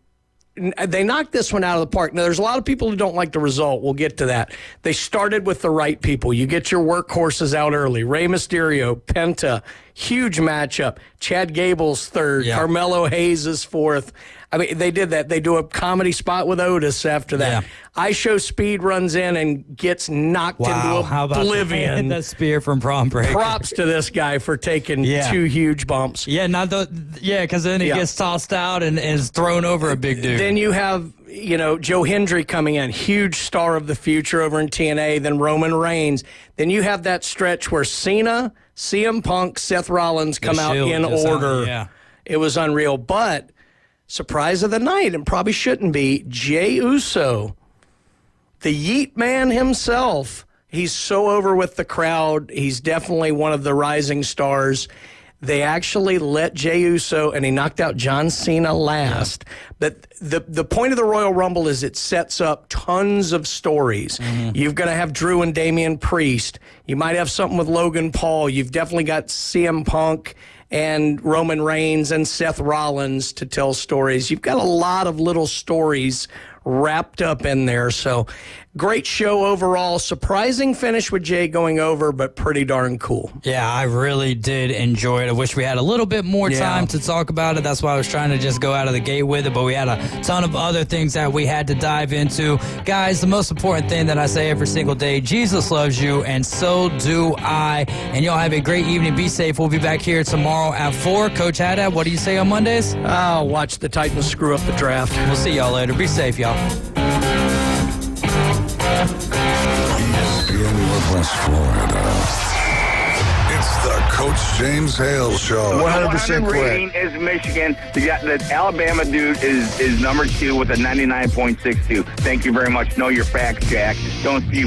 They knocked this one out of the park. Now, there's a lot of people who don't like the result. We'll get to that. They started with the right people. You get your workhorses out early. Rey Mysterio, Penta, huge matchup. Chad Gable's third. Yeah. Carmelo Hayes is fourth. I mean, they did that. They do a comedy spot with Otis after that. Yeah. I Show Speed runs in and gets knocked into oblivion. That spear from Prom Break. Props to this guy for taking two huge bumps. Yeah, because then he gets tossed out and is thrown over a big dude. Then you have, Joe Hendry coming in, huge star of the future over in TNA, then Roman Reigns. Then you have that stretch where Cena, CM Punk, Seth Rollins come out in order. It was unreal. But surprise of the night, and probably shouldn't be, Jey Uso, the Yeet Man himself. He's so over with the crowd. He's definitely one of the rising stars. They actually let Jey Uso, and he knocked out John Cena last. But the point of the Royal Rumble is it sets up tons of stories. Mm-hmm. You're going to have Drew and Damian Priest. You might have something with Logan Paul. You've definitely got CM Punk and Roman Reigns and Seth Rollins to tell stories. You've got a lot of little stories wrapped up in there. So great show overall. Surprising finish with Jay going over, but pretty darn cool. Yeah, I really did enjoy it. I wish we had a little bit more time to talk about it. That's why I was trying to just go out of the gate with it, but we had a ton of other things that we had to dive into. Guys, the most important thing that I say every single day, Jesus loves you, and so do I. And y'all have a great evening. Be safe. We'll be back here tomorrow at 4. Coach Haddad, what do you say on Mondays? Oh, watch the Titans screw up the draft. We'll see y'all later. Be safe, y'all. ESPN Northwest Florida. It's the Coach James Hale Show. 100% rating is Michigan. The Alabama dude is number 2 with a 99.62. Thank you very much. Know your facts, Jack. Don't spew